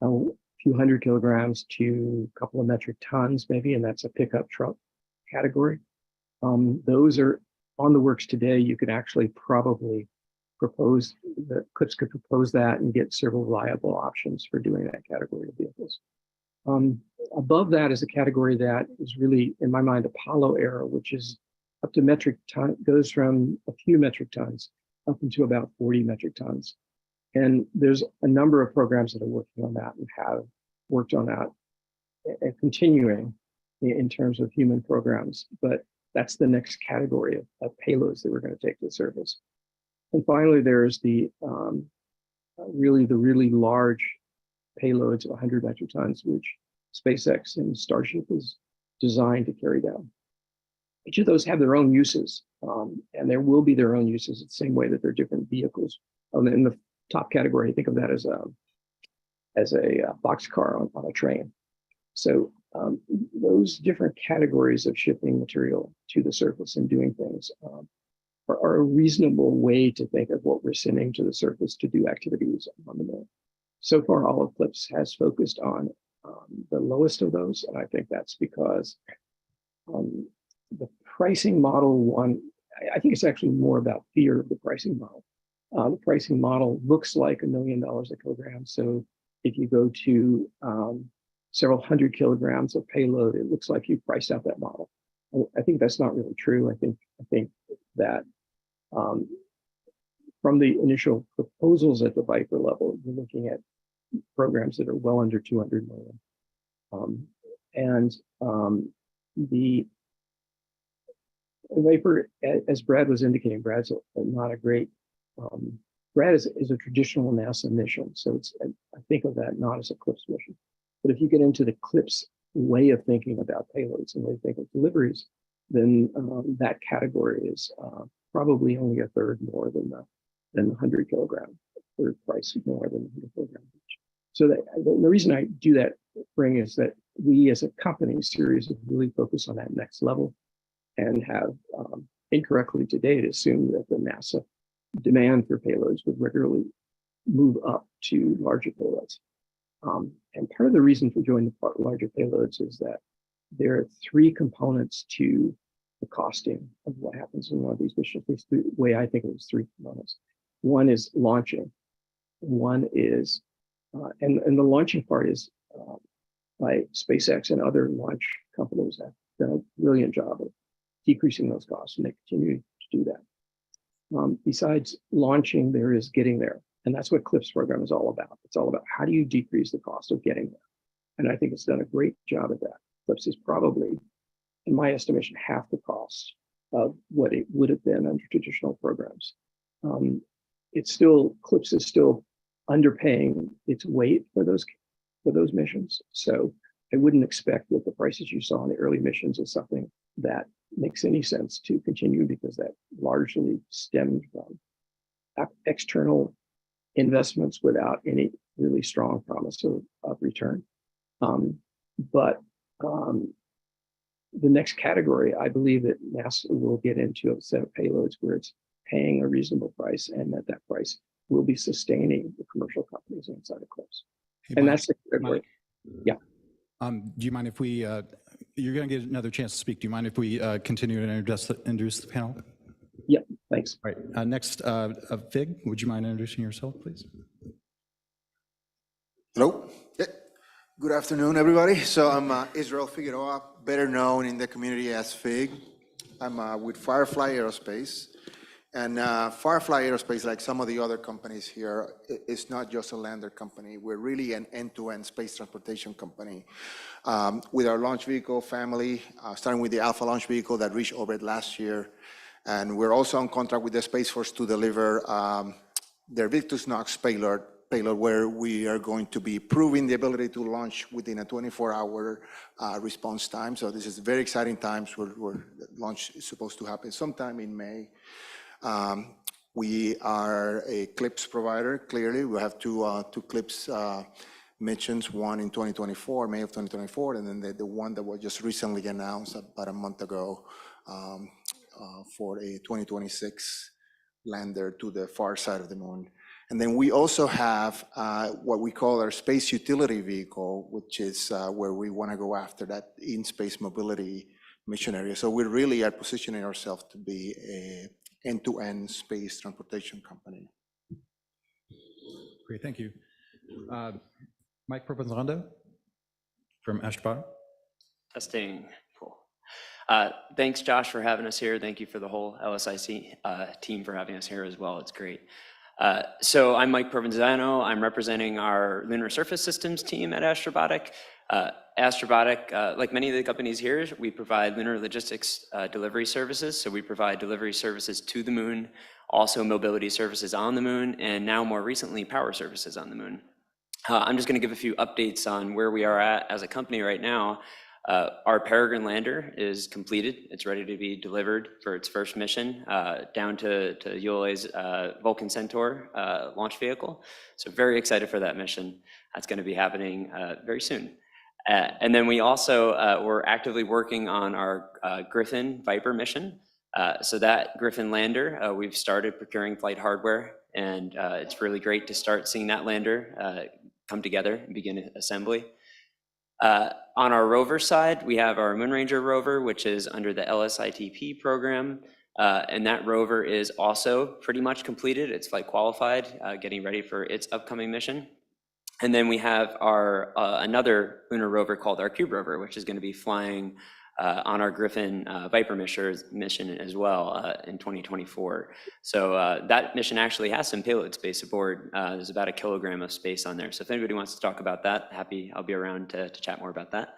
a few hundred kilograms to a couple of metric tons, maybe, and that's a pickup truck category. Those are on the works today. You could actually probably propose, the CLPS could propose that and get several viable options for doing that category of vehicles. Above that is a category that is really, in my mind, Apollo era, which is up to metric ton, goes from a few metric tons up into about 40 metric tons. And there's a number of programs that are working on that and have worked on that and continuing in terms of human programs. But that's the next category of payloads that we're going to take to the surface. And finally, there's the really large payloads of 100 metric tons, which SpaceX and Starship is designed to carry down. Each of those have their own uses, and there will be their own uses the same way that they're different vehicles. In the top category, think of that as a boxcar on a train. So those different categories of shipping material to the surface and doing things are a reasonable way to think of what we're sending to the surface to do activities on the moon. So far, all of CLPS has focused on the lowest of those, and I think that's because the pricing model one I think it's actually more about fear of the pricing model. The pricing model looks like $1 million a kilogram. So if you go to several hundred kilograms of payload, it looks like you priced out that model. I think that's not really true. I think that from the initial proposals at the Viper level, you're looking at programs that are well under 200 million. The Viper, as Brad was indicating, Brad's not a great, Brad is a traditional NASA mission. So I think of that not as a CLPS mission. But if you get into the CLPS way of thinking about payloads and way of thinking of deliveries, then that category is probably only a third more than the 100 kilogram, third price more than 100 kilogram. So the reason I do that, Bring, is that we as a company series really focus on that next level and have incorrectly to date assumed that the NASA demand for payloads would regularly move up to larger payloads. And part of the reason for joining the larger payloads is that there are three components to the costing of what happens in one of these missions. At least the way I think of it is three components. One is launching. One is, and the launching part is by SpaceX and other launch companies have done a brilliant job of decreasing those costs, and they continue to do that. Besides launching, there is getting there. And that's what CLPS program is all about. It's all about how do you decrease the cost of getting there? And I think it's done a great job at that. CLPS is probably, in my estimation, half the cost of what it would have been under traditional programs. CLPS is still underpaying its weight for those missions. So I wouldn't expect that the prices you saw in the early missions is something that makes any sense to continue, because that largely stemmed from external investments without any really strong promise of return. But the next category, I believe that NASA will get into a set of payloads where it's paying a reasonable price, and that price will be sustaining the commercial companies inside of CLPS. Hey, And Mike, that's the category. Yeah. do you mind if we, you're going to get another chance to speak. Do you mind if we continue to introduce the panel? Yeah, thanks. All right, next, Fig, would you mind introducing yourself, please? Hello. Yeah. Good afternoon, everybody. So I'm Israel Figueroa, better known in the community as Fig. I'm with Firefly Aerospace. And Firefly Aerospace, like some of the other companies here, is not just a lander company. We're really an end-to-end space transportation company. With our launch vehicle family, starting with the Alpha launch vehicle that reached orbit last year. And we're also on contract with the Space Force to deliver their Victus Nox payload, where we are going to be proving the ability to launch within a 24-hour response time. So this is very exciting times. Where launch is supposed to happen sometime in May. We are a CLPS provider, clearly. We have two CLPS missions, one in 2024, May of 2024, and then the one that was just recently announced about a month ago for a 2026 lander to the far side of the moon. And then we also have what we call our space utility vehicle, which is where we want to go after that in-space mobility mission area. So we really are positioning ourselves to be an end-to-end space transportation company. Great, thank you. Mike Provenzano from Ashtabula. Testing, cool. Thanks, Josh, for having us here. Thank you for the whole LSIC team for having us here as well. It's great. So I'm Mike Provenzano. I'm representing our Lunar Surface Systems team at Astrobotic. Astrobotic, like many of the companies here, we provide lunar logistics delivery services. So we provide delivery services to the moon, also mobility services on the moon, and now more recently, power services on the moon. I'm just going to give a few updates on where we are at as a company right now. Our Peregrine lander is completed. It's ready to be delivered for its first mission down to ULA's Vulcan Centaur launch vehicle. So very excited for that mission. That's going to be happening very soon. And then we also, we're actively working on our Griffin Viper mission. So that Griffin lander, we've started procuring flight hardware, and it's really great to start seeing that lander come together and begin assembly. On our rover side, we have our Moon Ranger rover, which is under the LSITP program. And that rover is also pretty much completed. It's flight qualified, getting ready for its upcoming mission. And then we have our another lunar rover called our Cube rover, which is going to be flying on our Griffin Viper mission as well in 2024. So that mission actually has some payload space aboard. There's about 1 kilogram of space on there. So if anybody wants to talk about that, I'll be around to chat more about that.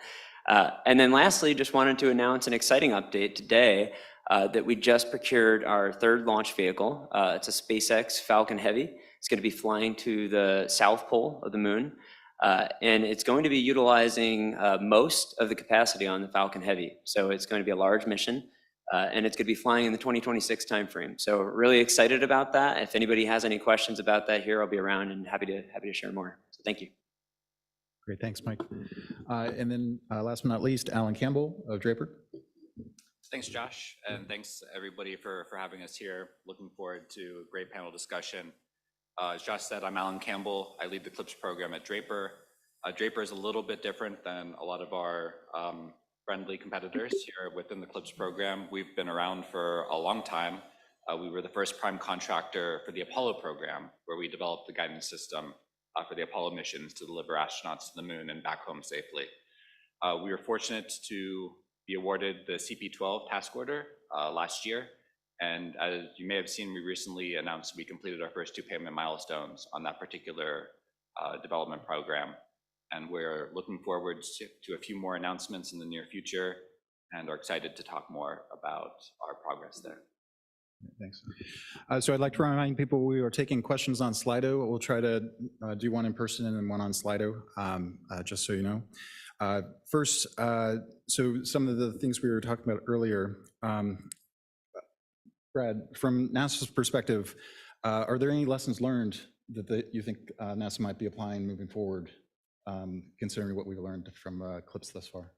And then lastly, just wanted to announce an exciting update today that we just procured our 3rd launch vehicle. It's a SpaceX Falcon Heavy. It's going to be flying to the south pole of the moon. And it's going to be utilizing most of the capacity on the Falcon Heavy. So it's going to be a large mission, and it's going to be flying in the 2026 timeframe. So really excited about that. If anybody has any questions about that here, I'll be around and happy to share more. So thank you. Great, thanks, Mike. And then last but not least, Alan Campbell of Draper. Thanks, Josh, and thanks everybody for having us here. Looking forward to a great panel discussion. As Josh said, I'm Alan Campbell. I lead the CLIPS program at Draper. Draper is a little bit different than a lot of our friendly competitors here within the CLIPS program. We've been around for a long time. We were the first prime contractor for the Apollo program, where we developed the guidance system for the Apollo missions to deliver astronauts to the moon and back home safely. We were fortunate to be awarded the CP-12 task order last year. And as you may have seen, we recently announced we completed our first 2 payment milestones on that particular development program. And we're looking forward to a few more announcements in the near future and are excited to talk more about our progress there. Thanks. So I'd like to remind people we are taking questions on Slido. We'll try to do one in person and then one on Slido, just so you know. First, so some of the things we were talking about earlier, Brad, from NASA's perspective, are there any lessons learned that you think NASA might be applying moving forward, considering what we've learned from CLIPS thus far?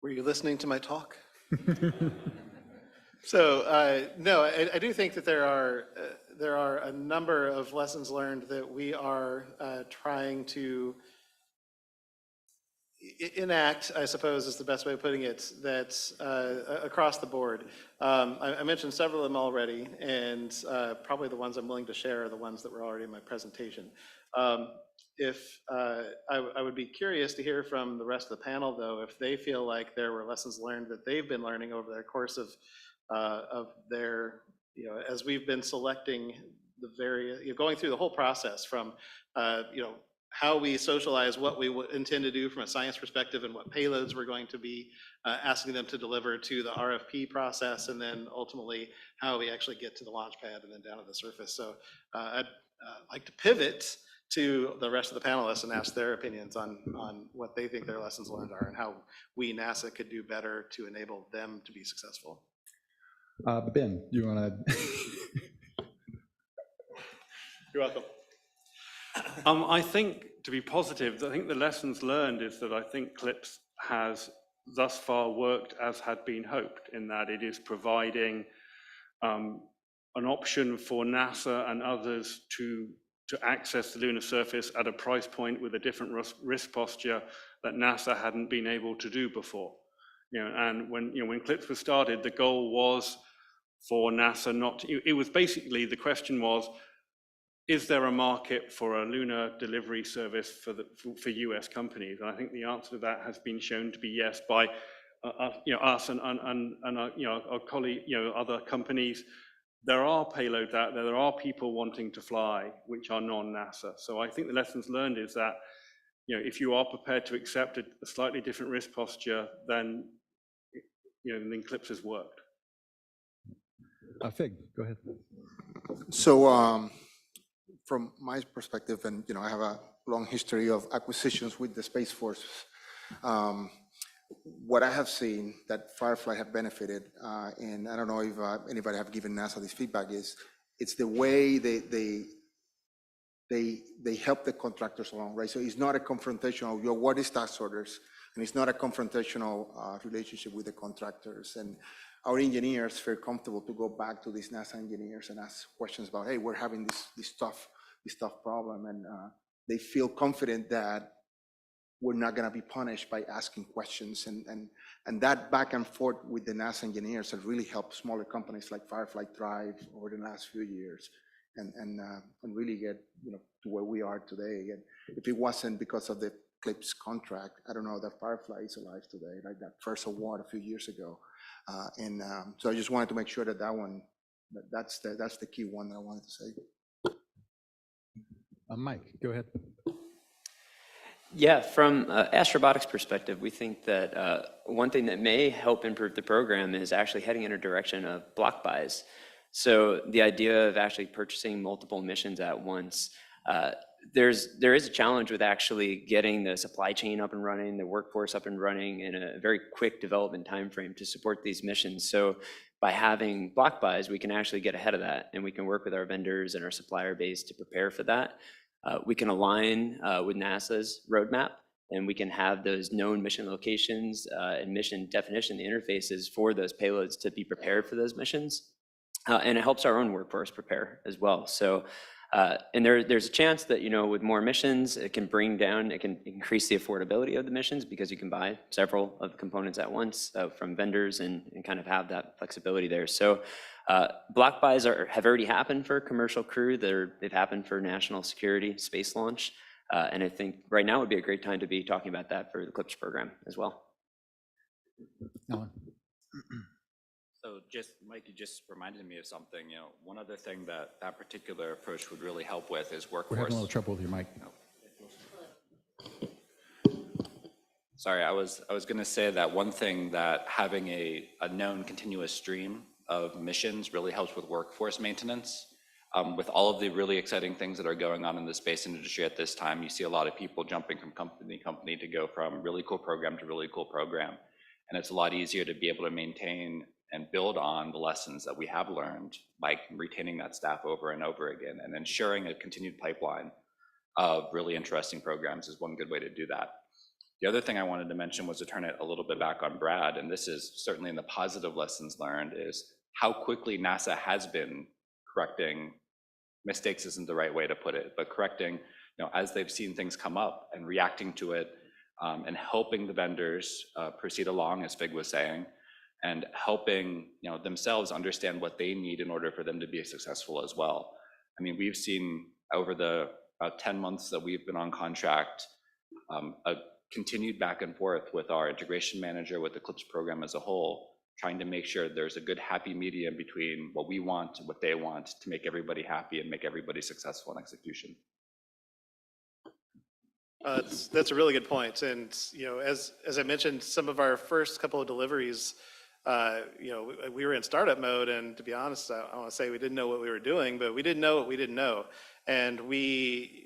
Were you listening to my talk? So no, I do think that there are a number of lessons learned that we are trying to enact, I suppose is the best way of putting it, that's across the board. I mentioned several of them already, and probably the ones I'm willing to share are the ones that were already in my presentation. I would be curious to hear from the rest of the panel, though, if they feel like there were lessons learned that they've been learning over the course of their, as we've been selecting the various, going through the whole process from, how we socialize what we intend to do from a science perspective and what payloads we're going to be asking them to deliver to the RFP process, and then ultimately how we actually get to the launch pad and then down to the surface. So I'd like to pivot to the rest of the panelists and ask their opinions on what they think their lessons learned are and how we, NASA, could do better to enable them to be successful. Ben, you want to? You're welcome. I think, to be positive, I think the lessons learned is that I think CLIPS has thus far worked as had been hoped, in that it is providing an option for NASA and others to access the lunar surface at a price point with a different risk posture that NASA hadn't been able to do before. And when CLIPS was started, the goal was for NASA not to, it was basically, the question was, is there a market for a lunar delivery service for US companies? And I think the answer to that has been shown to be yes by us and our colleague, other companies. There are payloads out there. There are people wanting to fly, which are non-NASA. So I think the lessons learned is that, if you are prepared to accept a slightly different risk posture, then then CLIPS has worked. Fig, go ahead. So from my perspective, and I have a long history of acquisitions with the Space Force, what I have seen that Firefly have benefited, and I don't know if anybody have given NASA this feedback, is it's the way they help the contractors along, right? So it's not a confrontational, what is task orders, and it's not a confrontational relationship with the contractors. And our engineers feel comfortable to go back to these NASA engineers and ask questions about, hey, we're having this tough problem, and they feel confident that we're not going to be punished by asking questions. And that back and forth with the NASA engineers have really helped smaller companies like Firefly thrive over the last few years and really get to where we are today. And if it wasn't because of the CLIPS contract, I don't know that Firefly is alive today, like that first award a few years ago. So I just wanted to make sure that that's the key one that I wanted to say. Mike, go ahead. Yeah, from Astrobotics perspective, we think that one thing that may help improve the program is actually heading in a direction of block buys. So the idea of actually purchasing multiple missions at once, there is a challenge with actually getting the supply chain up and running, the workforce up and running in a very quick development timeframe to support these missions. So by having block buys, we can actually get ahead of that, and we can work with our vendors and our supplier base to prepare for that. We can align with NASA's roadmap, and we can have those known mission locations and mission definition, the interfaces for those payloads to be prepared for those missions. And it helps our own workforce prepare as well. So, and there's a chance that, with more missions, it can increase the affordability of the missions because you can buy several of the components at once from vendors and kind of have that flexibility there. So block buys have already happened for commercial crew. They've happened for national security space launch. And I think right now would be a great time to be talking about that for the CLIPS program as well. Alan. So Mike, you just reminded me of something. One other thing that particular approach would really help with is workforce. We're having a little trouble with your mic. Sorry, I was going to say that one thing that having a known continuous stream of missions really helps with workforce maintenance. With all of the really exciting things that are going on in the space industry at this time, you see a lot of people jumping from company to company to go from really cool program to really cool program. And it's a lot easier to be able to maintain and build on the lessons that we have learned by retaining that staff over and over again, and ensuring a continued pipeline of really interesting programs is one good way to do that. The other thing I wanted to mention was to turn it a little bit back on Brad, and this is certainly in the positive lessons learned, is how quickly NASA has been correcting mistakes isn't the right way to put it, but correcting, as they've seen things come up and reacting to it, and helping the vendors proceed along, as Fig was saying, and helping themselves understand what they need in order for them to be successful as well. I mean, we've seen over the 10 months that we've been on contract, a continued back and forth with our integration manager, with the CLIPS program as a whole, trying to make sure there's a good happy medium between what we want and what they want to make everybody happy and make everybody successful in execution. That's a really good point. And as I mentioned, some of our first couple of deliveries, we were in startup mode, and to be honest, I want to say we didn't know what we were doing, but we didn't know what we didn't know. And we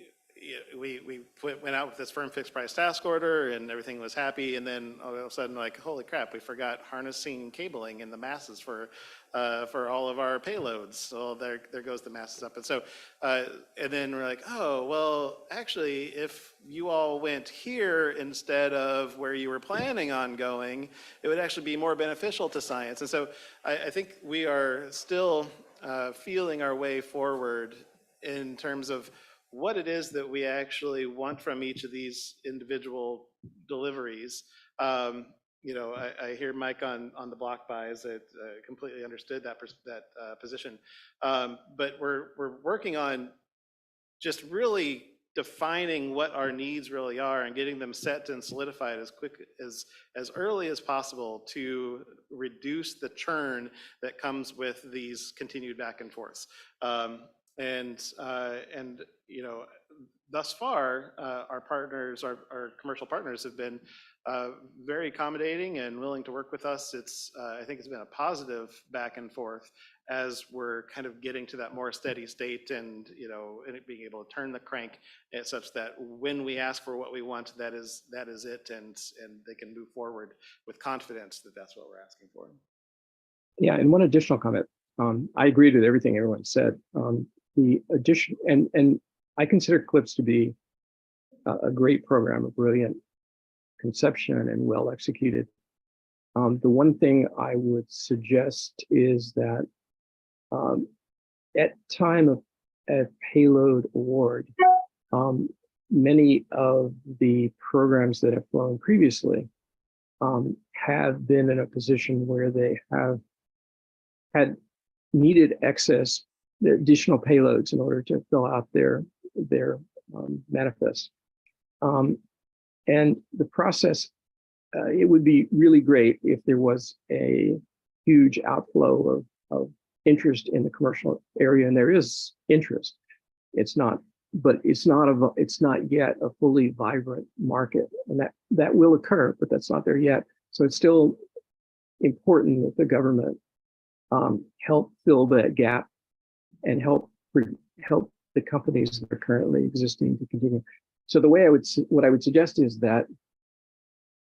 went out with this firm fixed price task order, and everything was happy. And then all of a sudden, like, holy crap, we forgot harnessing cabling in the masses for all of our payloads. So there goes the masses up. And so, and then we're like, oh, well, actually, if you all went here instead of where you were planning on going, it would actually be more beneficial to science. And so I think we are still feeling our way forward in terms of what it is that we actually want from each of these individual deliveries. I hear Mike on the block buys. I completely understood that position. But we're working on just really defining what our needs really are and getting them set and solidified as early as possible to reduce the churn that comes with these continued back and forths. Thus far, our partners, our commercial partners, have been very accommodating and willing to work with us. I think it's been a positive back and forth as we're kind of getting to that more steady state, and and it being able to turn the crank such that when we ask for what we want, that is it, and they can move forward with confidence that that's what we're asking for. Yeah, and one additional comment. I agreed with everything everyone said. The addition, and I consider CLIPS to be a great program, a brilliant conception and well executed. The one thing I would suggest is that at time of a payload award, many of the programs that have flown previously have been in a position where they have had needed additional payloads in order to fill out their manifest. And the process, it would be really great if there was a huge outflow of interest in the commercial area, and there is interest. It's not yet a fully vibrant market, and that will occur, but that's not there yet. So it's still important that the government help fill that gap and help the companies that are currently existing to continue. So what I would suggest is that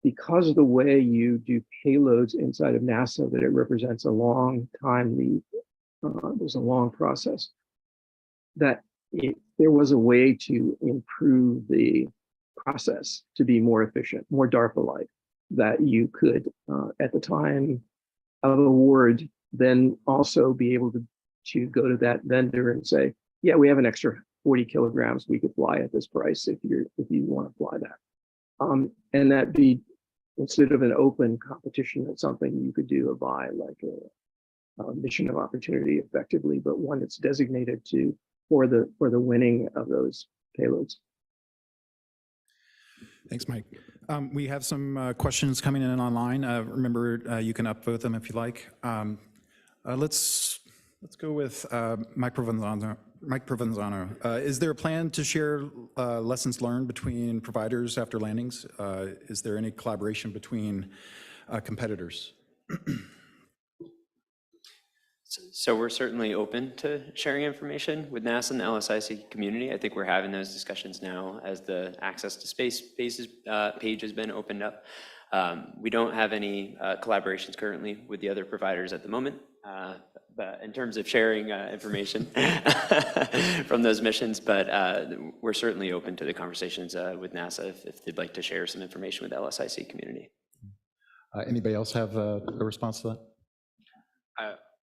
because of the way you do payloads inside of NASA, that it represents a long time lead. There's a long process. That if there was a way to improve the process to be more efficient, more DARPA-like, that you could, at the time of award, then also be able to go to that vendor and say, yeah, we have an extra 40 kilograms we could fly at this price if you want to fly that. And that be, instead of an open competition, that's something you could do by like a mission of opportunity effectively, but one that's designated for the winning of those payloads. Thanks, Mike. We have some questions coming in online. Remember, you can upvote them if you like. Let's go with Mike Provenzano. Is there a plan to share lessons learned between providers after landings? Is there any collaboration between competitors? So we're certainly open to sharing information with NASA and the LSIC community. I think we're having those discussions now as the Access to Space page has been opened up. We don't have any collaborations currently with the other providers at the moment. But in terms of sharing information from those missions, but we're certainly open to the conversations with NASA if they'd like to share some information with the LSIC community. Anybody else have a response to that?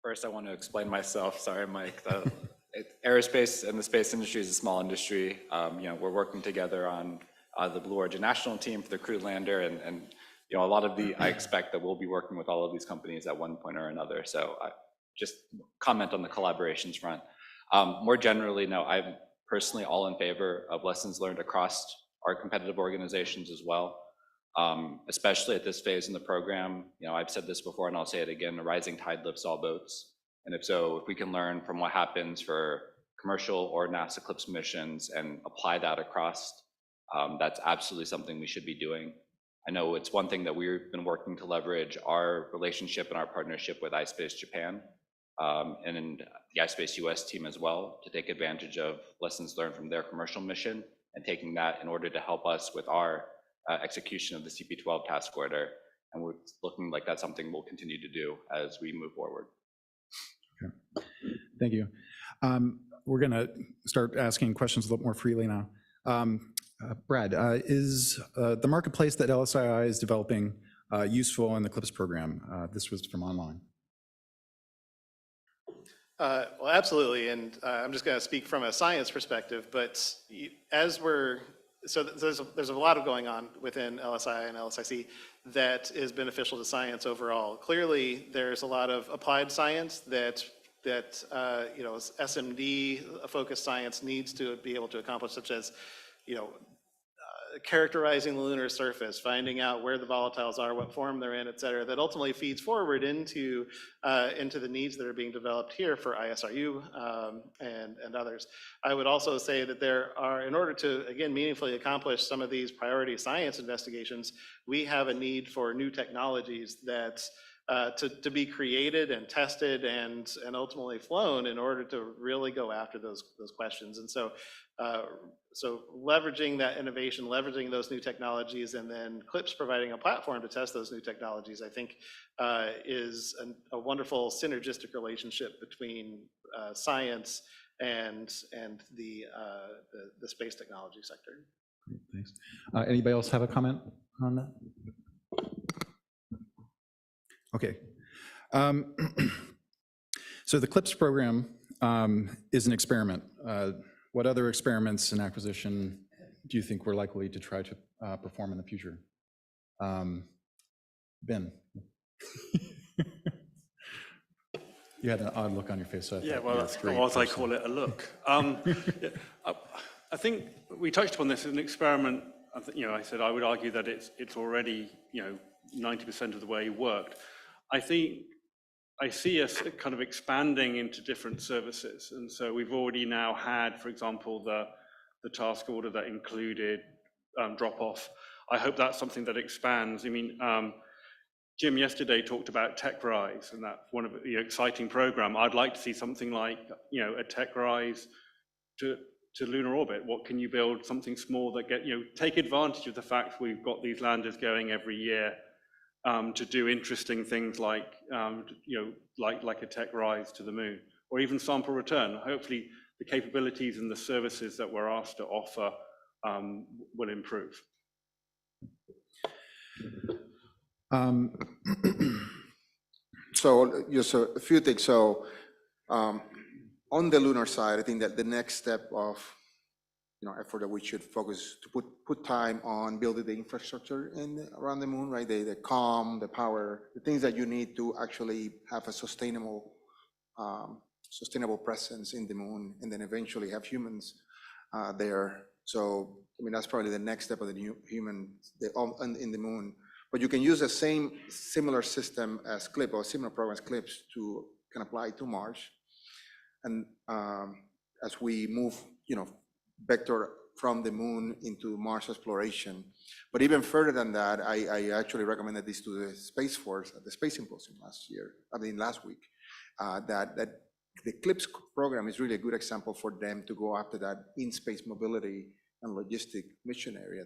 First, I want to explain myself. Sorry, Mike. Aerospace and the space industry is a small industry. We're working together on the Blue Origin national team for the crewed lander, and a lot of I expect that we'll be working with all of these companies at one point or another. So just comment on the collaborations front. More generally, no, I'm personally all in favor of lessons learned across our competitive organizations as well. Especially at this phase in the program. I've said this before and I'll say it again, a rising tide lifts all boats. And if we can learn from what happens for commercial or NASA CLPS missions and apply that across, that's absolutely something we should be doing. I know it's one thing that we've been working to leverage our relationship and our partnership with iSpace Japan and the iSpace US team as well to take advantage of lessons learned from their commercial mission and taking that in order to help us with our execution of the CP12 task order, and we're looking like that's something we'll continue to do as we move forward. Okay. Thank you. We're going to start asking questions a little more freely now. Brad, is the marketplace that LSII is developing useful in the CLPS program? This was from online. Well, absolutely, and I'm just going to speak from a science perspective, but so there's a lot going on within LSI and LSIC that is beneficial to science overall. Clearly, there's a lot of applied science that SMD-focused science needs to be able to accomplish, such as characterizing the lunar surface, finding out where the volatiles are, what form they're in, et cetera, that ultimately feeds forward into the needs that are being developed here for ISRU and others. I would also say that there are, in order to, again, meaningfully accomplish some of these priority science investigations, we have a need for new technologies that to be created and tested and ultimately flown in order to really go after those questions. And so leveraging that innovation, leveraging those new technologies, and then CLPS providing a platform to test those new technologies, I think is a wonderful synergistic relationship between science and the space technology sector. Great, thanks. Anybody else have a comment on that? Okay. So the CLPS program is an experiment. What other experiments in acquisition do you think we're likely to try to perform in the future? Ben. You had an odd look on your face, so I Yeah, thought well, you were that's great what I person. call it, a look. Yeah, I think we touched upon this as an experiment. I said I would argue that it's already 90% of the way worked. I think I see us kind of expanding into different services, and so we've already now had, for example, the task order that included drop-off. I hope that's something that expands. I mean, Jim yesterday talked about Tech Rise, and that's one of the exciting program. I'd like to see something like, a Tech Rise to lunar orbit. What can you build? Something small that take advantage of the fact we've got these landers going every year to do interesting things like, like a Tech Rise to the moon, or even sample return. Hopefully, the capabilities and the services that we're asked to offer will improve. So just a few things. So on the lunar side, I think that the next step of effort that we should focus to put time on building the infrastructure around the moon, right? The comm, the power, the things that you need to actually have a sustainable presence in the moon, and then eventually have humans there. So I mean, that's probably the next step of the new human in the moon. But you can use the similar system as CLIP, or similar program as CLIPS, to can apply to Mars. And as we move, vector from the moon into Mars exploration. But even further than that, I actually recommended this to the Space Force at the Space Symposium last week, that the CLIPS program is really a good example for them to go after that in-space mobility and logistic mission area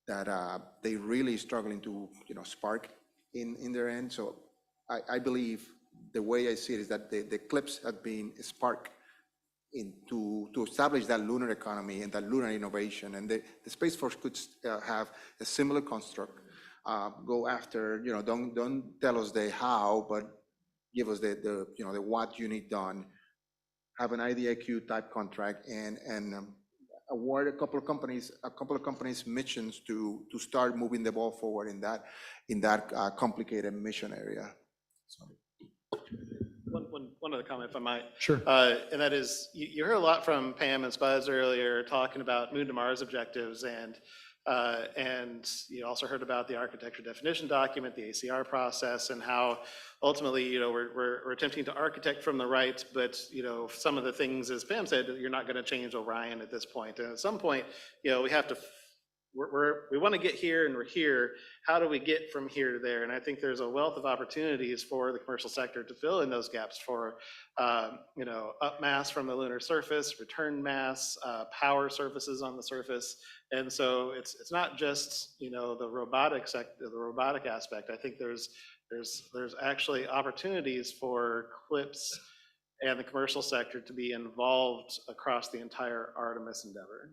that they really struggling to spark in their end. So I believe the way I see it is that the CLIPS have been a spark to establish that lunar economy and that lunar innovation, and the Space Force could have a similar construct. Go after, don't tell us the how, but give us the what you need done. Have an IDIQ type contract and award a couple of companies missions to start moving the ball forward in that complicated mission area. So. One other comment, if I might. Sure. And that is, you heard a lot from Pam and Spuzz earlier talking about Moon to Mars objectives, and you also heard about the architecture definition document, the ACR process, and how ultimately, we're attempting to architect from the right, but some of the things, as Pam said, you're not going to change Orion at this point. And at some point, we have to. We want to get here, and we're here. How do we get from here to there? And I think there's a wealth of opportunities for the commercial sector to fill in those gaps for, up mass from the lunar surface, return mass, power services on the surface. And so it's not just the robotic sector, the robotic aspect. I think there's actually opportunities for CLIPS and the commercial sector to be involved across the entire Artemis endeavor.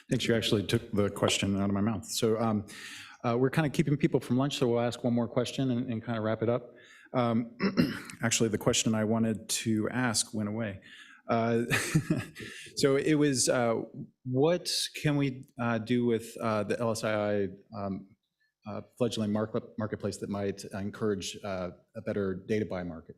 Thanks. You actually took the question out of my mouth. So we're kind of keeping people from lunch, so we'll ask one more question and kind of wrap it up. Actually, the question I wanted to ask went away. So it was, what can we do with the LSII fledgling marketplace that might encourage a better data buy market?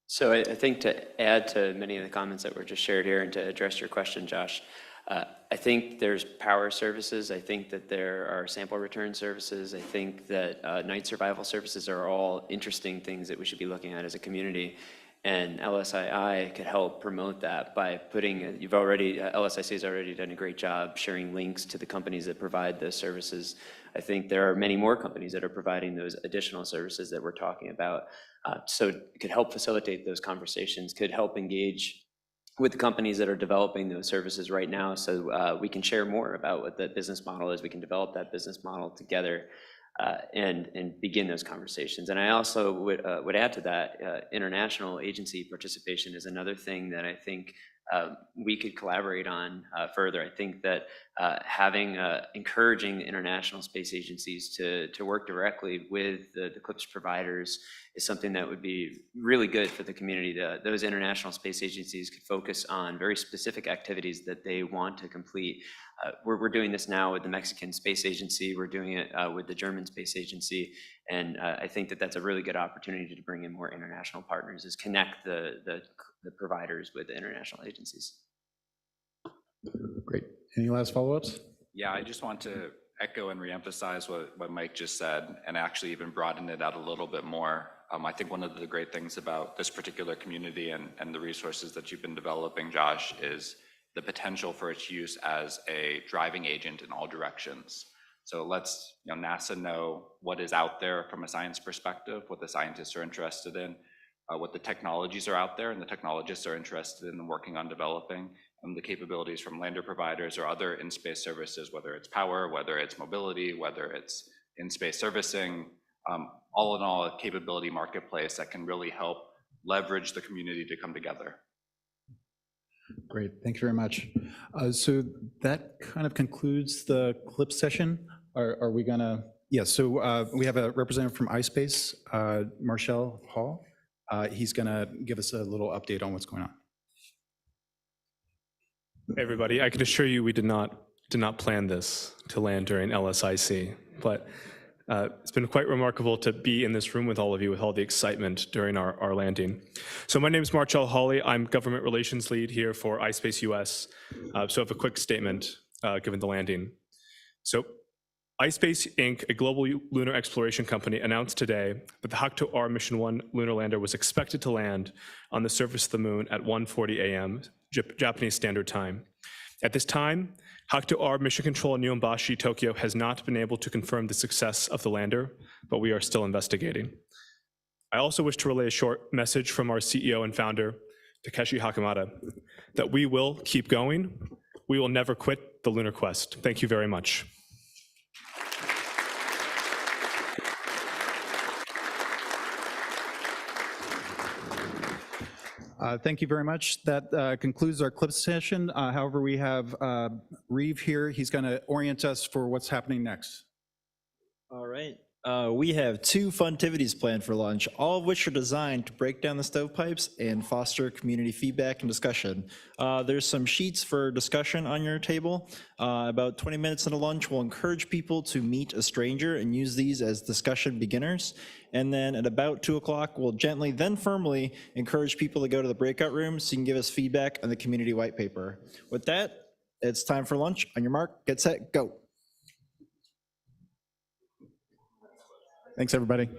So I think to add to many of the comments that were just shared here and to address your question, Josh, I think there's power services. I think that there are sample return services. I think that night survival services are all interesting things that we should be looking at as a community. And LSII could help promote that by putting, LSIC has already done a great job sharing links to the companies that provide those services. I think there are many more companies that are providing those additional services that we're talking about. So it could help facilitate those conversations, could help engage with the companies that are developing those services right now, so we can share more about what the business model is. We can develop that business model together and begin those conversations. And I also would add to that, international agency participation is another thing that I think we could collaborate on further. I think that encouraging the international space agencies to work directly with the CLPS providers is something that would be really good for the community. Those international space agencies could focus on very specific activities that they want to complete. We're doing this now with the Mexican Space Agency. We're doing it with the German Space Agency. And I think that that's a really good opportunity to bring in more international partners, is connect the providers with the international agencies. Great. Any last follow-ups? Yeah, I just want to echo and reemphasize what Mike just said, and actually even broaden it out a little bit more. I think one of the great things about this particular community and the resources that you've been developing, Josh, is the potential for its use as a driving agent in all directions. So let's NASA know what is out there from a science perspective, what the scientists are interested in, what the technologies are out there, and the technologists are interested in working on developing, the capabilities from lander providers or other in-space services, whether it's power, whether it's mobility, whether it's in-space servicing, all in all, a capability marketplace that can really help leverage the community to come together. Great, thank you very much. So that kind of concludes the CLPS session. Are we gonna, yes, so we have a representative from iSpace, Marshall Hall. He's gonna give us a little update on what's going on. Hey everybody, I can assure you we did not plan this to land during LSIC, but it's been quite remarkable to be in this room with all of you, with all the excitement during our landing. So my name is Marshall Hawley. I'm government relations lead here for iSpace US. So I have a quick statement given the landing. So iSpace Inc., a global lunar exploration company, announced today that the Hakuto-R Mission 1 lunar lander was expected to land on the surface of the moon at 1:40 a.m. Japanese Standard Time. At this time, Hakuto-R Mission Control in Nihonbashi, Tokyo has not been able to confirm the success of the lander, but we are still investigating. I also wish to relay a short message from our CEO and founder, Takeshi Hakamada, that we will keep going. We will never quit the lunar quest. Thank you very much. Thank you very much. That concludes our CLPS session. However, we have Reeve here. He's going to orient us for what's happening next. All right. We have 2 funtivities planned for lunch, all of which are designed to break down the stovepipes and foster community feedback and discussion. There's some sheets for discussion on your table. About 20 minutes into lunch, we'll encourage people to meet a stranger and use these as discussion beginners. And then at about 2 o'clock, we'll gently, then firmly encourage people to go to the breakout room so you can give us feedback on the community white paper. With that, it's time for lunch. On your mark, get set, go. Thanks, everybody.